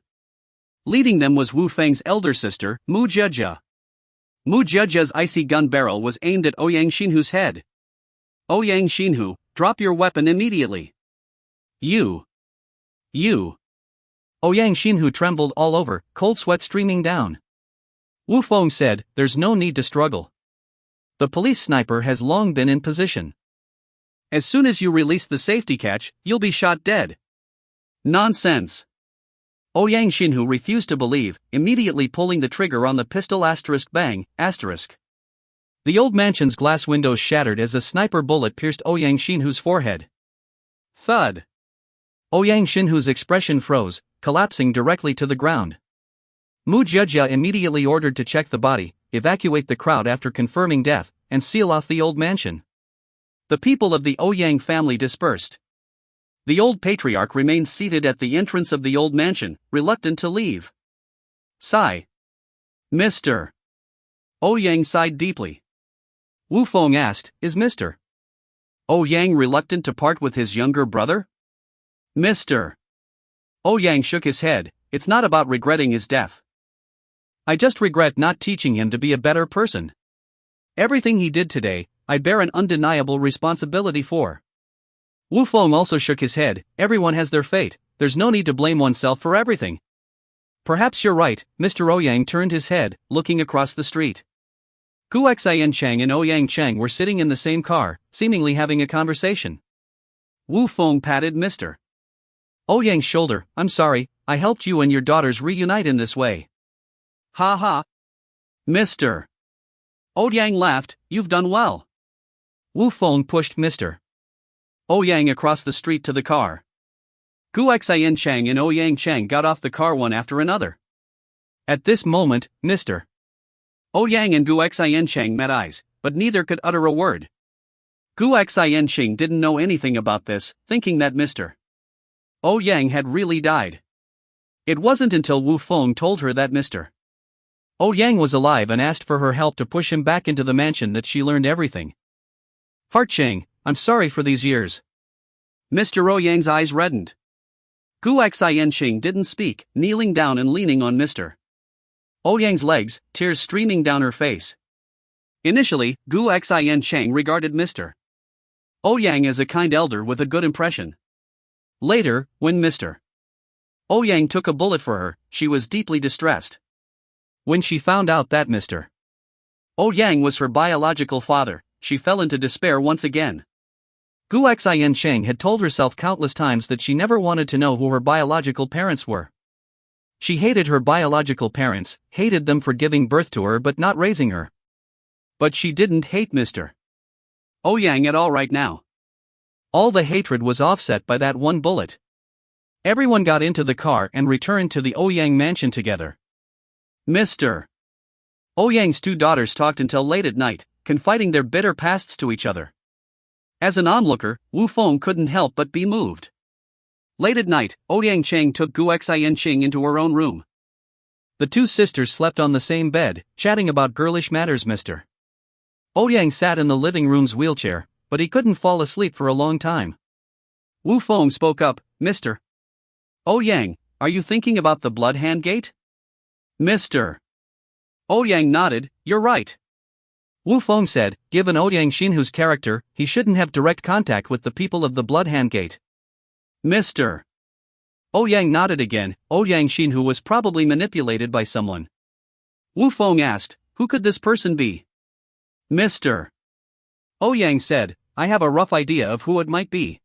Leading them was Wu Feng's elder sister, Mu Jejia. Mu Jejia's icy gun barrel was aimed at Ouyang Xinhu's head. "Ouyang Xinhu, drop your weapon immediately." You. Ouyang Xinhu trembled all over, cold sweat streaming down. Wu Feng said, "There's no need to struggle. The police sniper has long been in position. As soon as you release the safety catch, you'll be shot dead." "Nonsense." Ouyang Xinhu refused to believe, immediately pulling the trigger on the pistol. Bang. The old mansion's glass windows shattered as a sniper bullet pierced Ouyang Xinhu's forehead. Thud. Ouyang Xinhu's expression froze, collapsing directly to the ground. Mu Jejia immediately ordered to check the body, evacuate the crowd after confirming death, and seal off the old mansion. The people of the Ouyang family dispersed. The old patriarch remained seated at the entrance of the old mansion, reluctant to leave. Sigh. Mr. Ouyang sighed deeply. Wu Feng asked, "Is Mr. Ouyang reluctant to part with his younger brother?" Mr. Ouyang shook his head, "It's not about regretting his death. I just regret not teaching him to be a better person. Everything he did today, I bear an undeniable responsibility for." Wu Feng also shook his head, "Everyone has their fate, there's no need to blame oneself for everything." "Perhaps you're right." Mr. Ouyang turned his head, looking across the street. Gu Xiancheng and Ouyang Cheng were sitting in the same car, seemingly having a conversation. Wu Feng patted Mr. Ouyang's shoulder. "I'm sorry, I helped you and your daughters reunite in this way." "Ha ha." Mr. Ouyang laughed, "You've done well." Wu Feng pushed Mr. Ouyang across the street to the car. Gu Xiancheng and Ouyang Cheng got off the car one after another. At this moment, Mr. Ouyang and Gu Xiancheng met eyes, but neither could utter a word. Gu Xiancheng didn't know anything about this, thinking that Mr. Ouyang had really died. It wasn't until Wu Feng told her that Mr. Ouyang was alive and asked for her help to push him back into the mansion that she learned everything. "Harcheng, I'm sorry for these years." Mr. Ouyang's eyes reddened. Gu Xiancheng didn't speak, kneeling down and leaning on Mr. Ouyang's legs, tears streaming down her face. Initially, Gu Xiancheng regarded Mr. Ouyang as a kind elder with a good impression. Later, when Mr. Ouyang took a bullet for her, she was deeply distressed. When she found out that Mr. Ouyang was her biological father, she fell into despair once again. Gu Xiancheng had told herself countless times that she never wanted to know who her biological parents were. She hated her biological parents, hated them for giving birth to her but not raising her. But she didn't hate Mr. Ouyang at all right now. All the hatred was offset by that one bullet. Everyone got into the car and returned to the Ouyang mansion together. Mr. Ouyang's two daughters talked until late at night, confiding their bitter pasts to each other. As an onlooker, Wu Feng couldn't help but be moved. Late at night, Ouyang Cheng took Gu Xiancheng into her own room. The two sisters slept on the same bed, chatting about girlish matters. Mr. Ouyang sat in the living room's wheelchair, but he couldn't fall asleep for a long time. Wu Feng spoke up, Mr. Ouyang, are you thinking about the Blood Hand Gate? Mr. Ouyang nodded, you're right. Wu Feng said, given Ouyang Xinhu's character, he shouldn't have direct contact with the people of the Blood Hand Gate. Mr. Ouyang nodded again, Ouyang Xinhu was probably manipulated by someone. Wu Feng asked, who could this person be? Mr. Ouyang said, I have a rough idea of who it might be.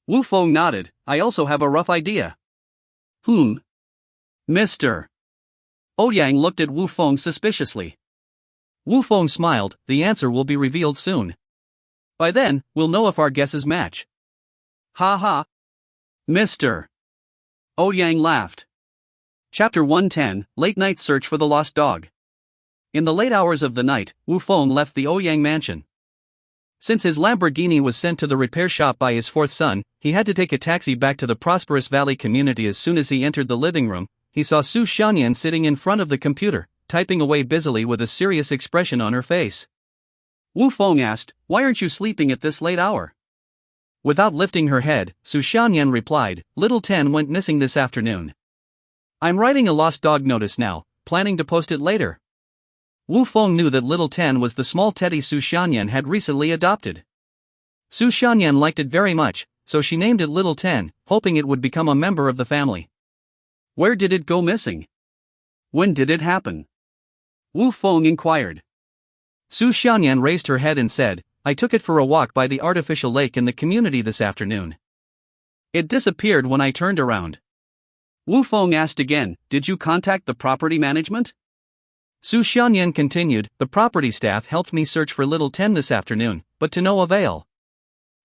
Wu Feng nodded, I also have a rough idea. Mr. Ouyang looked at Wu Feng suspiciously. Wu Feng smiled, the answer will be revealed soon. By then, we'll know if our guesses match. Ha ha. Mr. Ouyang laughed. Chapter 110, Late Night Search for the Lost Dog. In the late hours of the night, Wu Feng left the Ouyang mansion. Since his Lamborghini was sent to the repair shop by his fourth son, he had to take a taxi back to the Prosperous Valley community. As soon as he entered the living room, he saw Su Xianyan sitting in front of the computer, typing away busily with a serious expression on her face. Wu Feng asked, why aren't you sleeping at this late hour? Without lifting her head, Su Xianyan replied, Little Ten went missing this afternoon. I'm writing a lost dog notice now, planning to post it later. Wu Feng knew that Little Ten was the small teddy Su Xianyan had recently adopted. Su Xianyan liked it very much, so she named it Little Ten, hoping it would become a member of the family. Where did it go missing? When did it happen? Wu Feng inquired. Su Xianyan raised her head and said, I took it for a walk by the artificial lake in the community this afternoon. It disappeared when I turned around. Wu Feng asked again, did you contact the property management? Su Xianyan continued, the property staff helped me search for Little Ten this afternoon, but to no avail.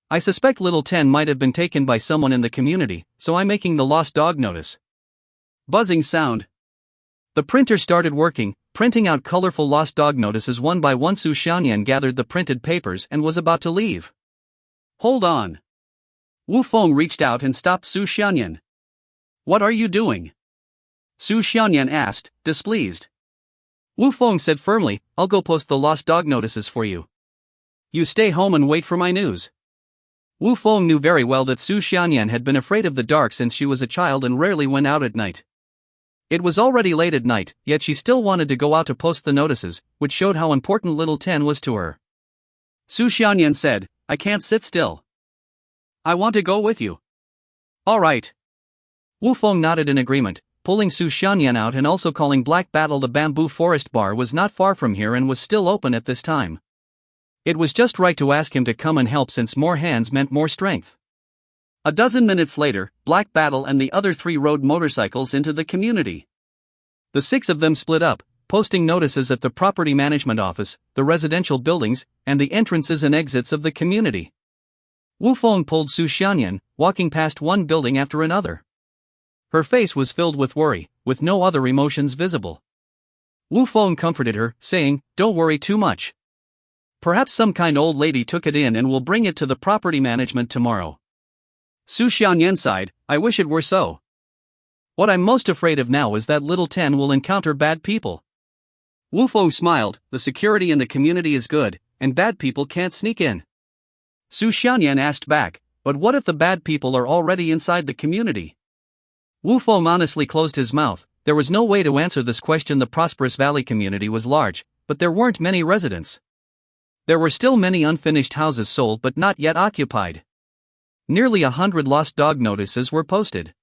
I suspect Little Ten might have been taken by someone in the community, so I'm making the lost dog notice. Buzzing sound. The printer started working, printing out colorful lost dog notices one by one. Su Xianyan gathered the printed papers and was about to leave. Hold on. Wu Feng reached out and stopped Su Xianyan. What are you doing? Su Xianyan asked, displeased. Wu Feng said firmly, I'll go post the lost dog notices for you. You stay home and wait for my news. Wu Feng knew very well that Su Xianyan had been afraid of the dark since she was a child and rarely went out at night. It was already late at night, yet she still wanted to go out to post the notices, which showed how important Little Ten was to her. Su Xianyan said, I can't sit still. I want to go with you. All right. Wu Feng nodded in agreement, pulling Su Xianyan out and also calling Black Battle. The bamboo forest bar was not far from here and was still open at this time. It was just right to ask him to come and help since more hands meant more strength. A dozen minutes later, Black Battle and the other three rode motorcycles into the community. The six of them split up, posting notices at the property management office, the residential buildings, and the entrances and exits of the community. Wu Feng pulled Su Xianyan, walking past one building after another. Her face was filled with worry, with no other emotions visible. Wu Feng comforted her, saying, don't worry too much. Perhaps some kind old lady took it in and will bring it to the property management tomorrow. Su Xianyan sighed, I wish it were so. What I'm most afraid of now is that Little Ten will encounter bad people. Wu Feng smiled, the security in the community is good, and bad people can't sneak in. Su Xianyan asked back, but what if the bad people are already inside the community? Wu Feng honestly closed his mouth. There was no way to answer this question. The Prosperous Valley community was large, but there weren't many residents. There were still many unfinished houses sold but not yet occupied. Nearly 100 lost dog notices were posted.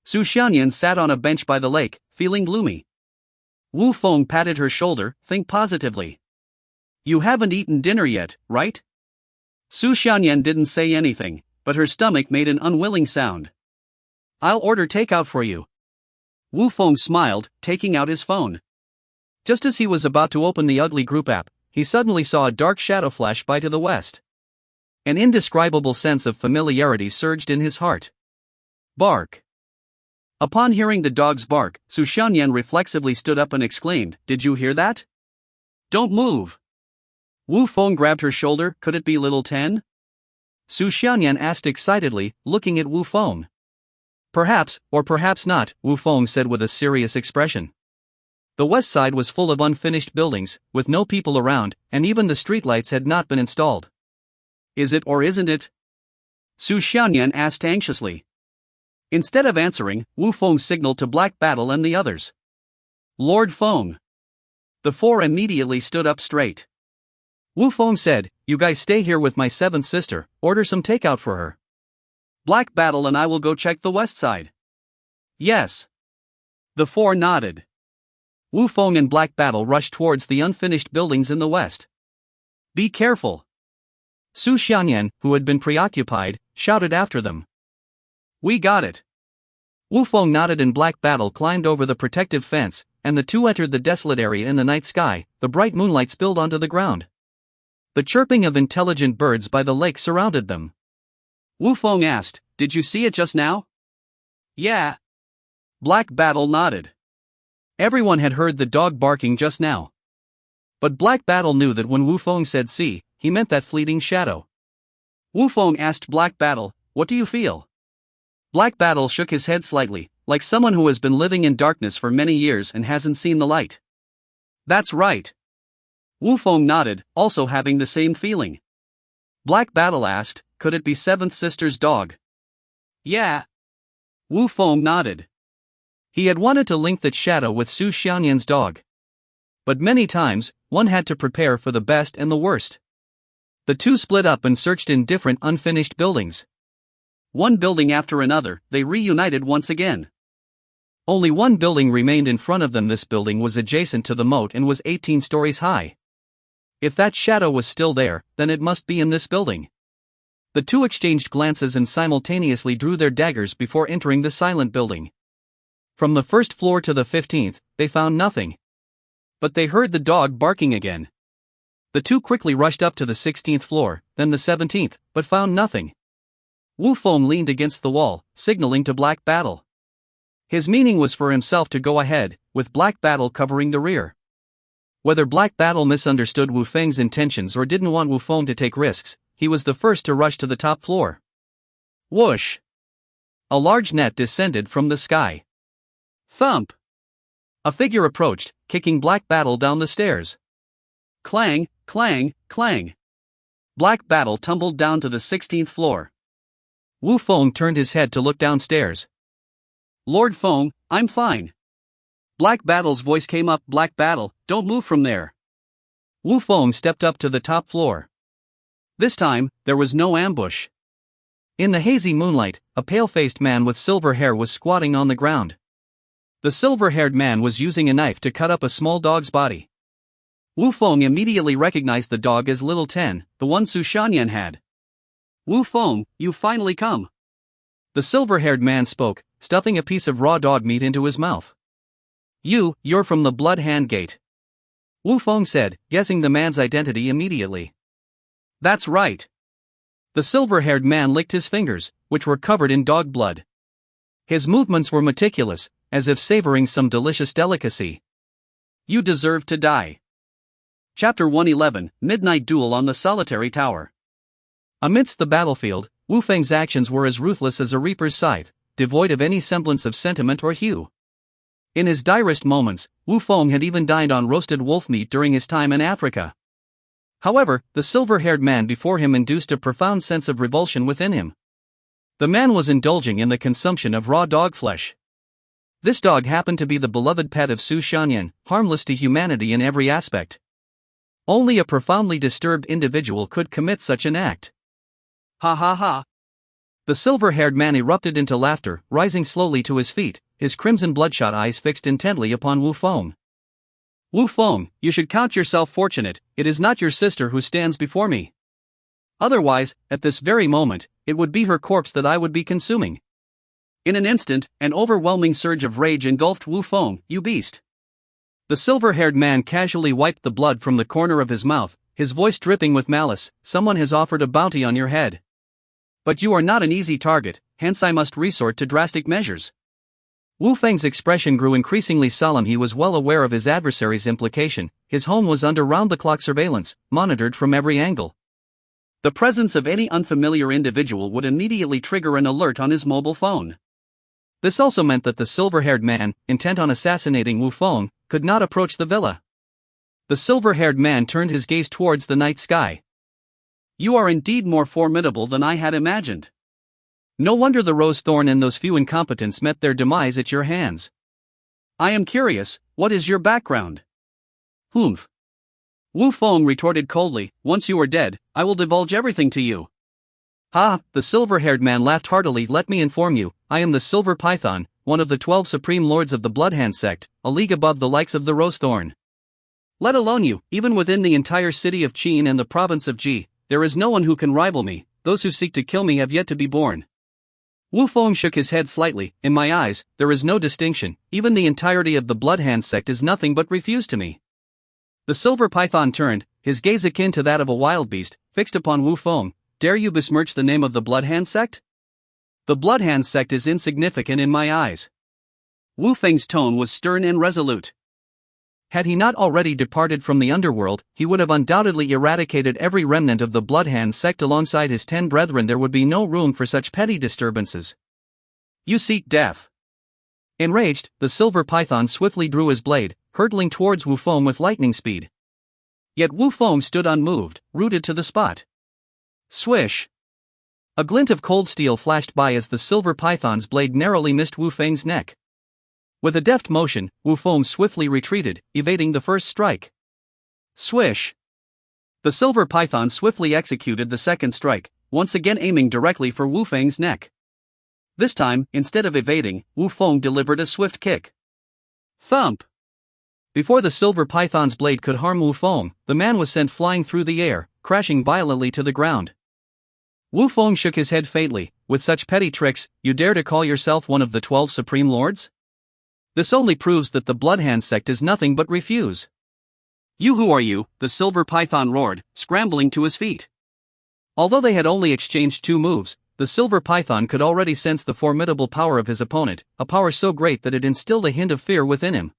Su Xianyan sat on a bench by the lake, feeling gloomy. Wu Feng patted her shoulder, think positively. You haven't eaten dinner yet, right? Su Xianyan didn't say anything, but her stomach made an unwilling sound. I'll order takeout for you. Wu Feng smiled, taking out his phone. Just as he was about to open the ugly group app, he suddenly saw a dark shadow flash by to the west. An indescribable sense of familiarity surged in his heart. Bark. Upon hearing the dog's bark, Su Xianyan reflexively stood up and exclaimed, Did you hear that? Don't move. Wu Feng grabbed her shoulder, could it be Little Ten? Su Xianyan asked excitedly, looking at Wu Feng. Perhaps, or perhaps not, Wu Feng said with a serious expression. The west side was full of unfinished buildings, with no people around, and even the streetlights had not been installed. Is it or isn't it? Su Xianyan asked anxiously. Instead of answering, Wu Feng signaled to Black Battle and the others. Lord Feng. The four immediately stood up straight. Wu Feng said, "You guys stay here with my seventh sister, order some takeout for her. Black Battle and I will go check the west side." Yes. The four nodded. Wu Feng and Black Battle rushed towards the unfinished buildings in the west. "Be careful." Su Xianyan, who had been preoccupied, shouted after them. "We got it." Wu Feng nodded and Black Battle climbed over the protective fence, and the two entered the desolate area in the night sky. The bright moonlight spilled onto the ground. The chirping of intelligent birds by the lake surrounded them. Wu Feng asked, "Did you see it just now?" "Yeah." Black Battle nodded. Everyone had heard the dog barking just now. But Black Battle knew that when Wu Feng said see, he meant that fleeting shadow. Wu Feng asked Black Battle, "What do you feel?" Black Battle shook his head slightly, like someone who has been living in darkness for many years and hasn't seen the light. "That's right." Wu Feng nodded, also having the same feeling. Black Battle asked, "Could it be Seventh Sister's dog?" "Yeah." Wu Feng nodded. He had wanted to link that shadow with Su Xianyan's dog. But many times, one had to prepare for the best and the worst. The two split up and searched in different unfinished buildings. One building after another, they reunited once again. Only one building remained in front of them. This building was adjacent to the moat and was 18 stories high. If that shadow was still there, then it must be in this building. The two exchanged glances and simultaneously drew their daggers before entering the silent building. From the first floor to the 15th, they found nothing. But they heard the dog barking again. The two quickly rushed up to the 16th floor, then the 17th, but found nothing. Wu Feng leaned against the wall, signaling to Black Battle. His meaning was for himself to go ahead, with Black Battle covering the rear. Whether Black Battle misunderstood Wu Feng's intentions or didn't want Wu Feng to take risks, he was the first to rush to the top floor. Whoosh! A large net descended from the sky. Thump! A figure approached, kicking Black Battle down the stairs. Clang, clang, clang. Black Battle tumbled down to the 16th floor. Wu Feng turned his head to look downstairs. "Lord Feng, I'm fine." Black Battle's voice came up. "Black Battle, don't move from there." Wu Feng stepped up to the top floor. This time, there was no ambush. In the hazy moonlight, a pale-faced man with silver hair was squatting on the ground. The silver-haired man was using a knife to cut up a small dog's body. Wu Feng immediately recognized the dog as Little Ten, the one Su Xianyan had. "Wu Feng, you've finally come." The silver-haired man spoke, stuffing a piece of raw dog meat into his mouth. You're from the Blood Hand Gate," Wu Feng said, guessing the man's identity immediately. "That's right." The silver-haired man licked his fingers, which were covered in dog blood. His movements were meticulous, as if savoring some delicious delicacy. "You deserve to die." Chapter 111, Midnight Duel on the Solitary Tower. Amidst the battlefield, Wu Feng's actions were as ruthless as a reaper's scythe, devoid of any semblance of sentiment or hue. In his direst moments, Wu Feng had even dined on roasted wolf meat during his time in Africa. However, the silver-haired man before him induced a profound sense of revulsion within him. The man was indulging in the consumption of raw dog flesh. This dog happened to be the beloved pet of Su Xianyan, harmless to humanity in every aspect. Only a profoundly disturbed individual could commit such an act. Ha ha ha. The silver-haired man erupted into laughter, rising slowly to his feet, his crimson bloodshot eyes fixed intently upon Wu Feng. "Wu Feng, you should count yourself fortunate, it is not your sister who stands before me. Otherwise, at this very moment, it would be her corpse that I would be consuming." In an instant, an overwhelming surge of rage engulfed Wu Feng. "You beast." The silver-haired man casually wiped the blood from the corner of his mouth, his voice dripping with malice. "Someone has offered a bounty on your head. But you are not an easy target, hence I must resort to drastic measures." Wu Feng's expression grew increasingly solemn. He was well aware of his adversary's implication. His home was under round-the-clock surveillance, monitored from every angle. The presence of any unfamiliar individual would immediately trigger an alert on his mobile phone. This also meant that the silver-haired man, intent on assassinating Wu Feng, could not approach the villa. The silver-haired man turned his gaze towards the night sky. "You are indeed more formidable than I had imagined." No wonder the rose thorn and those few incompetents met their demise at your hands. I am curious, what is your background? Humph. Wu Feng retorted coldly, once you are dead, I will divulge everything to you. Ha, the silver-haired man laughed heartily. Let me inform you, I am the Silver Python, one of the 12 supreme lords of the Bloodhand sect, a league above the likes of the rose thorn. Let alone you, even within the entire city of Qin and the province of Ji, there is no one who can rival me. Those who seek to kill me have yet to be born. Wu Feng shook his head slightly. In my eyes, there is no distinction. Even the entirety of the Bloodhand sect is nothing but refuse to me. The silver python turned, his gaze akin to that of a wild beast, fixed upon Wu Feng. Dare you besmirch the name of the Bloodhand sect? The Bloodhand sect is insignificant in my eyes. Wu Feng's tone was stern and resolute. Had he not already departed from the underworld, he would have undoubtedly eradicated every remnant of the Bloodhand sect alongside his 10 brethren. There would be no room for such petty disturbances. You seek death. Enraged, the silver python swiftly drew his blade, hurtling towards Wu Feng with lightning speed. Yet Wu Feng stood unmoved, rooted to the spot. Swish! A glint of cold steel flashed by as the silver python's blade narrowly missed Wu Feng's neck. With a deft motion, Wu Feng swiftly retreated, evading the first strike. Swish! The silver python swiftly executed the second strike, once again aiming directly for Wu Feng's neck. This time, instead of evading, Wu Feng delivered a swift kick. Thump! Before the silver python's blade could harm Wu Feng, the man was sent flying through the air, crashing violently to the ground. Wu Feng shook his head faintly. With such petty tricks, you dare to call yourself one of the 12 supreme lords? This only proves that the Bloodhand sect is nothing but refuse. You, who are you? The silver python roared, scrambling to his feet. Although they had only exchanged 2 moves, the silver python could already sense the formidable power of his opponent, a power so great that it instilled a hint of fear within him.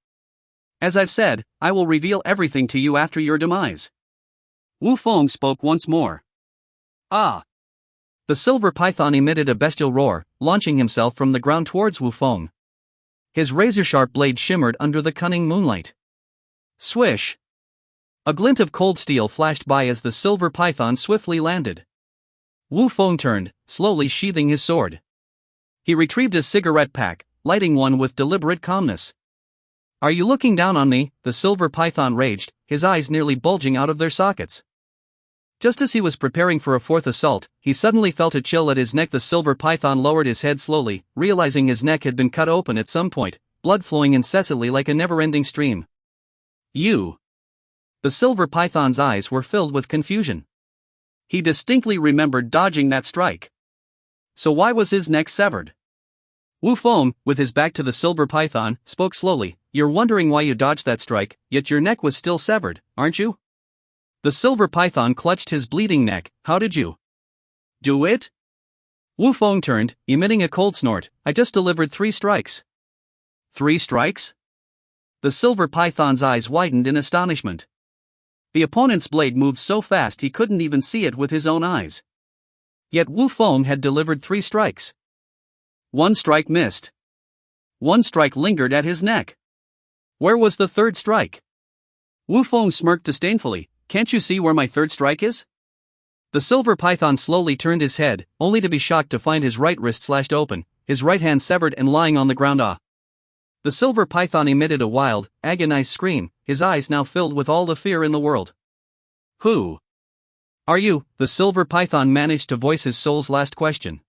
As I've said, I will reveal everything to you after your demise. Wu Feng spoke once more. Ah! The silver python emitted a bestial roar, launching himself from the ground towards Wu Feng. His razor-sharp blade shimmered under the cunning moonlight. Swish! A glint of cold steel flashed by as the silver python swiftly landed. Wu Feng turned, slowly sheathing his sword. He retrieved his cigarette pack, lighting one with deliberate calmness. Are you looking down on me? The silver python raged, his eyes nearly bulging out of their sockets. Just as he was preparing for a fourth assault, he suddenly felt a chill at his neck. The silver python lowered his head slowly, realizing his neck had been cut open at some point, blood flowing incessantly like a never-ending stream. You! The silver python's eyes were filled with confusion. He distinctly remembered dodging that strike. So why was his neck severed? Wu Feng, with his back to the silver python, spoke slowly. You're wondering why you dodged that strike, yet your neck was still severed, aren't you? The silver python clutched his bleeding neck. How did you do it? Wu Feng turned, emitting a cold snort. I just delivered 3 strikes. 3 strikes? The silver python's eyes widened in astonishment. The opponent's blade moved so fast he couldn't even see it with his own eyes. Yet Wu Feng had delivered 3 strikes. 1 strike missed. 1 strike lingered at his neck. Where was the 3rd strike? Wu Feng smirked disdainfully. Can't you see where my 3rd strike is? The silver python slowly turned his head, only to be shocked to find his right wrist slashed open, his right hand severed and lying on the ground. Ah! The silver python emitted a wild, agonized scream, his eyes now filled with all the fear in the world. Who are you? The silver python managed to voice his soul's last question.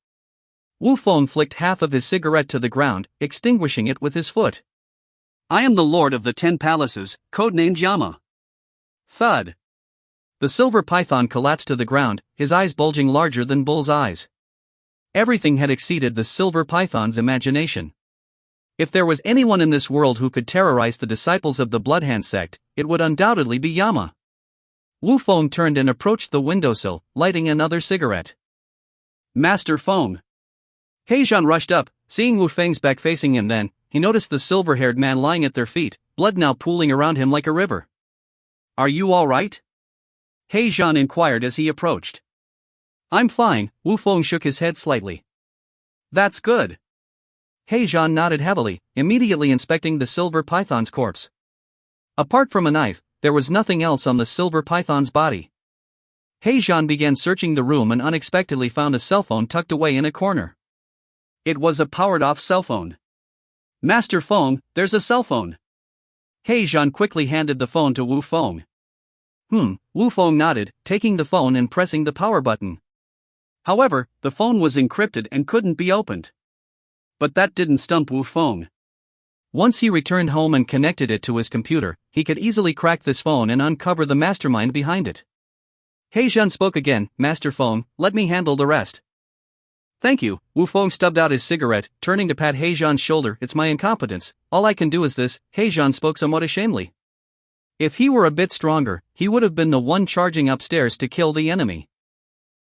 Wu Feng flicked half of his cigarette to the ground, extinguishing it with his foot. I am the Lord of the 10 Palaces, codenamed Yama. Thud! The silver python collapsed to the ground, his eyes bulging larger than bull's eyes. Everything had exceeded the silver python's imagination. If there was anyone in this world who could terrorize the disciples of the Bloodhand sect, it would undoubtedly be Yama. Wu Feng turned and approached the windowsill, lighting another cigarette. Master Feng. Heizhan rushed up, seeing Wu Feng's back facing him. Then he noticed the silver-haired man lying at their feet, blood now pooling around him like a river. Are you all right? Heizhan inquired as he approached. I'm fine. Wu Feng shook his head slightly. That's good. Heizhan nodded heavily, immediately inspecting the silver python's corpse. Apart from a knife, there was nothing else on the silver python's body. Heizhan began searching the room and unexpectedly found a cell phone tucked away in a corner. It was a powered-off cell phone. Master Feng, there's a cell phone. He Zhan quickly handed the phone to Wu Feng. Wu Feng nodded, taking the phone and pressing the power button. However, the phone was encrypted and couldn't be opened. But that didn't stump Wu Feng. Once he returned home and connected it to his computer, he could easily crack this phone and uncover the mastermind behind it. He Zhan spoke again. Master Feng, let me handle the rest. Thank you. Wu Feng stubbed out his cigarette, turning to pat He Zhan's shoulder. It's my incompetence, all I can do is this. He Zhan spoke somewhat ashamedly. If he were a bit stronger, he would have been the one charging upstairs to kill the enemy.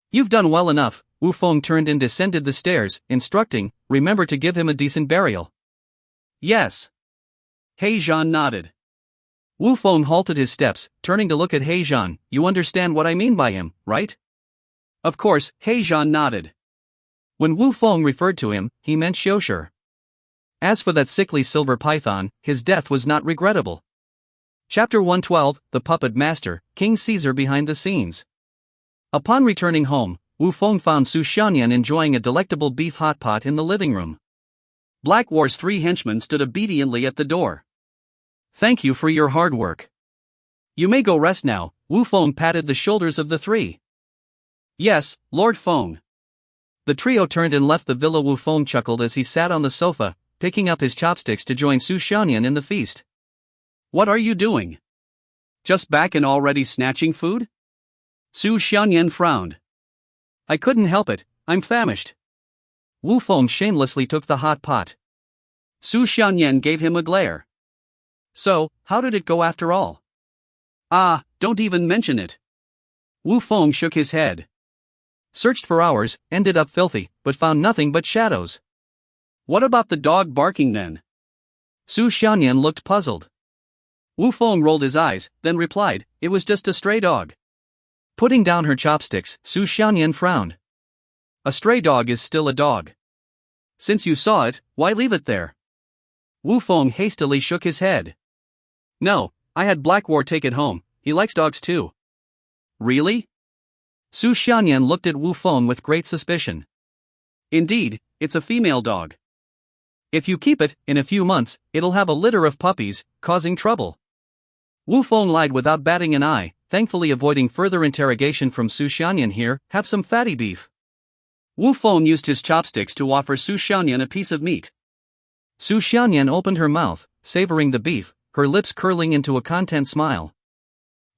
You've done well enough. Wu Feng turned and descended the stairs, instructing, remember to give him a decent burial. Yes. He Zhan nodded. Wu Feng halted his steps, turning to look at He Zhan. You understand what I mean by him, right? Of course, He Zhan nodded. When Wu Feng referred to him, he meant Xiushi. As for that sickly silver python, his death was not regrettable. Chapter 112, The Puppet Master, King Caesar behind the scenes. Upon returning home, Wu Feng found Su Xianyan enjoying a delectable beef hot pot in the living room. Black War's 3 henchmen stood obediently at the door. Thank you for your hard work. You may go rest now. Wu Feng patted the shoulders of the 3. Yes, Lord Feng. The trio turned and left the villa. Wu Feng chuckled as he sat on the sofa, picking up his chopsticks to join Su Xianyan in the feast. What are you doing? Just back and already snatching food? Su Xianyan frowned. I couldn't help it, I'm famished. Wu Feng shamelessly took the hot pot. Su Xianyan gave him a glare. So, how did it go after all? Ah, don't even mention it. Wu Feng shook his head. Searched for hours, ended up filthy, but found nothing but shadows. What about the dog barking then? Su Xianyan looked puzzled. Wu Feng rolled his eyes, then replied, it was just a stray dog. Putting down her chopsticks, Su Xianyan frowned. A stray dog is still a dog. Since you saw it, why leave it there? Wu Feng hastily shook his head. No, I had Black War take it home, he likes dogs too. Really? Su Xianyan looked at Wu Feng with great suspicion. Indeed, it's a female dog. If you keep it, in a few months, it'll have a litter of puppies, causing trouble. Wu Feng lied without batting an eye, thankfully avoiding further interrogation from Su Xianyan. Here, have some fatty beef. Wu Feng used his chopsticks to offer Su Xianyan a piece of meat. Su Xianyan opened her mouth, savoring the beef, her lips curling into a content smile.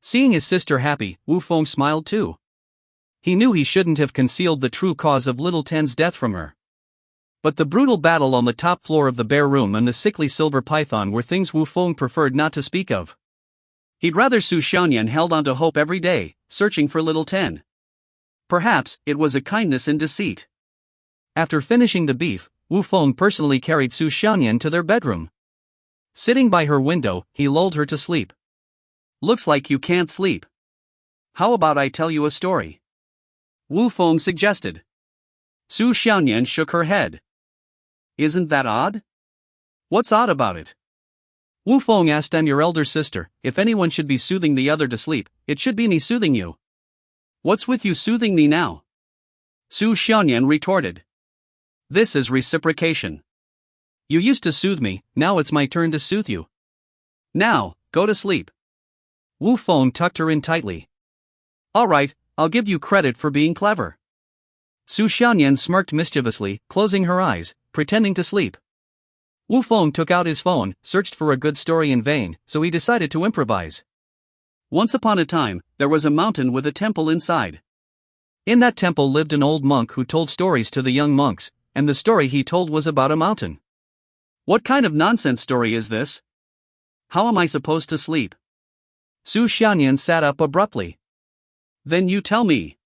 Seeing his sister happy, Wu Feng smiled too. He knew he shouldn't have concealed the true cause of Little Ten's death from her. But the brutal battle on the top floor of the bare room and the sickly silver python were things Wu Feng preferred not to speak of. He'd rather Su Xianyan held on to hope every day, searching for Little Ten. Perhaps it was a kindness in deceit. After finishing the beef, Wu Feng personally carried Su Xianyan to their bedroom. Sitting by her window, he lulled her to sleep. Looks like you can't sleep. How about I tell you a story? Wu Feng suggested. Su Xianyan shook her head. Isn't that odd? What's odd about it? Wu Feng asked. I'm your elder sister. If anyone should be soothing the other to sleep, it should be me soothing you. What's with you soothing me now? Su Xianyan retorted. This is reciprocation. You used to soothe me, now it's my turn to soothe you. Now, go to sleep. Wu Feng tucked her in tightly. Alright, I'll give you credit for being clever. Su Xianyan smirked mischievously, closing her eyes, pretending to sleep. Wu Feng took out his phone, searched for a good story in vain, so he decided to improvise. Once upon a time, there was a mountain with a temple inside. In that temple lived an old monk who told stories to the young monks, and the story he told was about a mountain. What kind of nonsense story is this? How am I supposed to sleep? Su Xianyan sat up abruptly. Then you tell me.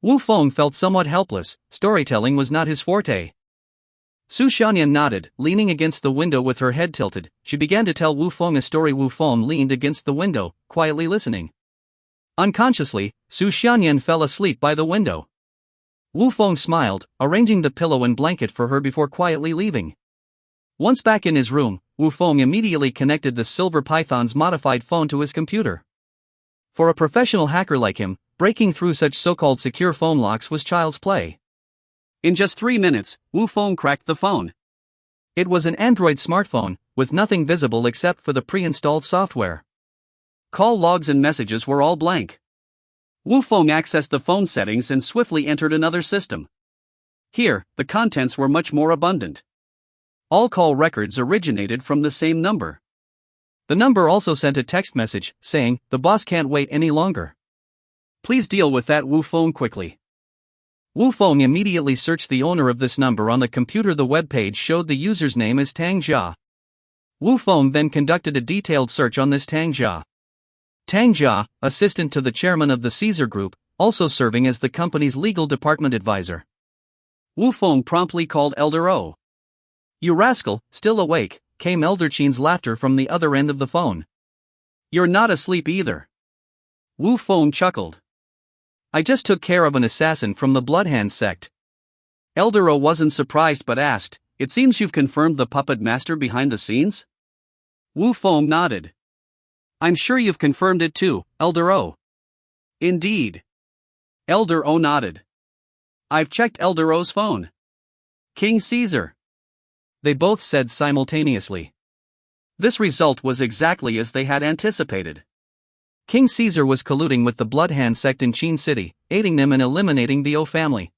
Wu Feng felt somewhat helpless, storytelling was not his forte. Su Xianyan nodded, leaning against the window with her head tilted. She began to tell Wu Feng a story. Wu Feng leaned against the window, quietly listening. Unconsciously, Su Xianyan fell asleep by the window. Wu Feng smiled, arranging the pillow and blanket for her before quietly leaving. Once back in his room, Wu Feng immediately connected the silver python's modified phone to his computer. For a professional hacker like him, breaking through such so-called secure phone locks was child's play. In just 3 minutes, Wu Feng cracked the phone. It was an Android smartphone, with nothing visible except for the pre-installed software. Call logs and messages were all blank. Wu Feng accessed the phone settings and swiftly entered another system. Here, the contents were much more abundant. All call records originated from the same number. The number also sent a text message, saying, "The boss can't wait any longer. Please deal with that Wu Feng quickly." Wu Feng immediately searched the owner of this number on the computer. The web page showed the user's name as Tang Jia. Wu Feng then conducted a detailed search on this Tang Jia. Tang Jia, assistant to the chairman of the Caesar Group, also serving as the company's legal department advisor. Wu Feng promptly called Elder O. "You rascal, still awake," came Elder Qin's laughter from the other end of the phone. "You're not asleep either." Wu Feng chuckled. "I just took care of an assassin from the Bloodhand sect." Elder O wasn't surprised but asked, "It seems you've confirmed the puppet master behind the scenes?" Wu Feng nodded. "I'm sure you've confirmed it too, Elder O." "Indeed." Elder O nodded. "I've checked Elder O's phone." "King Caesar," they both said simultaneously. This result was exactly as they had anticipated. King Caesar was colluding with the Bloodhand sect in Qin City, aiding them in eliminating the O family.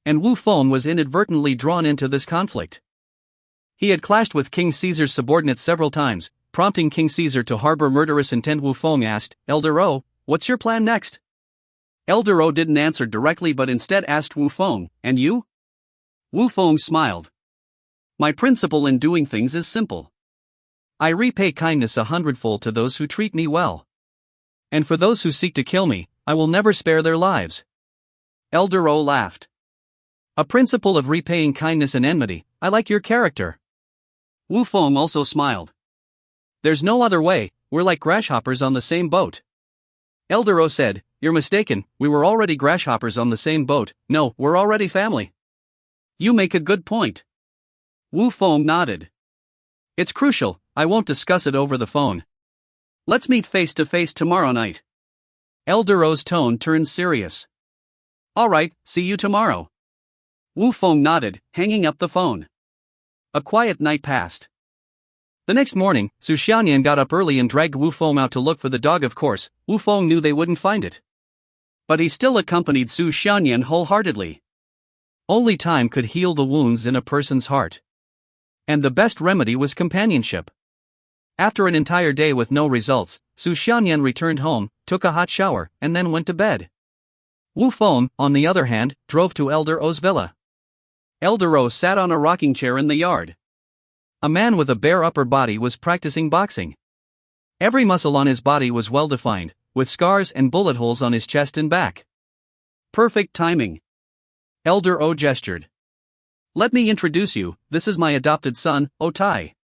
And Wu Feng was inadvertently drawn into this conflict. He had clashed with King Caesar's subordinates several times, prompting King Caesar to harbor murderous intent. Wu Feng asked, "Elder O, what's your plan next?" Elder O didn't answer directly but instead asked Wu Feng, "And you?" Wu Feng smiled. "My principle in doing things is simple. I repay kindness 100-fold to those who treat me well. And for those who seek to kill me, I will never spare their lives." Elder O laughed. "A principle of repaying kindness and enmity, I like your character." Wu Feng also smiled. "There's no other way, we're like grasshoppers on the same boat." Elder O said, "You're mistaken, we were already grasshoppers on the same boat, no, we're already family." "You make a good point." Wu Feng nodded. "It's crucial, I won't discuss it over the phone. Let's meet face to face tomorrow night." Elder O's tone turned serious. "All right, see you tomorrow." Wu Feng nodded, hanging up the phone. A quiet night passed. The next morning, Su Xiaonian got up early and dragged Wu Feng out to look for the dog. Of course, Wu Feng knew they wouldn't find it. But he still accompanied Su Xiaonian wholeheartedly. Only time could heal the wounds in a person's heart. And the best remedy was companionship. After an entire day with no results, Su Xiaonian returned home, took a hot shower, and then went to bed. Wu Feng, on the other hand, drove to Elder O's villa. Elder O sat on a rocking chair in the yard. A man with a bare upper body was practicing boxing. Every muscle on his body was well defined, with scars and bullet holes on his chest and back. Perfect timing. Elder O gestured. "Let me introduce you, this is my adopted son, Otai.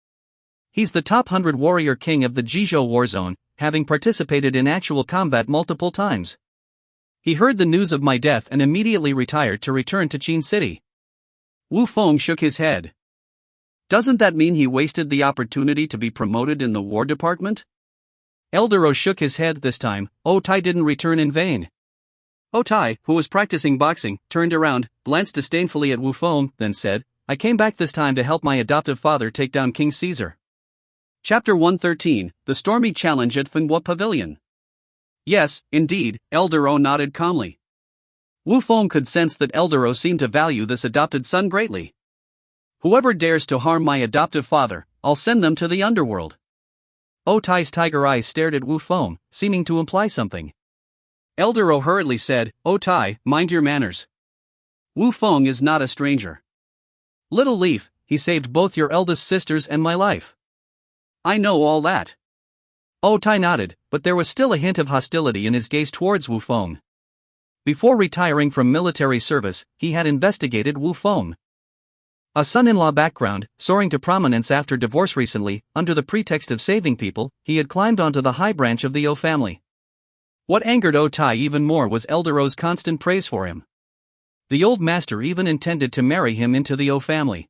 He's the top 100 warrior king of the Jizhou war zone, having participated in actual combat multiple times. He heard the news of my death and immediately retired to return to Qin City." Wu Feng shook his head. "Doesn't that mean he wasted the opportunity to be promoted in the War Department?" Elder O shook his head this time. Otai didn't return in vain. Otai, who was practicing boxing, turned around, glanced disdainfully at Wu Feng, then said, "I came back this time to help my adoptive father take down King Caesar." Chapter 113, The Stormy Challenge at Finhua Pavilion. "Yes, indeed," Elder O nodded calmly. Wu Feng could sense that Elder O seemed to value this adopted son greatly. "Whoever dares to harm my adoptive father, I'll send them to the underworld." Otai's tiger eyes stared at Wu Feng, seeming to imply something. Elder O hurriedly said, "Otai, mind your manners. Wu Feng is not a stranger. Little Leaf, he saved both your eldest sisters and my life." "I know all that." Otai nodded, but there was still a hint of hostility in his gaze towards Wu Feng. Before retiring from military service, he had investigated Wu Feng. A son-in-law background, soaring to prominence after divorce recently, under the pretext of saving people, he had climbed onto the high branch of the O family. What angered Otai even more was Elder O's constant praise for him. The old master even intended to marry him into the O family.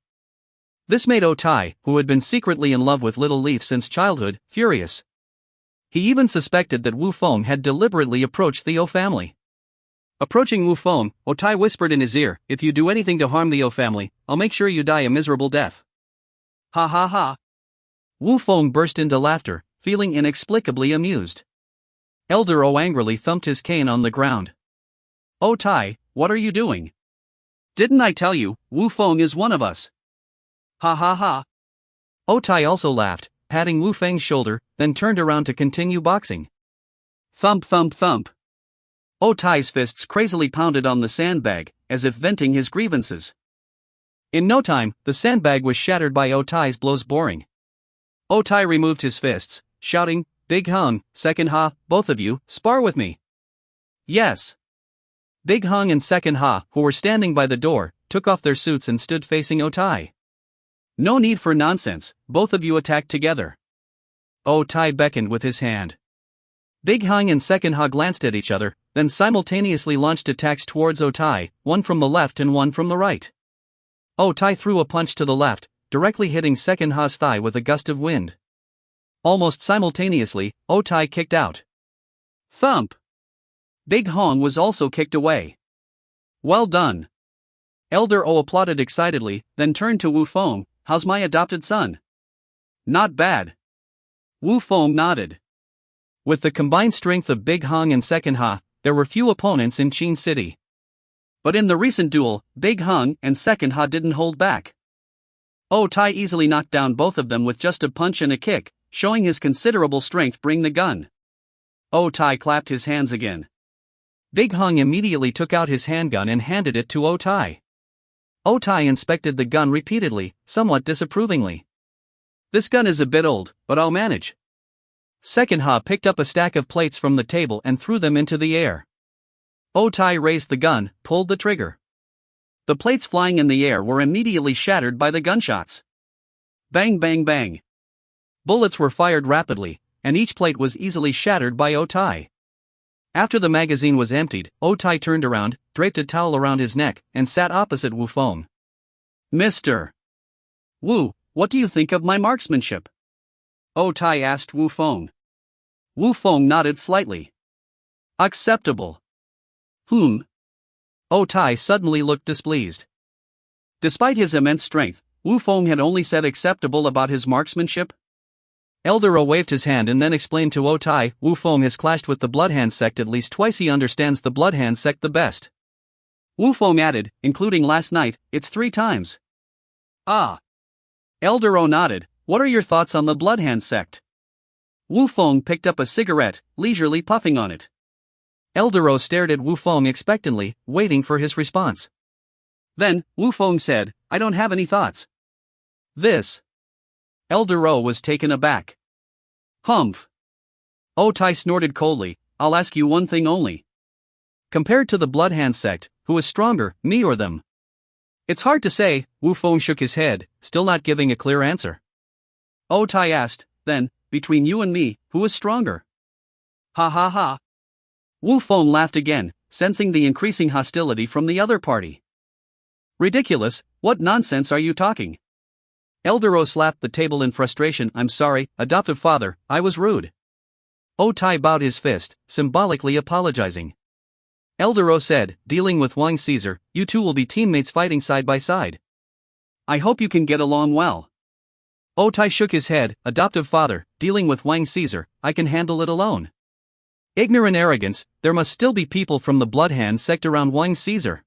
This made Otai, who had been secretly in love with Little Leaf since childhood, furious. He even suspected that Wu Feng had deliberately approached the O family. Approaching Wu Feng, Otai whispered in his ear, "If you do anything to harm the O family, I'll make sure you die a miserable death." Ha ha ha. Wu Feng burst into laughter, feeling inexplicably amused. Elder O angrily thumped his cane on the ground. Otai, what are you doing? Didn't I tell you, Wu Feng is one of us? Ha ha ha. Otai also laughed, patting Wu Feng's shoulder, then turned around to continue boxing. Thump thump thump. Otai's fists crazily pounded on the sandbag, as if venting his grievances. In no time, the sandbag was shattered by Otai's blows boring. Otai removed his fists, shouting, "Big Hung, Second Ha, both of you, spar with me." Yes. Big Hung and Second Ha, who were standing by the door, took off their suits and stood facing Otai. No need for nonsense, both of you attack together. Otai beckoned with his hand. Big Hung and Second Ha glanced at each other, then simultaneously launched attacks towards Otai, one from the left and one from the right. Otai threw a punch to the left, directly hitting Second Ha's thigh with a gust of wind. Almost simultaneously, Otai kicked out. Thump! Big Hong was also kicked away. Well done. Elder O applauded excitedly, then turned to Wu Feng, "How's my adopted son?" "Not bad." Wu Feng nodded. With the combined strength of Big Hong and Second Ha, there were few opponents in Qin City. But in the recent duel, Big Hong and Second Ha didn't hold back. Otai easily knocked down both of them with just a punch and a kick, showing his considerable strength. "Bring the gun." Otai clapped his hands again. Big Hong immediately took out his handgun and handed it to Otai. Otai inspected the gun repeatedly, somewhat disapprovingly. "This gun is a bit old, but I'll manage." Second Ha picked up a stack of plates from the table and threw them into the air. Otai raised the gun, pulled the trigger. The plates flying in the air were immediately shattered by the gunshots. Bang bang bang. Bullets were fired rapidly, and each plate was easily shattered by Otai. After the magazine was emptied, Otai turned around, draped a towel around his neck, and sat opposite Wu Feng. "Mr. Wu, what do you think of my marksmanship?" Otai asked Wu Feng. Wu Feng nodded slightly. "Acceptable." Otai suddenly looked displeased. Despite his immense strength, Wu Feng had only said acceptable about his marksmanship. Elder O waved his hand and then explained to Otai, "Wu Feng has clashed with the Bloodhand sect at least twice. He understands the Bloodhand sect the best." Wu Feng added, "Including last night, it's 3 times. Ah. Elder O nodded. "What are your thoughts on the Bloodhand sect?" Wu Feng picked up a cigarette, leisurely puffing on it. Elder O stared at Wu Feng expectantly, waiting for his response. Then, Wu Feng said, "I don't have any thoughts." "This." Elder O was taken aback. "Humph." Otai snorted coldly, "I'll ask you one thing only. Compared to the Bloodhand sect, who is stronger, me or them?" "It's hard to say," Wu Feng shook his head, still not giving a clear answer. Otai asked, "Then, between you and me, who is stronger?" Ha ha ha. Wu Feng laughed again, sensing the increasing hostility from the other party. "Ridiculous, what nonsense are you talking?" Elder O slapped the table in frustration. "I'm sorry, adoptive father, I was rude." Otai bowed his fist, symbolically apologizing. Elder O said, "Dealing with Wang Caesar, you two will be teammates fighting side by side. I hope you can get along well." Otai shook his head. "Adoptive father, dealing with Wang Caesar, I can handle it alone." Ignorant arrogance, there must still be people from the Bloodhand sect around Wang Caesar.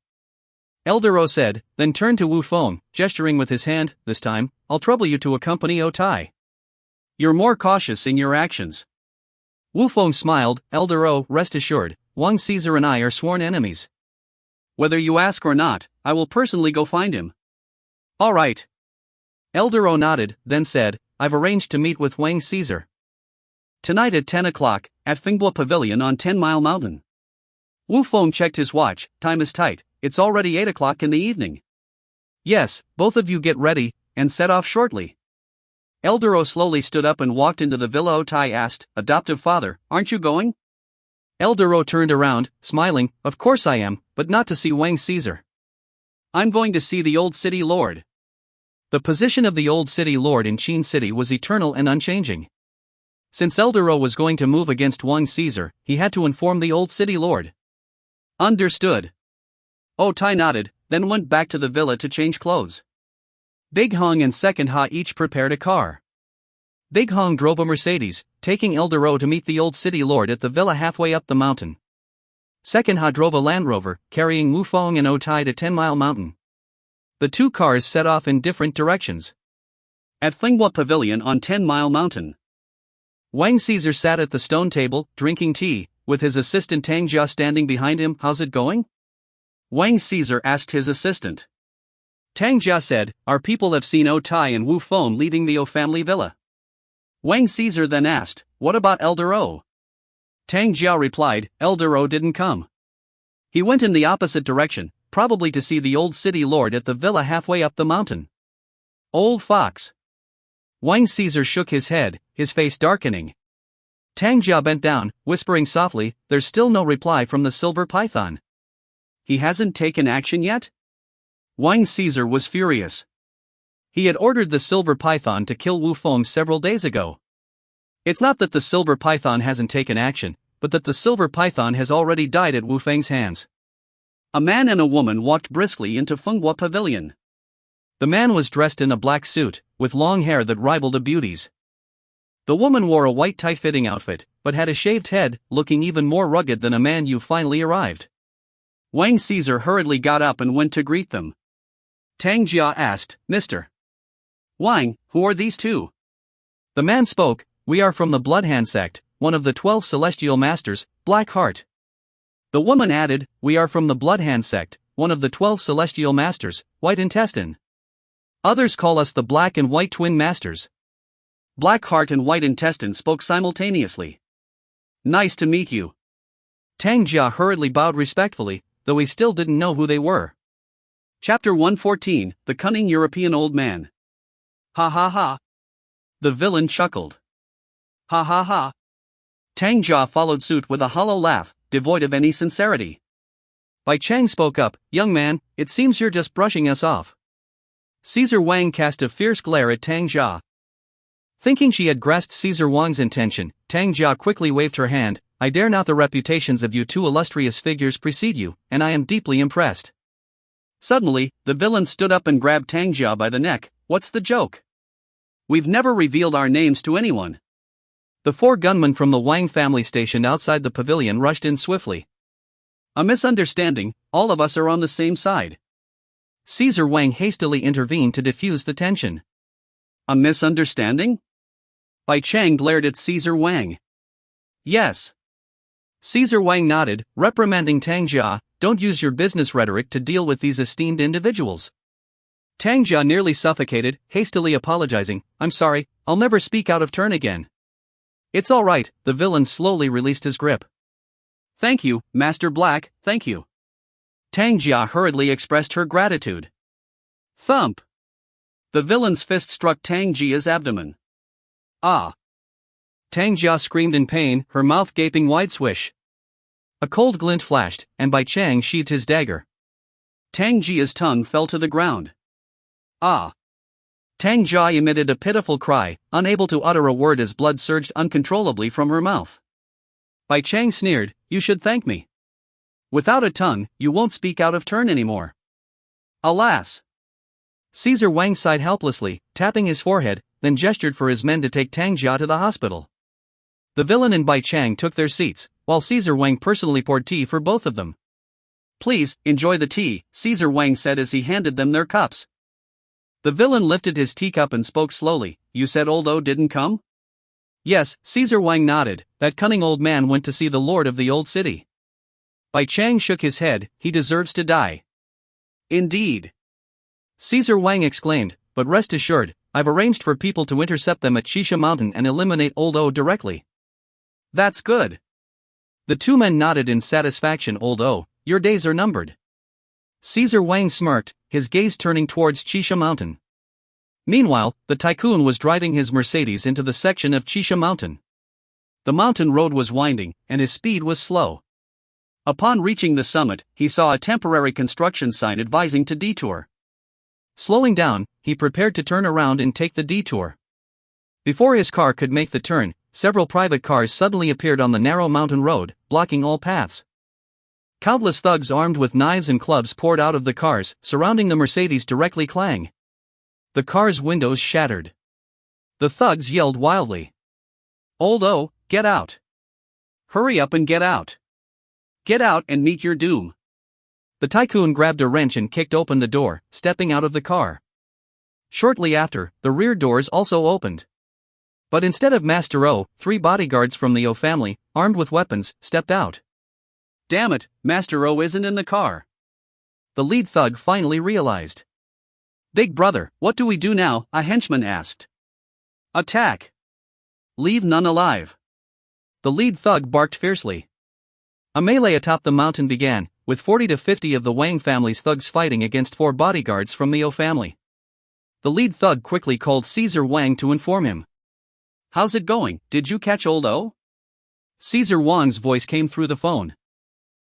Elder O said, then turned to Wu Feng, gesturing with his hand, "This time, I'll trouble you to accompany Otai. You're more cautious in your actions." Wu Feng smiled. "Elder O, rest assured, Wang Caesar and I are sworn enemies. Whether you ask or not, I will personally go find him." "All right." Elder O nodded, then said, "I've arranged to meet with Wang Caesar tonight at 10 o'clock, at Fingbua Pavilion on 10 Mile Mountain." Wu Feng checked his watch. "Time is tight, it's already 8 o'clock in the evening." "Yes, both of you get ready, and set off shortly." Elder O slowly stood up and walked into the villa. Otai asked, "Adoptive father, aren't you going?" Elder O turned around, smiling, "Of course I am, but not to see Wang Caesar. I'm going to see the Old City Lord." The position of the Old City Lord in Qin City was eternal and unchanging. Since Elder O was going to move against Wang Caesar, he had to inform the Old City Lord. Understood. Oh Tai nodded, then went back to the villa to change clothes. Big Hong and Second Ha each prepared a car. Big Hong drove a Mercedes, taking Eldero to meet the old city lord at the villa halfway up the mountain. Second Ha drove a Land Rover, carrying Wu Fong and O Tai to 10 Mile Mountain. The two cars set off in different directions. At Finghua Pavilion on 10 Mile Mountain, Wang Caesar sat at the stone table, drinking tea, with his assistant Tang Jia standing behind him. How's it going? Wang Caesar asked his assistant. Tang Jia said, our people have seen O Tai and Wu Fong leaving the O family villa. Wang Caesar then asked, what about Eldero? Tang Jia replied, Eldero didn't come. He went in the opposite direction, probably to see the old city lord at the villa halfway up the mountain. Old fox. Wang Caesar shook his head, his face darkening. Tang Jia bent down, whispering softly, there's still no reply from the silver python. He hasn't taken action yet? Wang Caesar was furious. He had ordered the silver python to kill Wu Fong several days ago. It's not that the silver python hasn't taken action, but that the silver python has already died at Wu Feng's hands. A man and a woman walked briskly into Finghua Pavilion. The man was dressed in a black suit, with long hair that rivaled a beauty's. The woman wore a white tight-fitting outfit, but had a shaved head, looking even more rugged than a man. You finally arrived. Wang Caesar hurriedly got up and went to greet them. Tang Jia asked, Mr. Wang, who are these two? The man spoke, we are from the Bloodhand sect, one of the 12 celestial masters, Black Heart. The woman added, we are from the Bloodhand sect, one of the 12 celestial masters, White Intestine. Others call us the Black and White Twin Masters. Black Heart and White Intestine spoke simultaneously. Nice to meet you. Tang Jia hurriedly bowed respectfully, though he still didn't know who they were. Chapter 114, The Cunning European Old Man. Ha ha ha. The villain chuckled. Ha ha ha. Tang Jia followed suit with a hollow laugh, devoid of any sincerity. Bai Cheng spoke up, young man, it seems you're just brushing us off. Caesar Wang cast a fierce glare at Tang Jia. Thinking she had grasped Caesar Wang's intention, Tang Jia quickly waved her hand, I dare not the reputations of you two illustrious figures precede you, and I am deeply impressed. Suddenly, the villain stood up and grabbed Tang Jia by the neck. What's the joke? We've never revealed our names to anyone. The four gunmen from the Wang family stationed outside the pavilion rushed in swiftly. A misunderstanding, all of us are on the same side. Caesar Wang hastily intervened to defuse the tension. A misunderstanding? Bai Cheng glared at Caesar Wang. Yes. Caesar Wang nodded, reprimanding Tang Jia, don't use your business rhetoric to deal with these esteemed individuals. Tang Jia nearly suffocated, hastily apologizing, I'm sorry, I'll never speak out of turn again. It's all right, the villain slowly released his grip. Thank you, Master Black, thank you. Tang Jia hurriedly expressed her gratitude. Thump! The villain's fist struck Tang Jia's abdomen. Ah! Tang Jia screamed in pain, her mouth gaping wide. Swish. A cold glint flashed, and Bai Cheng sheathed his dagger. Tang Jia's tongue fell to the ground. Ah! Tang Jia emitted a pitiful cry, unable to utter a word as blood surged uncontrollably from her mouth. Bai Cheng sneered, you should thank me. Without a tongue, you won't speak out of turn anymore. Alas! Caesar Wang sighed helplessly, tapping his forehead, then gestured for his men to take Tang Jia to the hospital. The villain and Bai Cheng took their seats, while Caesar Wang personally poured tea for both of them. Please, enjoy the tea, Caesar Wang said as he handed them their cups. The villain lifted his teacup and spoke slowly, you said old O didn't come? Yes, Caesar Wang nodded, that cunning old man went to see the lord of the old city. Bai Cheng shook his head, he deserves to die. Indeed. Caesar Wang exclaimed, but rest assured, I've arranged for people to intercept them at Shisha Mountain and eliminate old O directly. That's good. The two men nodded in satisfaction. Old O, your days are numbered. Caesar Wang smirked, his gaze turning towards Shisha Mountain. Meanwhile, the tycoon was driving his Mercedes into the section of Shisha Mountain. The mountain road was winding, and his speed was slow. Upon reaching the summit, he saw a temporary construction sign advising to detour. Slowing down, he prepared to turn around and take the detour. Before his car could make the turn, several private cars suddenly appeared on the narrow mountain road, blocking all paths. Countless thugs armed with knives and clubs poured out of the cars, surrounding the Mercedes directly. Clang. The car's windows shattered. The thugs yelled wildly. "Old O, get out! Hurry up and get out! Get out and meet your doom!" The tycoon grabbed a wrench and kicked open the door, stepping out of the car. Shortly after, the rear doors also opened. But instead of Master O, 3 bodyguards from the O family, armed with weapons, stepped out. "Damn it, Master O isn't in the car," the lead thug finally realized. "Big brother, what do we do now?" a henchman asked. "Attack! Leave none alive," the lead thug barked fiercely. A melee atop the mountain began, with 40 to 50 of the Wang family's thugs fighting against 4 bodyguards from the O family. The lead thug quickly called Caesar Wang to inform him. "How's it going? Did you catch Old O?" Caesar Wang's voice came through the phone.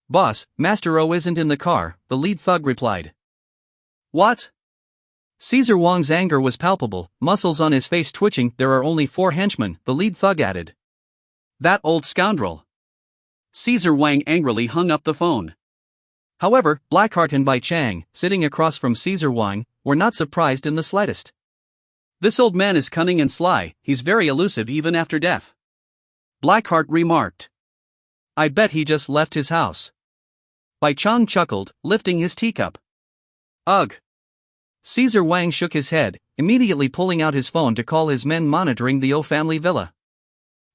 "Boss, Master O isn't in the car," the lead thug replied. "What?" Caesar Wang's anger was palpable, muscles on his face twitching. "There are only 4 henchmen," the lead thug added. "That old scoundrel." Caesar Wang angrily hung up the phone. However, Blackheart and Bai Chang, sitting across from Caesar Wang, were not surprised in the slightest. "This old man is cunning and sly, he's very elusive even after death," Blackheart remarked. "I bet he just left his house." Bai Chang chuckled, lifting his teacup. "Ugh." Caesar Wang shook his head, immediately pulling out his phone to call his men monitoring the O family villa.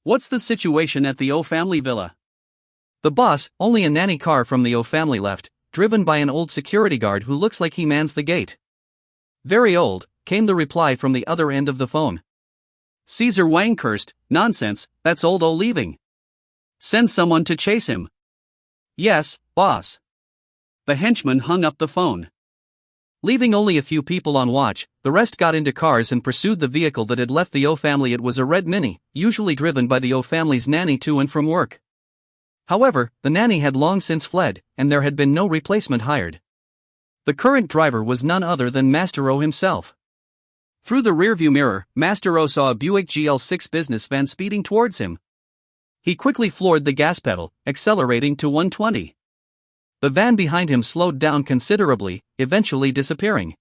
"What's the situation at the O family villa?" "The boss, only a nanny car from the O family left, driven by an old security guard who looks like he mans the gate." "Very old," came the reply from the other end of the phone. Caesar Wang cursed, "Nonsense, that's Old O leaving. Send someone to chase him." "Yes, boss." The henchman hung up the phone. Leaving only a few people on watch, the rest got into cars and pursued the vehicle that had left the O family. It was a red Mini, usually driven by the O family's nanny to and from work. However, the nanny had long since fled, and there had been no replacement hired. The current driver was none other than Master O himself. Through the rearview mirror, Master O saw a Buick GL6 business van speeding towards him. He quickly floored the gas pedal, accelerating to 120. The van behind him slowed down considerably, eventually disappearing.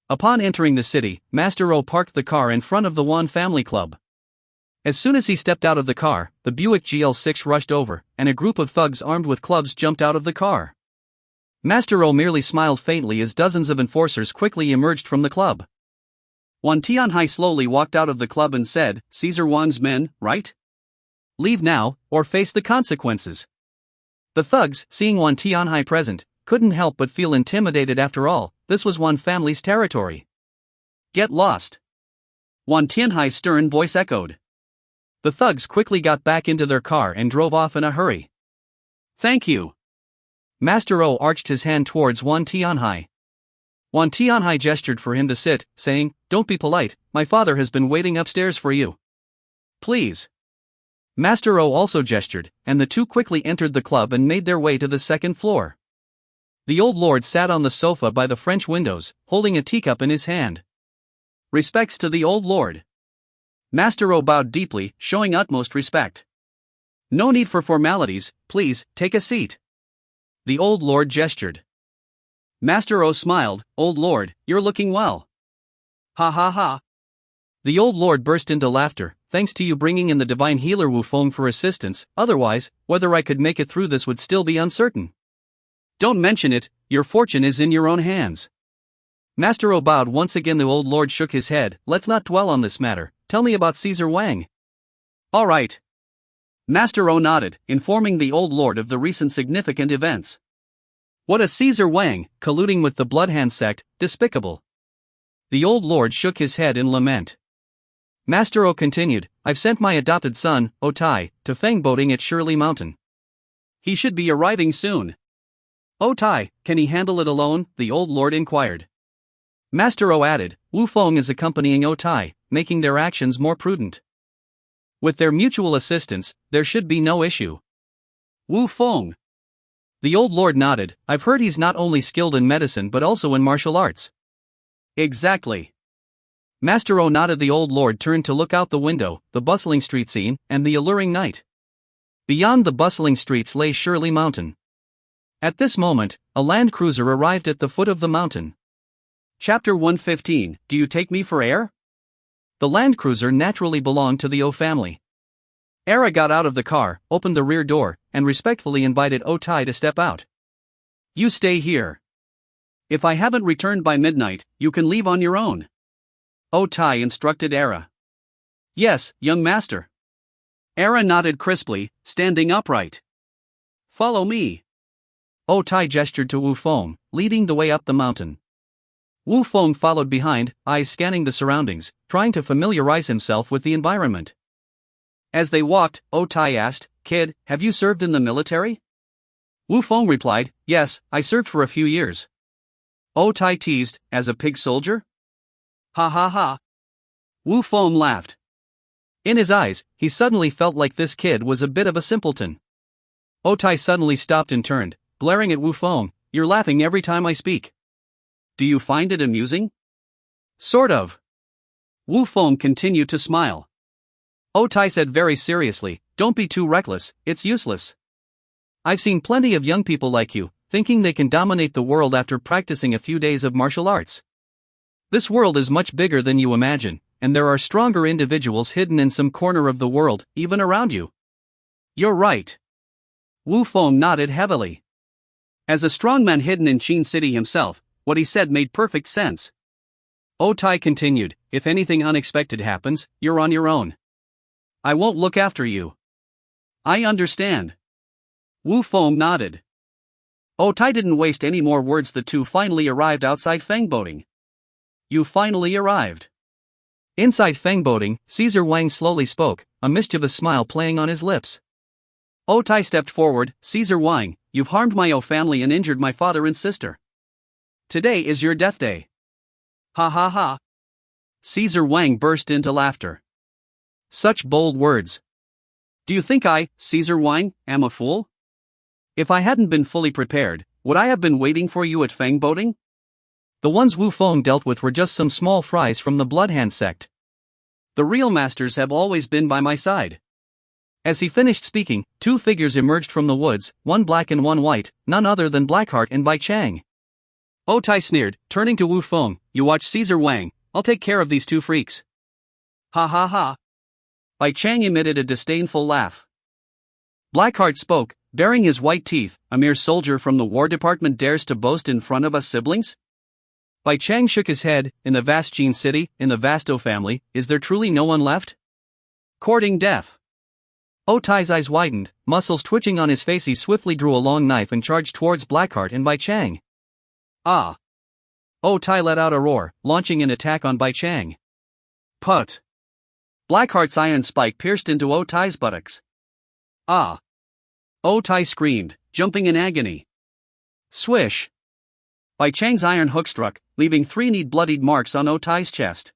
Upon entering the city, Master O parked the car in front of the Wan Family Club. As soon as he stepped out of the car, the Buick GL6 rushed over, and a group of thugs armed with clubs jumped out of the car. Master O merely smiled faintly as dozens of enforcers quickly emerged from the club. Wan Tianhai slowly walked out of the club and said, "Caesar Wang's men, right? Leave now, or face the consequences." The thugs, seeing Wan Tianhai present, couldn't help but feel intimidated. After all, this was Wan family's territory. "Get lost," Wan Tianhai's stern voice echoed. The thugs quickly got back into their car and drove off in a hurry. "Thank you." Master O arched his hand towards Wan Tianhai. Wan Tianhai gestured for him to sit, saying, "Don't be polite, my father has been waiting upstairs for you. Please." Master O also gestured, and the two quickly entered the club and made their way to the second floor. The old lord sat on the sofa by the French windows, holding a teacup in his hand. "Respects to the old lord." Master O bowed deeply, showing utmost respect. "No need for formalities, please, take a seat." The old lord gestured. Master O smiled, "Old lord, you're looking well." "Ha ha ha." The old lord burst into laughter. "Thanks to you bringing in the divine healer Wu Feng for assistance, otherwise, whether I could make it through this would still be uncertain." "Don't mention it, your fortune is in your own hands." Master O bowed once again. The old lord shook his head. "Let's not dwell on this matter. Tell me about Caesar Wang." "All right." Master O nodded, informing the old lord of the recent significant events. "What a Caesar Wang, colluding with the Bloodhand sect, despicable." The old lord shook his head in lament. Master O continued, "I've sent my adopted son, O Tai, to fang boating at Shirley Mountain. He should be arriving soon." "O Tai, can he handle it alone?" the old lord inquired. Master O added, "Wu Feng is accompanying O Tai, making their actions more prudent. With their mutual assistance, there should be no issue." "Wu Feng?" The old lord nodded. "I've heard he's not only skilled in medicine but also in martial arts." "Exactly." Master O nodded. The old lord turned to look out the window, the bustling street scene, and the alluring night. Beyond the bustling streets lay Shirley Mountain. At this moment, a land cruiser arrived at the foot of the mountain. Chapter 115, Do You Take Me for Air? The land cruiser naturally belonged to the O family. Era got out of the car, opened the rear door, and respectfully invited O-Tai to step out. You stay here. If I haven't returned by midnight, you can leave on your own. O-Tai instructed Era. Yes, young master. Era nodded crisply, standing upright. Follow me. O-Tai gestured to Wu Feng, leading the way up the mountain. Wu Feng followed behind, eyes scanning the surroundings, trying to familiarize himself with the environment. As they walked, O-Tai asked, Kid, have you served in the military? Wu Feng replied, Yes, I served for a few years. O-Tai teased, as a pig soldier? Ha ha ha. Wu Feng laughed. In his eyes, he suddenly felt like this kid was a bit of a simpleton. O-Tai suddenly stopped and turned, glaring at Wu Feng, You're laughing every time I speak. Do you find it amusing? Sort of. Wu Feng continued to smile. O-Tai said very seriously, Don't be too reckless, it's useless. I've seen plenty of young people like you, thinking they can dominate the world after practicing a few days of martial arts. This world is much bigger than you imagine, and there are stronger individuals hidden in some corner of the world, even around you. You're right. Wu Feng nodded heavily. As a strongman hidden in Qin City himself, what he said made perfect sense. O-Tai continued, If anything unexpected happens, you're on your own. I won't look after you. I understand. Wu Feng nodded. O-Tai didn't waste any more words. The two finally arrived outside Fengboating. You finally arrived. Inside Fengboating, Caesar Wang slowly spoke, a mischievous smile playing on his lips. O-Tai stepped forward, Caesar Wang, you've harmed my O family and injured my father and sister. Today is your death day. Ha ha ha. Caesar Wang burst into laughter. Such bold words. Do you think I, Caesar Wang, am a fool? If I hadn't been fully prepared, would I have been waiting for you at Fengboating? The ones Wu Feng dealt with were just some small fries from the Bloodhand sect. The real masters have always been by my side. As he finished speaking, two figures emerged from the woods, one black and one white, none other than Blackheart and Bai Chang. O-Tai sneered, turning to Wu Feng, You watch Caesar Wang, I'll take care of these two freaks. Ha ha ha. Bai Chang emitted a disdainful laugh. Blackheart spoke, baring his white teeth, A mere soldier from the War Department dares to boast in front of us siblings? Bai Chang shook his head, In the vast Qin City, in the vast O family, is there truly no one left? Courting death. O-Tai's eyes widened, muscles twitching on his face. He swiftly drew a long knife and charged towards Blackheart and Bai Chang. Ah! O-Tai let out a roar, launching an attack on Bai Chang. Put! Blackheart's iron spike pierced into O-Tai's buttocks. Ah! O-Tai screamed, jumping in agony. Swish! Bai Chang's iron hook struck, leaving 3 neat bloodied marks on O-Tai's chest.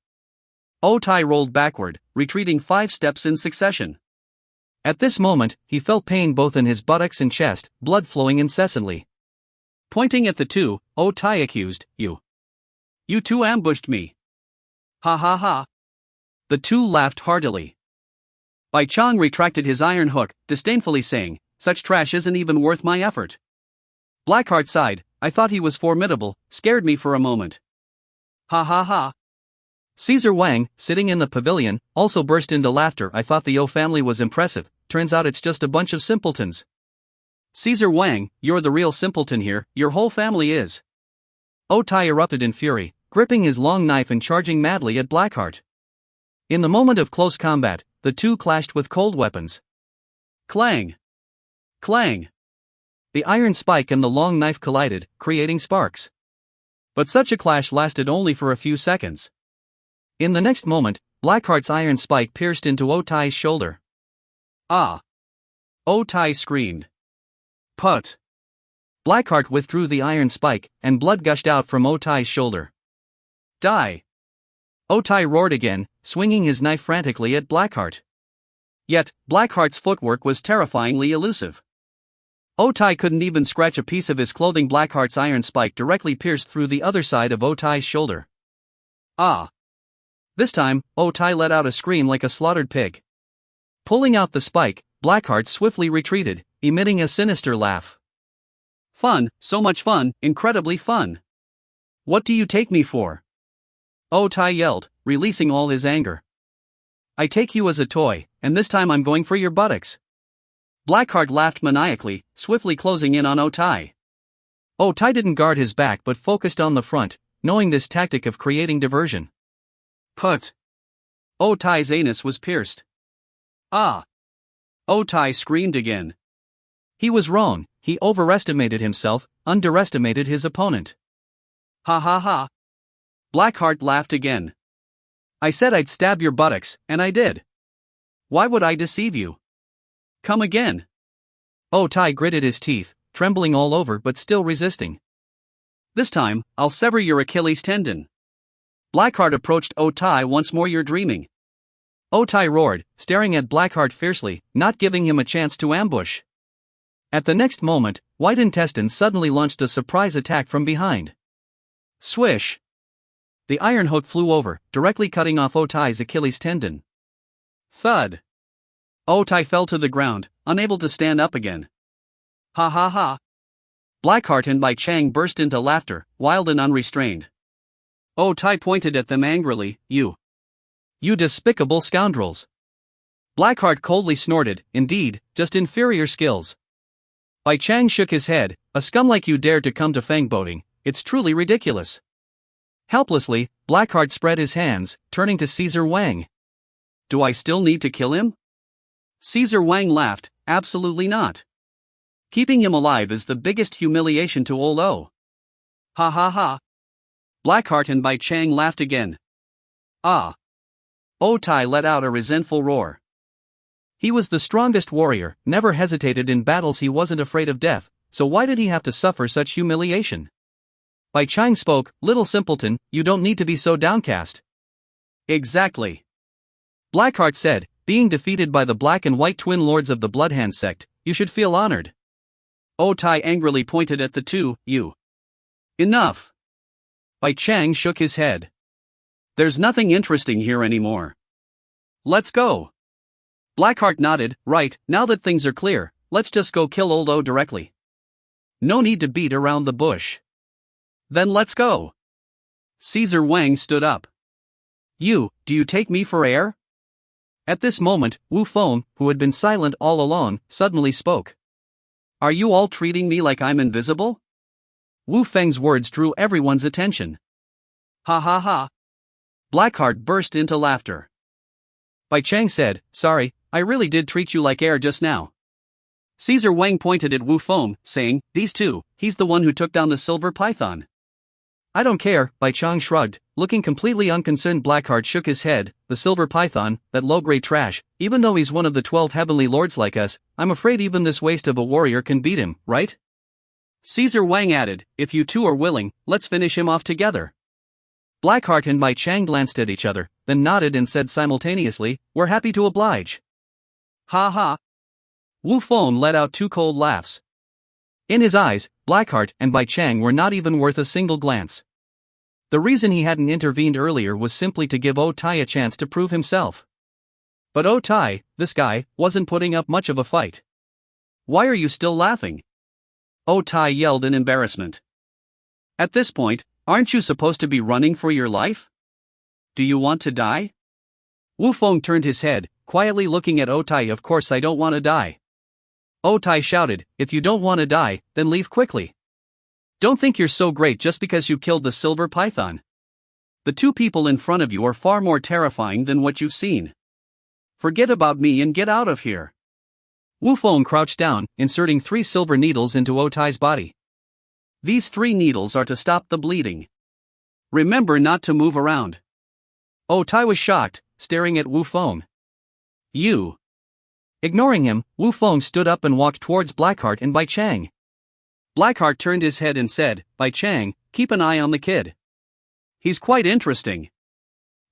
O-Tai rolled backward, retreating 5 steps in succession. At this moment, he felt pain both in his buttocks and chest, blood flowing incessantly. Pointing at the two, O-Tai accused, You two ambushed me. Ha ha ha. The two laughed heartily. Bai Chang retracted his iron hook, disdainfully saying, Such trash isn't even worth my effort. Blackheart sighed, I thought he was formidable, scared me for a moment. Ha ha ha. Caesar Wang, sitting in the pavilion, also burst into laughter. I thought the O family was impressive, turns out it's just a bunch of simpletons. Caesar Wang, you're the real simpleton here, your whole family is. O-Tai erupted in fury, gripping his long knife and charging madly at Blackheart. In the moment of close combat, the two clashed with cold weapons. Clang! Clang! The iron spike and the long knife collided, creating sparks. But such a clash lasted only for a few seconds. In the next moment, Blackheart's iron spike pierced into O-Tai's shoulder. Ah! O-Tai screamed. Put! Blackheart withdrew the iron spike, and blood gushed out from O-Tai's shoulder. Die! O-Tai roared again, swinging his knife frantically at Blackheart. Yet, Blackheart's footwork was terrifyingly elusive. O-Tai couldn't even scratch a piece of his clothing. Blackheart's iron spike directly pierced through the other side of O-Tai's shoulder. Ah! This time, O-Tai let out a scream like a slaughtered pig. Pulling out the spike, Blackheart swiftly retreated, emitting a sinister laugh. Fun, so much fun, incredibly fun. What do you take me for? Oh, Tai yelled, releasing all his anger. I take you as a toy, and this time I'm going for your buttocks. Blackheart laughed maniacally, swiftly closing in on Otai. Otai didn't guard his back but focused on the front, knowing this tactic of creating diversion. Put. Otai's anus was pierced. Ah! Otai screamed again. He was wrong, he overestimated himself, underestimated his opponent. Ha ha ha. Blackheart laughed again. I said I'd stab your buttocks, and I did. Why would I deceive you? Come again. Otai gritted his teeth, trembling all over but still resisting. This time, I'll sever your Achilles tendon. Blackheart approached Otai once more. You're dreaming. Otai roared, staring at Blackheart fiercely, not giving him a chance to ambush. At the next moment, White Intestine suddenly launched a surprise attack from behind. Swish! The iron hook flew over, directly cutting off Otai's Achilles tendon. Thud! Otai fell to the ground, unable to stand up again. Ha ha ha! Blackheart and Bai Chang burst into laughter, wild and unrestrained. Otai pointed at them angrily. You despicable scoundrels! Blackheart coldly snorted, indeed, just inferior skills. Bai Chang shook his head. A scum like you dared to come to fang boating, it's truly ridiculous. Helplessly, Blackheart spread his hands, turning to Caesar Wang. Do I still need to kill him? Caesar Wang laughed, absolutely not. Keeping him alive is the biggest humiliation to old O. Ha ha ha. Blackheart and Bai Chang laughed again. Ah. Otai let out a resentful roar. He was the strongest warrior, never hesitated in battles, he wasn't afraid of death, so why did he have to suffer such humiliation? Bai Chang spoke, little simpleton, you don't need to be so downcast. Exactly. Blackheart said, being defeated by the black and white twin lords of the Bloodhand sect, you should feel honored. Otai angrily pointed at the two, you. Enough. Bai Chang shook his head. There's nothing interesting here anymore. Let's go. Blackheart nodded, right, now that things are clear, let's just go kill old O directly. No need to beat around the bush. Then let's go. Caesar Wang stood up. Do you take me for air? At this moment, Wu Feng, who had been silent all along, suddenly spoke. Are you all treating me like I'm invisible? Wu Feng's words drew everyone's attention. Ha ha ha. Blackheart burst into laughter. Bai Chang said, sorry, I really did treat you like air just now. Caesar Wang pointed at Wu Feng, saying, these two, he's the one who took down the silver python. I don't care, Bai Chang shrugged, looking completely unconcerned. Blackheart shook his head, the silver python, that low-grade trash, even though he's one of the 12 heavenly lords like us, I'm afraid even this waste of a warrior can beat him, right? Caesar Wang added, if you two are willing, let's finish him off together. Blackheart and Bai Chang glanced at each other, then nodded and said simultaneously, we're happy to oblige. Ha ha. Wu Feng let out two cold laughs. In his eyes, Blackheart and Bai Chang were not even worth a single glance. The reason he hadn't intervened earlier was simply to give Otai a chance to prove himself. But Otai, this guy, wasn't putting up much of a fight. Why are you still laughing? Otai yelled in embarrassment. At this point, aren't you supposed to be running for your life? Do you want to die? Wu Feng turned his head, quietly looking at Otai. Of course I don't want to die. Otai shouted, if you don't want to die, then leave quickly. Don't think you're so great just because you killed the silver python. The two people in front of you are far more terrifying than what you've seen. Forget about me and get out of here. Wu Feng crouched down, inserting 3 silver needles into Otai's body. These 3 needles are to stop the bleeding. Remember not to move around. Otai was shocked, staring at Wu Feng. You. Ignoring him, Wu Feng stood up and walked towards Blackheart and Bai Chang. Blackheart turned his head and said, Bai Chang, keep an eye on the kid. He's quite interesting.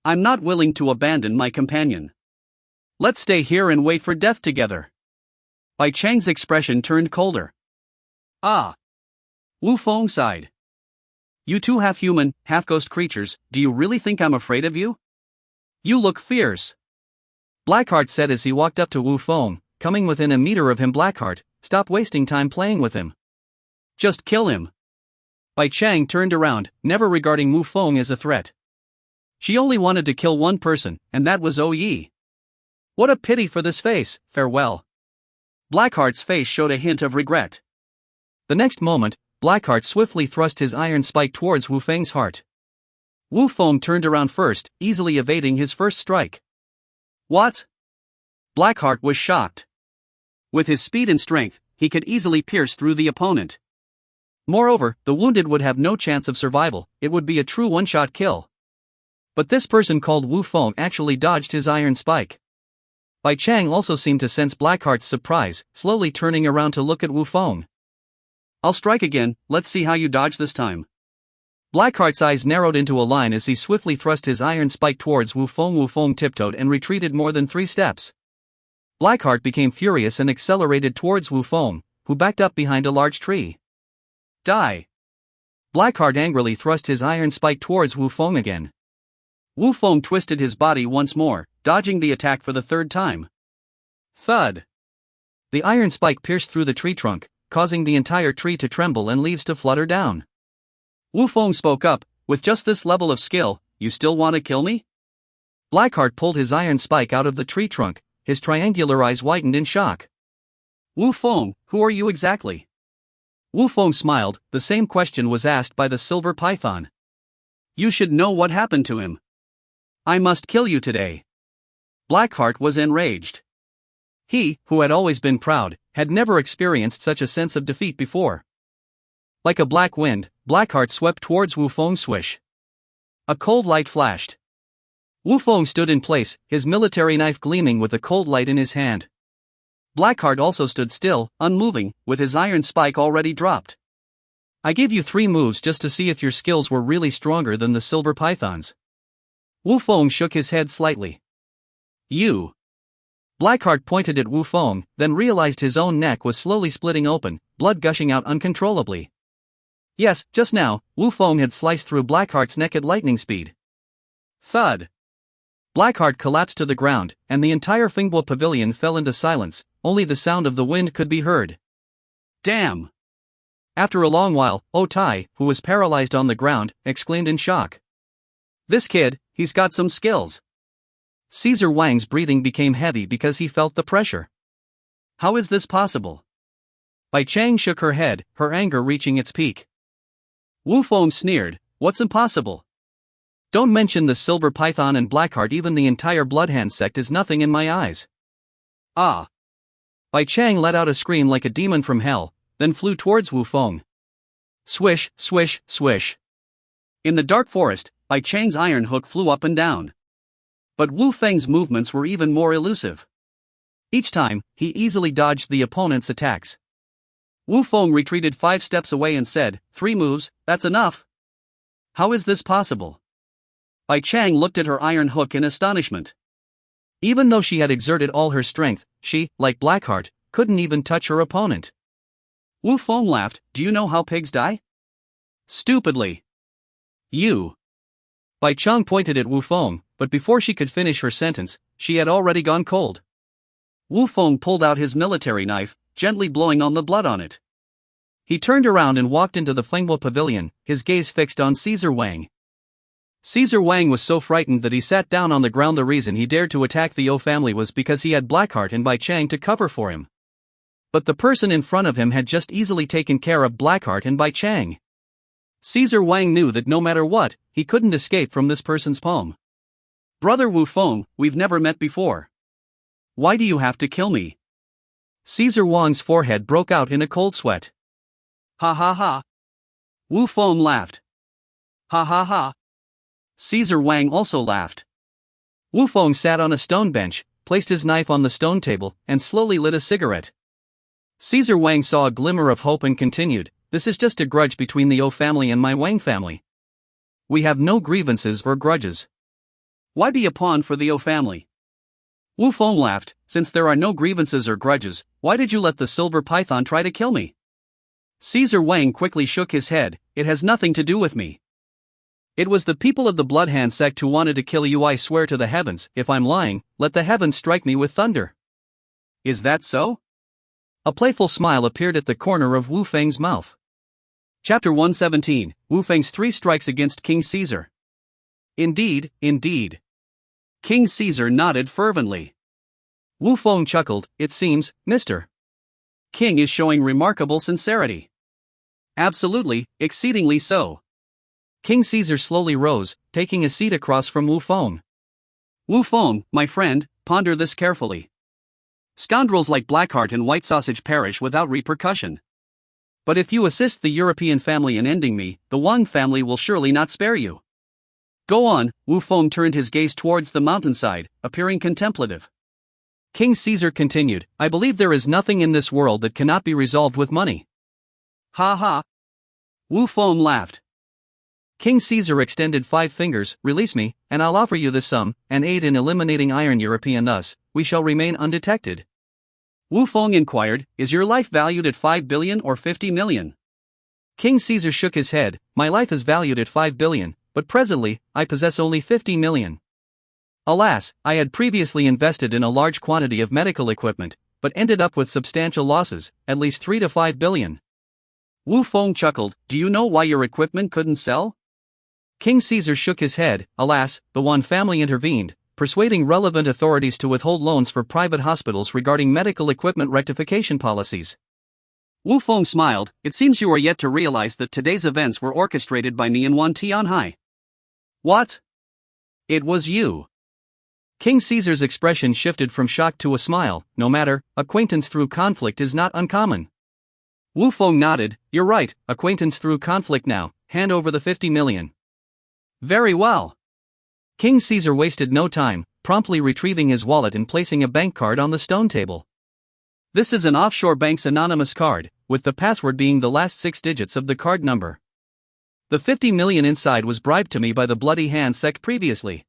I'm not willing to abandon my companion. Let's stay here and wait for death together. Bai Chang's expression turned colder. Ah. Wu Feng sighed. You two half-human, half-ghost creatures, do you really think I'm afraid of you? You look fierce. Blackheart said as he walked up to Wu Feng, coming within a meter of him. Blackheart, stop wasting time playing with him. Just kill him. Bai Chang turned around, never regarding Wu Feng as a threat. She only wanted to kill one person, and that was Oh Yi. What a pity for this face, farewell. Blackheart's face showed a hint of regret. The next moment, Blackheart swiftly thrust his iron spike towards Wu Feng's heart. Wu Feng turned around first, easily evading his first strike. What? Blackheart was shocked. With his speed and strength, he could easily pierce through the opponent. Moreover, the wounded would have no chance of survival, it would be a true one-shot kill. But this person called Wu Feng actually dodged his iron spike. Bai Chang also seemed to sense Blackheart's surprise, slowly turning around to look at Wu Feng. I'll strike again, let's see how you dodge this time. Blackheart's eyes narrowed into a line as he swiftly thrust his iron spike towards Wu Feng. Wu Feng tiptoed and retreated more than 3 steps. Blackheart became furious and accelerated towards Wu Feng, who backed up behind a large tree. Die! Blackheart angrily thrust his iron spike towards Wu Feng again. Wu Feng twisted his body once more, dodging the attack for the 3rd time. Thud! The iron spike pierced through the tree trunk, causing the entire tree to tremble and leaves to flutter down. Wu Feng spoke up, with just this level of skill, you still want to kill me? Blackheart pulled his iron spike out of the tree trunk, his triangular eyes widened in shock. Wu Feng, who are you exactly? Wu Feng smiled, the same question was asked by the silver python. You should know what happened to him. I must kill you today. Blackheart was enraged. He, who had always been proud, had never experienced such a sense of defeat before. Like a black wind, Blackheart swept towards Wu Feng. Swish. A cold light flashed. Wu Feng stood in place, his military knife gleaming with a cold light in his hand. Blackheart also stood still, unmoving, with his iron spike already dropped. I gave you 3 moves just to see if your skills were really stronger than the silver pythons. Wu Feng shook his head slightly. You. Blackheart pointed at Wu Feng, then realized his own neck was slowly splitting open, blood gushing out uncontrollably. Yes, just now, Wu Feng had sliced through Blackheart's neck at lightning speed. Thud! Blackheart collapsed to the ground, and the entire Fengbo pavilion fell into silence, only the sound of the wind could be heard. Damn! After a long while, Oh Tai, who was paralyzed on the ground, exclaimed in shock. This kid, he's got some skills. Caesar Wang's breathing became heavy because he felt the pressure. How is this possible? Bai Chang shook her head, her anger reaching its peak. Wu Feng sneered, what's impossible? Don't mention the silver python and Blackheart, even the entire Bloodhand sect is nothing in my eyes. Ah! Bai Chang let out a scream like a demon from hell, then flew towards Wu Feng. Swish, swish, swish. In the dark forest, Bai Chang's iron hook flew up and down. But Wu Feng's movements were even more elusive. Each time, he easily dodged the opponent's attacks. Wu Feng retreated 5 steps away and said, 3 moves, that's enough. How is this possible? Bai Chang looked at her iron hook in astonishment. Even though she had exerted all her strength, she, like Blackheart, couldn't even touch her opponent. Wu Feng laughed, do you know how pigs die? Stupidly. You. Bai Chang pointed at Wu Feng, but before she could finish her sentence, she had already gone cold. Wu Feng pulled out his military knife, gently blowing on the blood on it. He turned around and walked into the Fengbo pavilion, his gaze fixed on Caesar Wang. Caesar Wang was so frightened that he sat down on the ground. The reason he dared to attack the O family was because he had Blackheart and Bai Chang to cover for him. But the person in front of him had just easily taken care of Blackheart and Bai Chang. Caesar Wang knew that no matter what, he couldn't escape from this person's palm. Brother Wu Feng, we've never met before. Why do you have to kill me? Caesar Wang's forehead broke out in a cold sweat. Ha ha ha. Wu Feng laughed. Ha ha ha. Caesar Wang also laughed. Wu Feng sat on a stone bench, placed his knife on the stone table, and slowly lit a cigarette. Caesar Wang saw a glimmer of hope and continued, this is just a grudge between the O family and my Wang family. We have no grievances or grudges. Why be a pawn for the O family? Wu Feng laughed, since there are no grievances or grudges, why did you let the silver python try to kill me? Caesar Wang quickly shook his head, it has nothing to do with me. It was the people of the Bloodhand sect who wanted to kill you. I swear to the heavens, if I'm lying, let the heavens strike me with thunder. Is that so? A playful smile appeared at the corner of Wu Feng's mouth. Chapter 117, Wu Feng's 3 Strikes Against King Caesar. Indeed, indeed. King Caesar nodded fervently. Wu Feng chuckled, it seems, Mr. King is showing remarkable sincerity. Absolutely, exceedingly so. King Caesar slowly rose, taking a seat across from Wu Feng. Wu Feng, my friend, ponder this carefully. Scoundrels like Blackheart and White Sausage perish without repercussion. But if you assist the European family in ending me, the Wang family will surely not spare you. Go on. Wu Feng turned his gaze towards the mountainside, appearing contemplative. King Caesar continued, I believe there is nothing in this world that cannot be resolved with money. Ha ha. Wu Feng laughed. King Caesar extended 5 fingers, release me, and I'll offer you this sum, and aid in eliminating Iron European thus, we shall remain undetected. Wu Feng inquired, is your life valued at 5 billion or 50 million? King Caesar shook his head, my life is valued at 5 billion, but presently, I possess only 50 million. Alas, I had previously invested in a large quantity of medical equipment, but ended up with substantial losses, at least 3 to 5 billion. Wu Feng chuckled, do you know why your equipment couldn't sell? King Caesar shook his head, alas, the Wan family intervened, persuading relevant authorities to withhold loans for private hospitals regarding medical equipment rectification policies. Wu Feng smiled, it seems you are yet to realize that today's events were orchestrated by me and Wan Tianhai. What? It was you. King Caesar's expression shifted from shock to a smile, no matter, acquaintance through conflict is not uncommon. Wu Feng nodded, you're right, acquaintance through conflict now, hand over the 50 million. Very well. King Caesar wasted no time, promptly retrieving his wallet and placing a bank card on the stone table. This is an offshore bank's anonymous card, with the password being the last 6 digits of the card number. The 50 million inside was bribed to me by the Bloody Hand sect previously.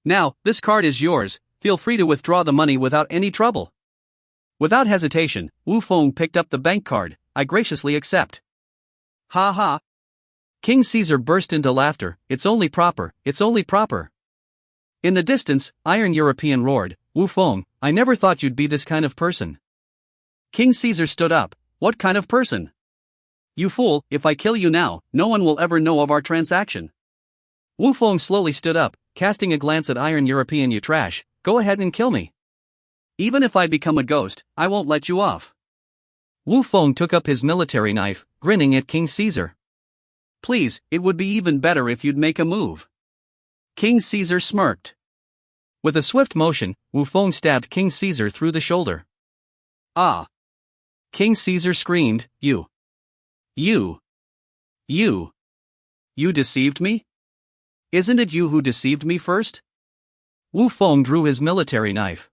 Now, this card is yours, feel free to withdraw the money without any trouble. Without hesitation, Wu Feng picked up the bank card, I graciously accept. Ha ha. King Caesar burst into laughter, it's only proper, it's only proper. In the distance, Iron European roared, Wu Feng, I never thought you'd be this kind of person. King Caesar stood up, what kind of person? You fool, if I kill you now, no one will ever know of our transaction. Wu Feng slowly stood up, casting a glance at Iron European, you trash, go ahead and kill me. Even if I become a ghost, I won't let you off. Wu Feng took up his military knife, grinning at King Caesar. Please, it would be even better if you'd make a move. King Caesar smirked. With a swift motion, Wu Feng stabbed King Caesar through the shoulder. Ah! King Caesar screamed, You deceived me? Isn't it you who deceived me first? Wu Feng drew his military knife.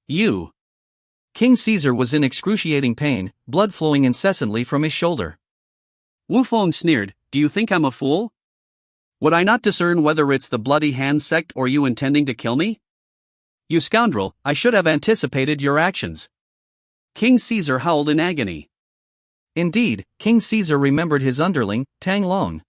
King Caesar was in excruciating pain, blood flowing incessantly from his shoulder. Wu Feng sneered, do you think I'm a fool? Would I not discern whether it's the Bloody Hand sect or you intending to kill me? You scoundrel, I should have anticipated your actions. King Caesar howled in agony. Indeed, King Caesar remembered his underling, Tang Long.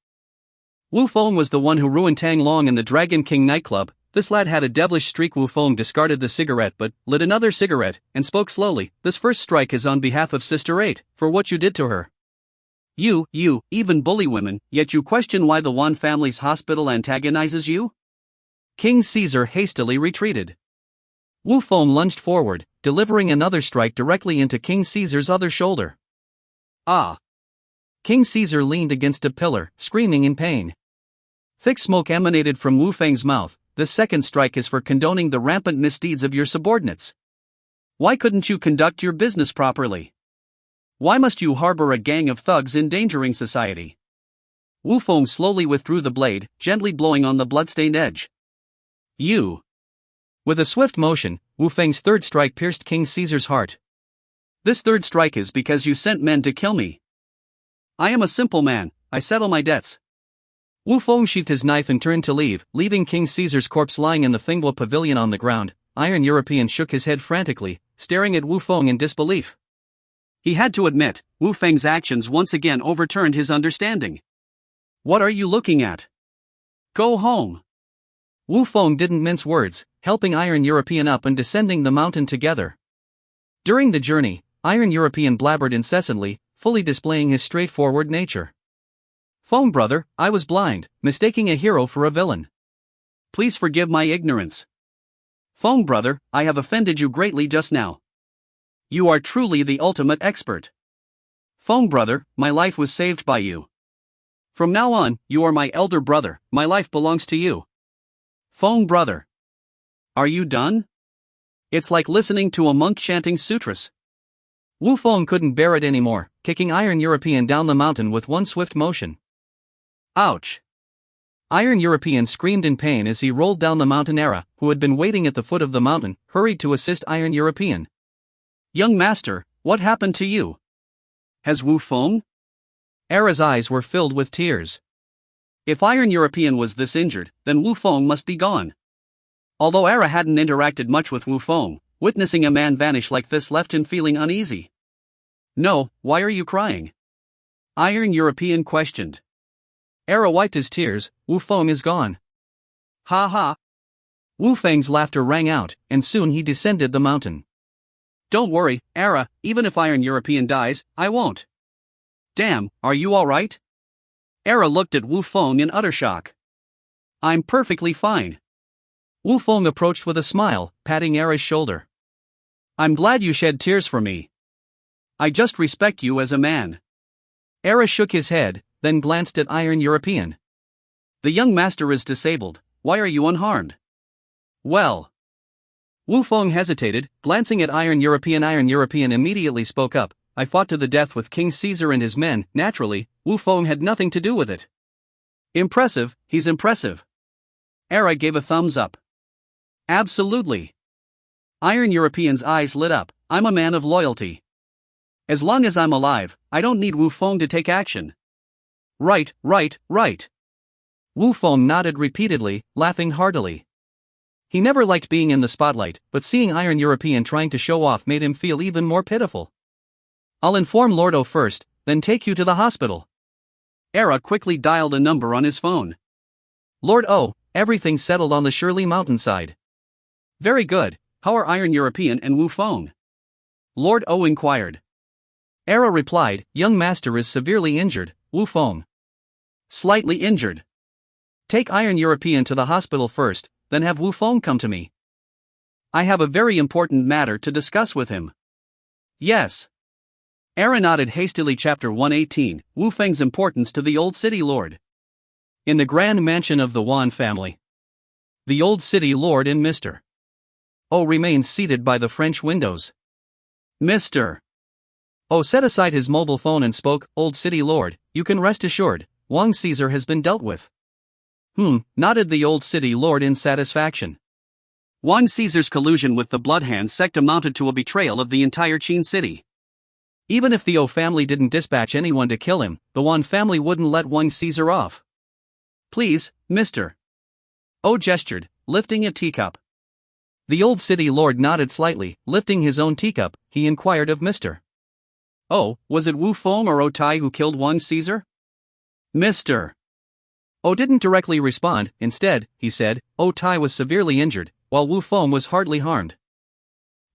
Wu Feng was the one who ruined Tang Long in the Dragon King nightclub. This lad had a devilish streak. Wu Feng discarded the cigarette but lit another cigarette and spoke slowly, this first strike is on behalf of Sister 8, for what you did to her. You even bully women, yet you question why the Wan family's hospital antagonizes you? King Caesar hastily retreated. Wu Feng lunged forward, delivering another strike directly into King Caesar's other shoulder. Ah! King Caesar leaned against a pillar, screaming in pain. Thick smoke emanated from Wu Feng's mouth. This second strike is for condoning the rampant misdeeds of your subordinates. Why couldn't you conduct your business properly? Why must you harbor a gang of thugs endangering society? Wu Feng slowly withdrew the blade, gently blowing on the bloodstained edge. With a swift motion, Wu Feng's third strike pierced King Caesar's heart. This third strike is because you sent men to kill me. I am a simple man, I settle my debts. Wu Feng sheathed his knife and turned to leave, leaving King Caesar's corpse lying in the Fengwa pavilion on the ground. Iron European shook his head frantically, staring at Wu Feng in disbelief. He had to admit, Wu Feng's actions once again overturned his understanding. What are you looking at? Go home. Wu Feng didn't mince words, helping Iron European up and descending the mountain together. During the journey, Iron European blabbered incessantly, fully displaying his straightforward nature. "Phone brother, I was blind, mistaking a hero for a villain. Please forgive my ignorance. Phone brother, I have offended you greatly just now. You are truly the ultimate expert. Phone brother, my life was saved by you. From now on, you are my elder brother, my life belongs to you. Phone brother. Are you done? It's like listening to a monk chanting sutras." Wu Feng couldn't bear it anymore, kicking Iron European down the mountain with one swift motion. Ouch! Iron European screamed in pain as he rolled down the mountain. Era, who had been waiting at the foot of the mountain, hurried to assist Iron European. "Young master, what happened to you? Has Wu Feng?" Era's eyes were filled with tears. If Iron European was this injured, then Wu Feng must be gone. Although Era hadn't interacted much with Wu Feng, witnessing a man vanish like this left him feeling uneasy. "No, why are you crying?" Iron European questioned. Era wiped his tears. "Wu Feng is gone." "Ha ha." Wu Feng's laughter rang out, and soon he descended the mountain. "Don't worry, Era, even if Iron European dies, I won't." "Damn, are you alright?" Era looked at Wu Feng in utter shock. "I'm perfectly fine." Wu Feng approached with a smile, patting Era's shoulder. "I'm glad you shed tears for me. I just respect you as a man." Era shook his head, then glanced at Iron European. "The young master is disabled, why are you unharmed?" "Well." Wu Feng hesitated, glancing at Iron European. Iron European immediately spoke up. "I fought to the death with King Caesar and his men." Naturally, Wu Feng had nothing to do with it. "Impressive, he's impressive." Era gave a thumbs up. "Absolutely." Iron European's eyes lit up. "I'm a man of loyalty. As long as I'm alive, I don't need Wu Feng to take action." Right. Wu Feng nodded repeatedly, laughing heartily. He never liked being in the spotlight, but seeing Iron European trying to show off made him feel even more pitiful. "I'll inform Lord O first, then take you to the hospital." Era quickly dialed a number on his phone. "Lord O, everything's settled on the Shirley mountainside." "Very good, how are Iron European and Wu Feng?" Lord O inquired. Era replied, "Young master is severely injured, Wu Feng." "Slightly injured. Take Iron European to the hospital first, then have Wu Feng come to me. I have a very important matter to discuss with him." "Yes." Era nodded hastily. Chapter 118, Wu Feng's importance to the Old City Lord. In the grand mansion of the Wan family, the Old City Lord and Mr. O remained seated by the French windows. Mr. O set aside his mobile phone and spoke. "Old City Lord, you can rest assured, Wang Caesar has been dealt with." Nodded the Old City Lord in satisfaction. Wang Caesar's collusion with the Bloodhand sect amounted to a betrayal of the entire Qin city. Even if the O family didn't dispatch anyone to kill him, the Wan family wouldn't let Wang Caesar off. "Please, Mr. O gestured, lifting a teacup. The Old City Lord nodded slightly. Lifting his own teacup, he inquired of Mr. "Oh, was it Wu Feng or O Tai who killed Wang Caesar?" Mr. O didn't directly respond. Instead, he said, O Tai was severely injured, while Wu Feng was hardly harmed.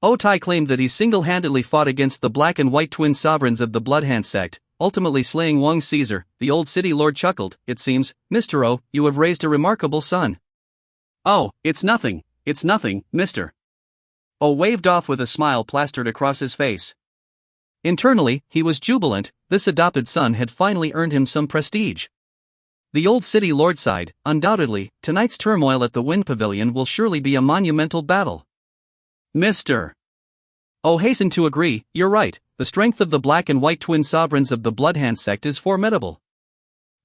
O Tai claimed that he single-handedly fought against the black and white twin sovereigns of the Bloodhand sect, ultimately slaying Wang Caesar. The Old City Lord chuckled. "It seems, Mr. O, you have raised a remarkable son." "Oh, it's nothing, Mr. O waved off with a smile plastered across his face. Internally, he was jubilant. This adopted son had finally earned him some prestige. The Old City Lord sighed. "Undoubtedly, tonight's turmoil at the Wind Pavilion will surely be a monumental battle." Mr. O hastened to agree. "You're right, the strength of the black and white twin sovereigns of the Bloodhand sect is formidable.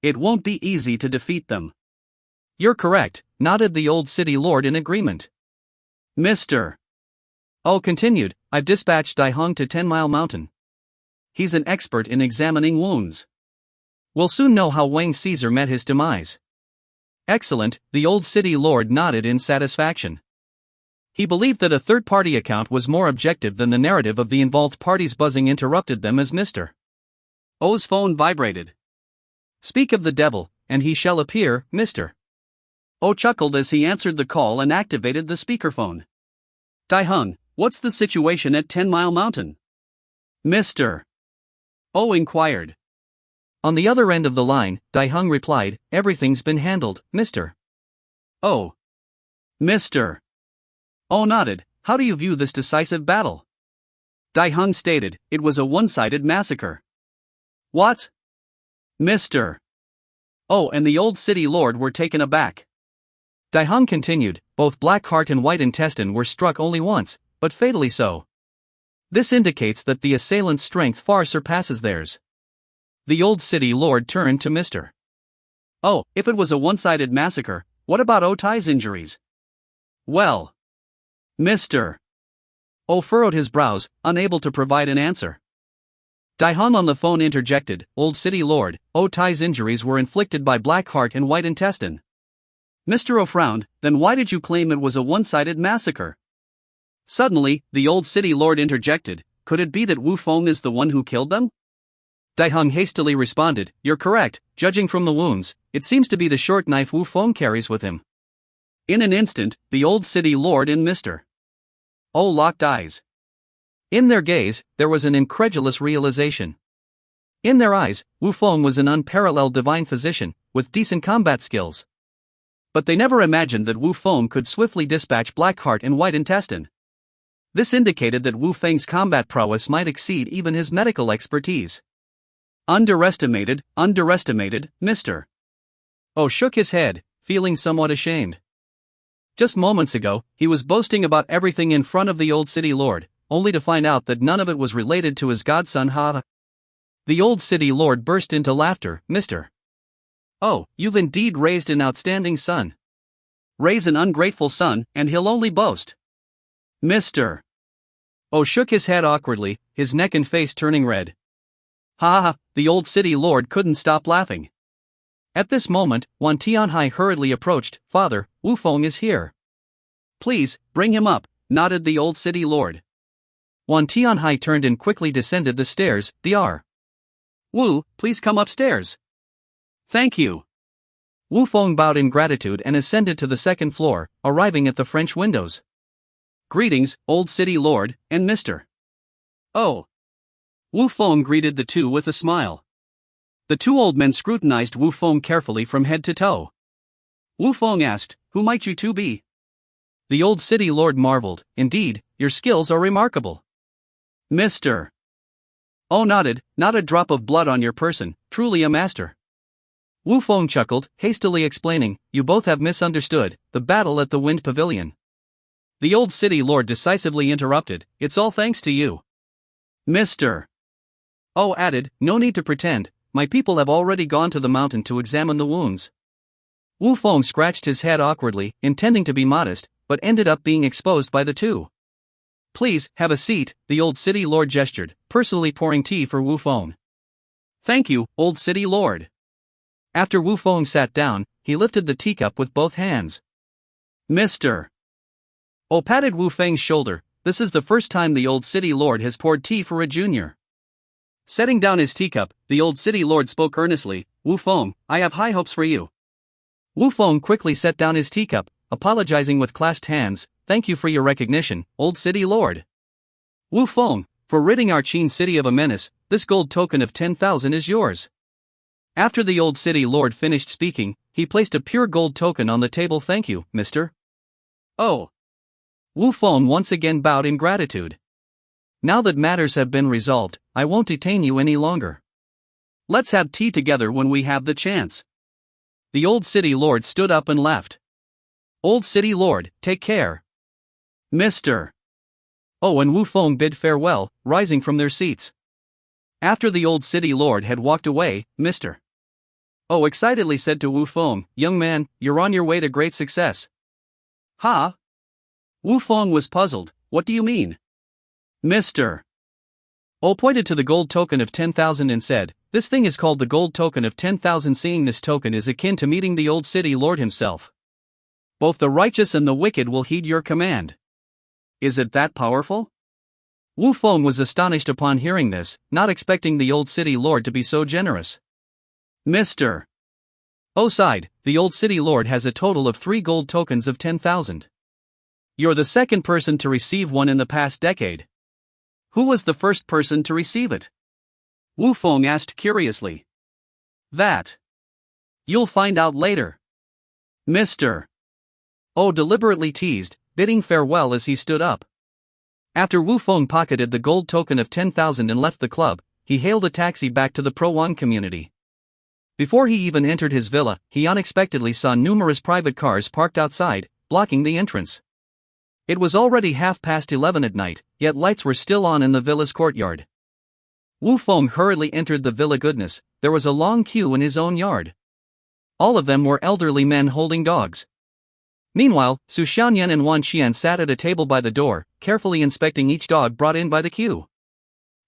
It won't be easy to defeat them." "You're correct," nodded the Old City Lord in agreement. Mr. O continued, "I've dispatched Dai Hung to 10 Mile Mountain. He's an expert in examining wounds. We'll soon know how Wang Caesar met his demise." "Excellent," the Old City Lord nodded in satisfaction. He believed that a third-party account was more objective than the narrative of the involved parties. Buzzing interrupted them as Mr. O's phone vibrated. "Speak of the devil, and he shall appear, Mr. O chuckled as he answered the call and activated the speakerphone. "Dai Hung, what's the situation at 10 Mile Mountain?" Mr. Oh inquired. On the other end of the line, Dai-hung replied, "Everything's been handled, Mr. Oh. Mr. Oh nodded, "How do you view this decisive battle?" Dai-hung stated, "It was a one-sided massacre." What? Mr. Oh, and the old city lord were taken aback. Dai-hung continued, "Both Black Heart and White Intestine were struck only once, but fatally so. This indicates that the assailant's strength far surpasses theirs." The old city lord turned to Mr. Oh, if it was a one-sided massacre, what about Otai's injuries? Well. Mr. Oh furrowed his brows, unable to provide an answer. Dai-hung on the phone interjected, "Old city lord, Otai's injuries were inflicted by Black Heart and White Intestine." Mr. O frowned, "Then why did you claim it was a one-sided massacre?" Suddenly, the old city lord interjected, "Could it be that Wu Feng is the one who killed them?" Dai-hung hastily responded, "You're correct, judging from the wounds, it seems to be the short knife Wu Feng carries with him." In an instant, the old city lord and Mr. O locked eyes. In their gaze, there was an incredulous realization. In their eyes, Wu Feng was an unparalleled divine physician, with decent combat skills. But they never imagined that Wu Feng could swiftly dispatch Black Heart and White Intestine. This indicated that Wu Feng's combat prowess might exceed even his medical expertise. Underestimated, Mr. O shook his head, feeling somewhat ashamed. Just moments ago, he was boasting about everything in front of the old city lord, only to find out that none of it was related to his godson Ha. The old city lord burst into laughter, "Mr. Oh, you've indeed raised an outstanding son." "Raise an ungrateful son, and he'll only boast." Mr. O shook his head awkwardly, his neck and face turning red. Ha ha, the old city lord couldn't stop laughing. At this moment, Wan Tianhai hurriedly approached, "Father, Wu Feng is here." "Please, bring him up," nodded the old city lord. Wan Tianhai turned and quickly descended the stairs, "Dr. Wu, please come upstairs." "Thank you." Wu Feng bowed in gratitude and ascended to the second floor, arriving at the French windows. "Greetings, old city lord, and Mr. Oh." Wu Feng greeted the two with a smile. The two old men scrutinized Wu Feng carefully from head to toe. Wu Feng asked, "Who might you two be?" The old city lord marveled, "Indeed, your skills are remarkable." Mr. Oh nodded, "Not a drop of blood on your person, truly a master." Wu Feng chuckled, hastily explaining, "You both have misunderstood the battle at the Wind Pavilion." The old city lord decisively interrupted, "It's all thanks to you." Mr. O added, "No need to pretend, my people have already gone to the mountain to examine the wounds." Wu Feng scratched his head awkwardly, intending to be modest, but ended up being exposed by the two. "Please, have a seat," the old city lord gestured, personally pouring tea for Wu Feng. "Thank you, old city lord." After Wu Feng sat down, he lifted the teacup with both hands. Mr. O patted Wu Feng's shoulder, "This is the first time the old city lord has poured tea for a junior." Setting down his teacup, the old city lord spoke earnestly, "Wu Feng, I have high hopes for you." Wu Feng quickly set down his teacup, apologizing with clasped hands, "Thank you for your recognition, old city lord." Wu Feng, for ridding our Qin city of a menace, this gold token of 10,000 is yours. After the old city lord finished speaking, he placed a pure gold token on the table. "Thank you, Mr. Oh." Wu Feng once again bowed in gratitude. "Now that matters have been resolved, I won't detain you any longer. Let's have tea together when we have the chance." The old city lord stood up and left. "Old city lord, take care." Mr. Oh and Wu Feng bid farewell, rising from their seats. After the old city lord had walked away, Mr. Oh excitedly said to Wu Feng, "Young man, you're on your way to great success." "Ha?" Wu Feng was puzzled, "What do you mean?" Mr. Oh pointed to the gold token of 10,000 and said, "This thing is called the gold token of 10,000. Seeing this token is akin to meeting the old city lord himself. Both the righteous and the wicked will heed your command." "Is it that powerful?" Wu Feng was astonished upon hearing this, not expecting the old city lord to be so generous. Mr. Oh sighed, "The old city lord has a total of 3 gold tokens of 10,000. You're the second person to receive one in the past decade. Who was the first person to receive it?" Wu Feng asked curiously. That. You'll find out later. Mr. O deliberately teased, bidding farewell as he stood up. After Wu Feng pocketed the gold token of 10,000 and left the club, he hailed a taxi back to the Pro One community. Before he even entered his villa, he unexpectedly saw numerous private cars parked outside, blocking the entrance. It was already 11:30 at night, yet lights were still on in the villa's courtyard. Wu Feng hurriedly entered the villa. Goodness, there was a long queue in his own yard. All of them were elderly men holding dogs. Meanwhile, Su Xianyan and Wan Qian sat at a table by the door, carefully inspecting each dog brought in by the queue.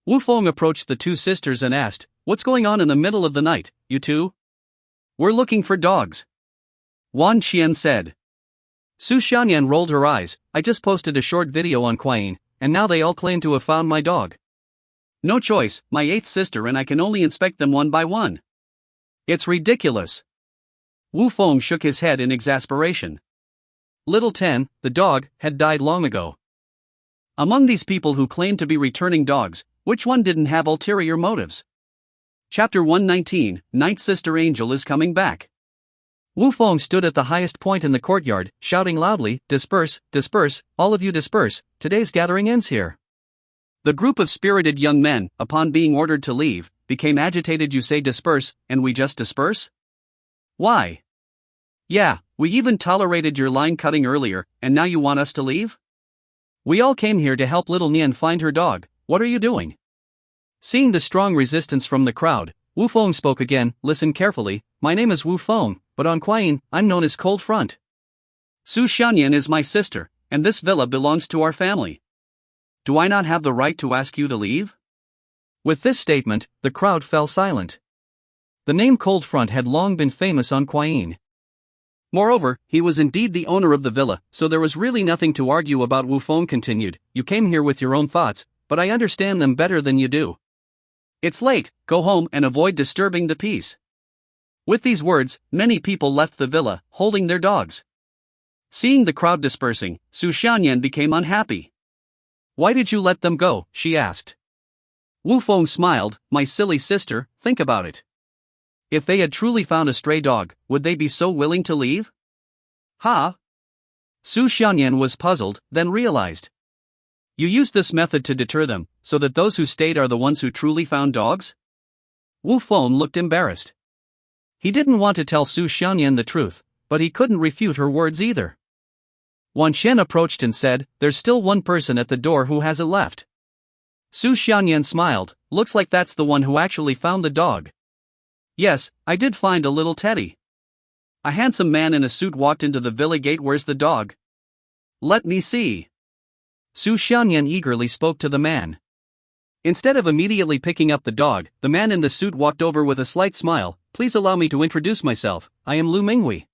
Wu Feng approached the two sisters and asked, "What's going on in the middle of the night, you two?" "We're looking for dogs," Wan Qian said. Su Xianyan rolled her eyes. "I just posted a short video on Quain, and now they all claim to have found my dog. No choice, my eighth sister and I can only inspect them one by one. It's ridiculous." Wu Feng shook his head in exasperation. Little Ten, the dog, had died long ago. Among these people who claimed to be returning dogs, which one didn't have ulterior motives? Chapter 119, Ninth Sister Angel is coming back. Wu Feng stood at the highest point in the courtyard, shouting loudly, "Disperse, disperse, all of you disperse, today's gathering ends here." The group of spirited young men, upon being ordered to leave, became agitated. "You say disperse, and we just disperse? Why? Yeah, we even tolerated your line cutting earlier, and now you want us to leave? We all came here to help little Nian find her dog, what are you doing?" Seeing the strong resistance from the crowd, Wu Feng spoke again. "Listen carefully, my name is Wu Feng, but on Quain, I'm known as Cold Front. Su Xianyan is my sister, and this villa belongs to our family. Do I not have the right to ask you to leave?" With this statement, the crowd fell silent. The name Cold Front had long been famous on Quain. Moreover, he was indeed the owner of the villa, so there was really nothing to argue about. Wu Feng continued, "You came here with your own thoughts, but I understand them better than you do. It's late, go home and avoid disturbing the peace." With these words, many people left the villa, holding their dogs. Seeing the crowd dispersing, Su Xianyan became unhappy. "Why did you let them go?" she asked. Wu Feng smiled, "My silly sister, think about it. If they had truly found a stray dog, would they be so willing to leave? Huh? Su Xianyan was puzzled, then realized. You used this method to deter them, so that those who stayed are the ones who truly found dogs? Wu Feng looked embarrassed. He didn't want to tell Su Xianyan the truth, but he couldn't refute her words either. Wan Qian approached and said, "There's still one person at the door who hasn't left." Su Xianyan smiled, "Looks like that's the one who actually found the dog." "Yes, I did find a little teddy. A handsome man in a suit walked into the villa gate. Where's the dog? Let me see." Su Xianyan eagerly spoke to the man. Instead of immediately picking up the dog, the man in the suit walked over with a slight smile. "Please allow me to introduce myself, I am Lu Minghui."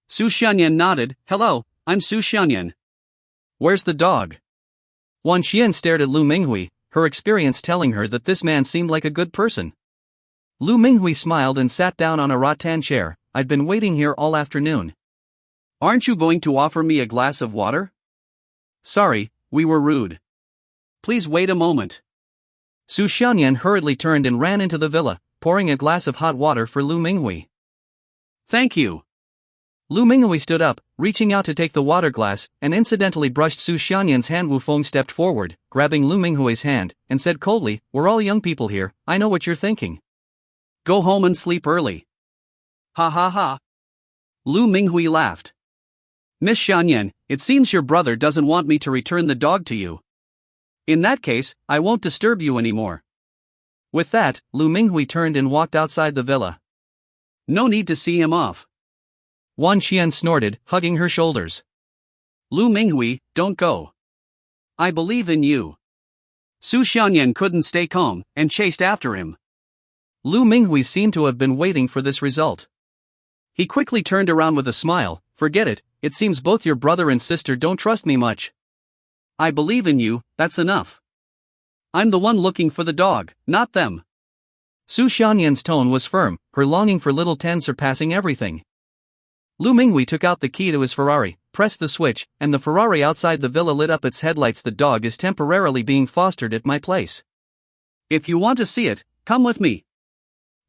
Su Xianyan nodded, "Hello, I'm Su Xianyan. Where's the dog?" Wan Qian stared at Lu Minghui, her experience telling her that this man seemed like a good person. Lu Minghui smiled and sat down on a rattan chair. "I've been waiting here all afternoon. Aren't you going to offer me a glass of water?" "Sorry, we were rude. Please wait a moment." Su Xianyan hurriedly turned and ran into the villa, pouring a glass of hot water for Lu Minghui. "Thank you." Lu Minghui stood up, reaching out to take the water glass, and incidentally brushed Su Xianyan's hand. Wu Feng stepped forward, grabbing Lu Minghui's hand, and said coldly, "We're all young people here, I know what you're thinking. Go home and sleep early." Ha ha ha. Lu Minghui laughed. "Miss Xianyan, it seems your brother doesn't want me to return the dog to you. In that case, I won't disturb you anymore." With that, Lu Minghui turned and walked outside the villa. "No need to see him off." Wan Qian snorted, hugging her shoulders. "Lu Minghui, don't go. I believe in you." Su Xianyan couldn't stay calm, and chased after him. Lu Minghui seemed to have been waiting for this result. He quickly turned around with a smile. "Forget it, it seems both your brother and sister don't trust me much. I believe in you, that's enough. I'm the one looking for the dog, not them." Su Xianyan's tone was firm, her longing for little Ten surpassing everything. Lu Minghui took out the key to his Ferrari, pressed the switch, and the Ferrari outside the villa lit up its headlights. "The dog is temporarily being fostered at my place. If you want to see it, come with me.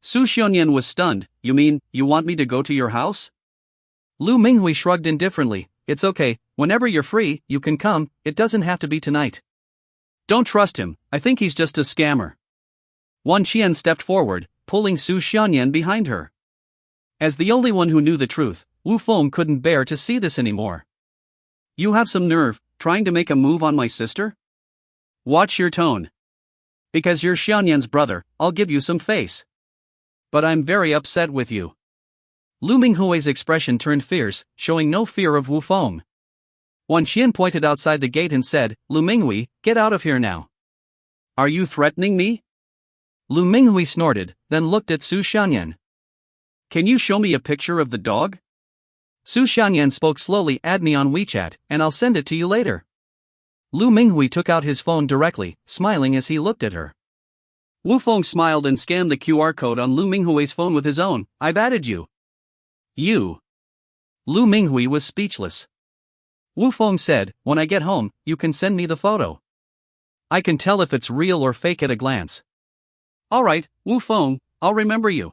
Su Xianyan was stunned. You mean, you want me to go to your house? Lu Minghui shrugged indifferently. It's okay, whenever you're free, you can come, it doesn't have to be tonight. Don't trust him, I think he's just a scammer. Wan Qian stepped forward, pulling Su Xianyan behind her. As the only one who knew the truth, Wu Feng couldn't bear to see this anymore. You have some nerve, trying to make a move on my sister? Watch your tone. Because you're Xianyan's brother, I'll give you some face. But I'm very upset with you. Lu Minghui's expression turned fierce, showing no fear of Wu Feng. Wan Qian pointed outside the gate and said, Lu Minghui, get out of here now. Are you threatening me? Lu Minghui snorted, then looked at Su Xianyan. Can you show me a picture of the dog? Su Xianyan spoke slowly. Add me on WeChat, and I'll send it to you later. Lu Minghui took out his phone directly, smiling as he looked at her. Wu Feng smiled and scanned the QR code on Lu Minghui's phone with his own. I've added you. You. Lu Minghui was speechless. Wu Feng said, when I get home, you can send me the photo. I can tell if it's real or fake at a glance. Alright, Wu Feng, I'll remember you.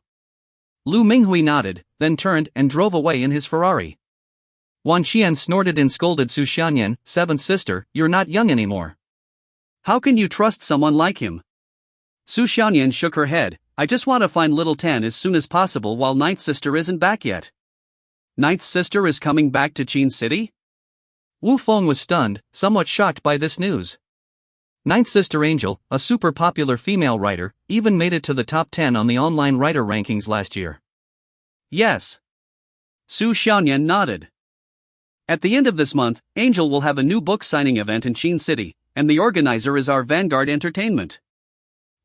Lu Minghui nodded, then turned and drove away in his Ferrari. Wan Qian snorted and scolded Su Xianyan, seventh sister, you're not young anymore. How can you trust someone like him? Su Xianyan shook her head. I just want to find little Tan as soon as possible while ninth sister isn't back yet. Ninth sister is coming back to Qin City? Wu Feng was stunned, somewhat shocked by this news. Ninth sister Angel, a super popular female writer, even made it to the top 10 on the online writer rankings last year. Yes. Su Xianyan nodded. At the end of this month, Angel will have a new book signing event in Qin City, and the organizer is our Vanguard Entertainment.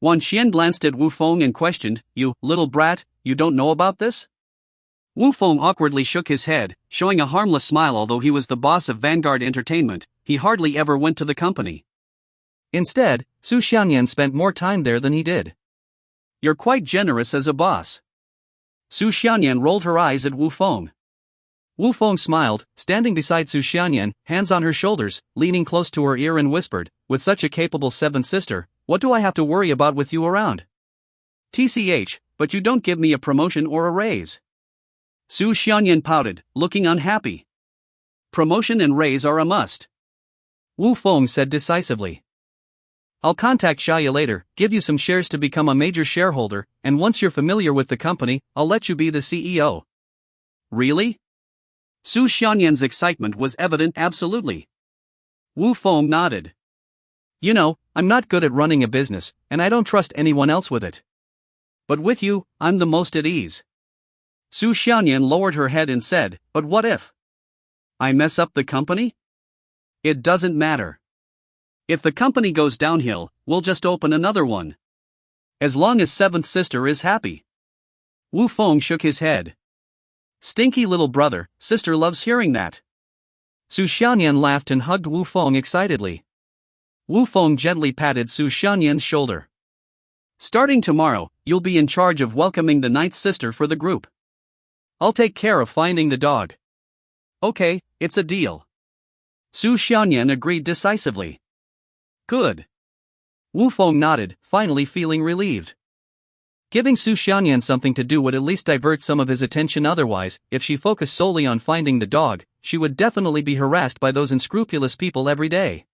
Wan Qian glanced at Wu Feng and questioned, You, little brat, you don't know about this? Wu Feng awkwardly shook his head, showing a harmless smile. Although he was the boss of Vanguard Entertainment, he hardly ever went to the company. Instead, Su Xianyan spent more time there than he did. You're quite generous as a boss. Su Xianyan rolled her eyes at Wu Feng. Wu Feng smiled, standing beside Su Xianyan, hands on her shoulders, leaning close to her ear and whispered, with such a capable seventh sister, what do I have to worry about with you around? TCH, but you don't give me a promotion or a raise. Su Xianyan pouted, looking unhappy. Promotion and raise are a must. Wu Feng said decisively. I'll contact Xia later, give you some shares to become a major shareholder, and once you're familiar with the company, I'll let you be the CEO. Really? Su Xianyan's excitement was evident. Absolutely. Wu Feng nodded. You know, I'm not good at running a business, and I don't trust anyone else with it. But with you, I'm the most at ease. Su Xianyan lowered her head and said, But what if I mess up the company? It doesn't matter. If the company goes downhill, we'll just open another one. As long as seventh sister is happy. Wu Feng shook his head. Stinky little brother, sister loves hearing that. Su Xianyan laughed and hugged Wu Feng excitedly. Wu Feng gently patted Su Xianyan's shoulder. Starting tomorrow, you'll be in charge of welcoming the ninth sister for the group. I'll take care of finding the dog. Okay, it's a deal. Su Xianyan agreed decisively. Good. Wu Feng nodded, finally feeling relieved. Giving Su Xianyan something to do would at least divert some of his attention. Otherwise, if she focused solely on finding the dog, she would definitely be harassed by those unscrupulous people every day.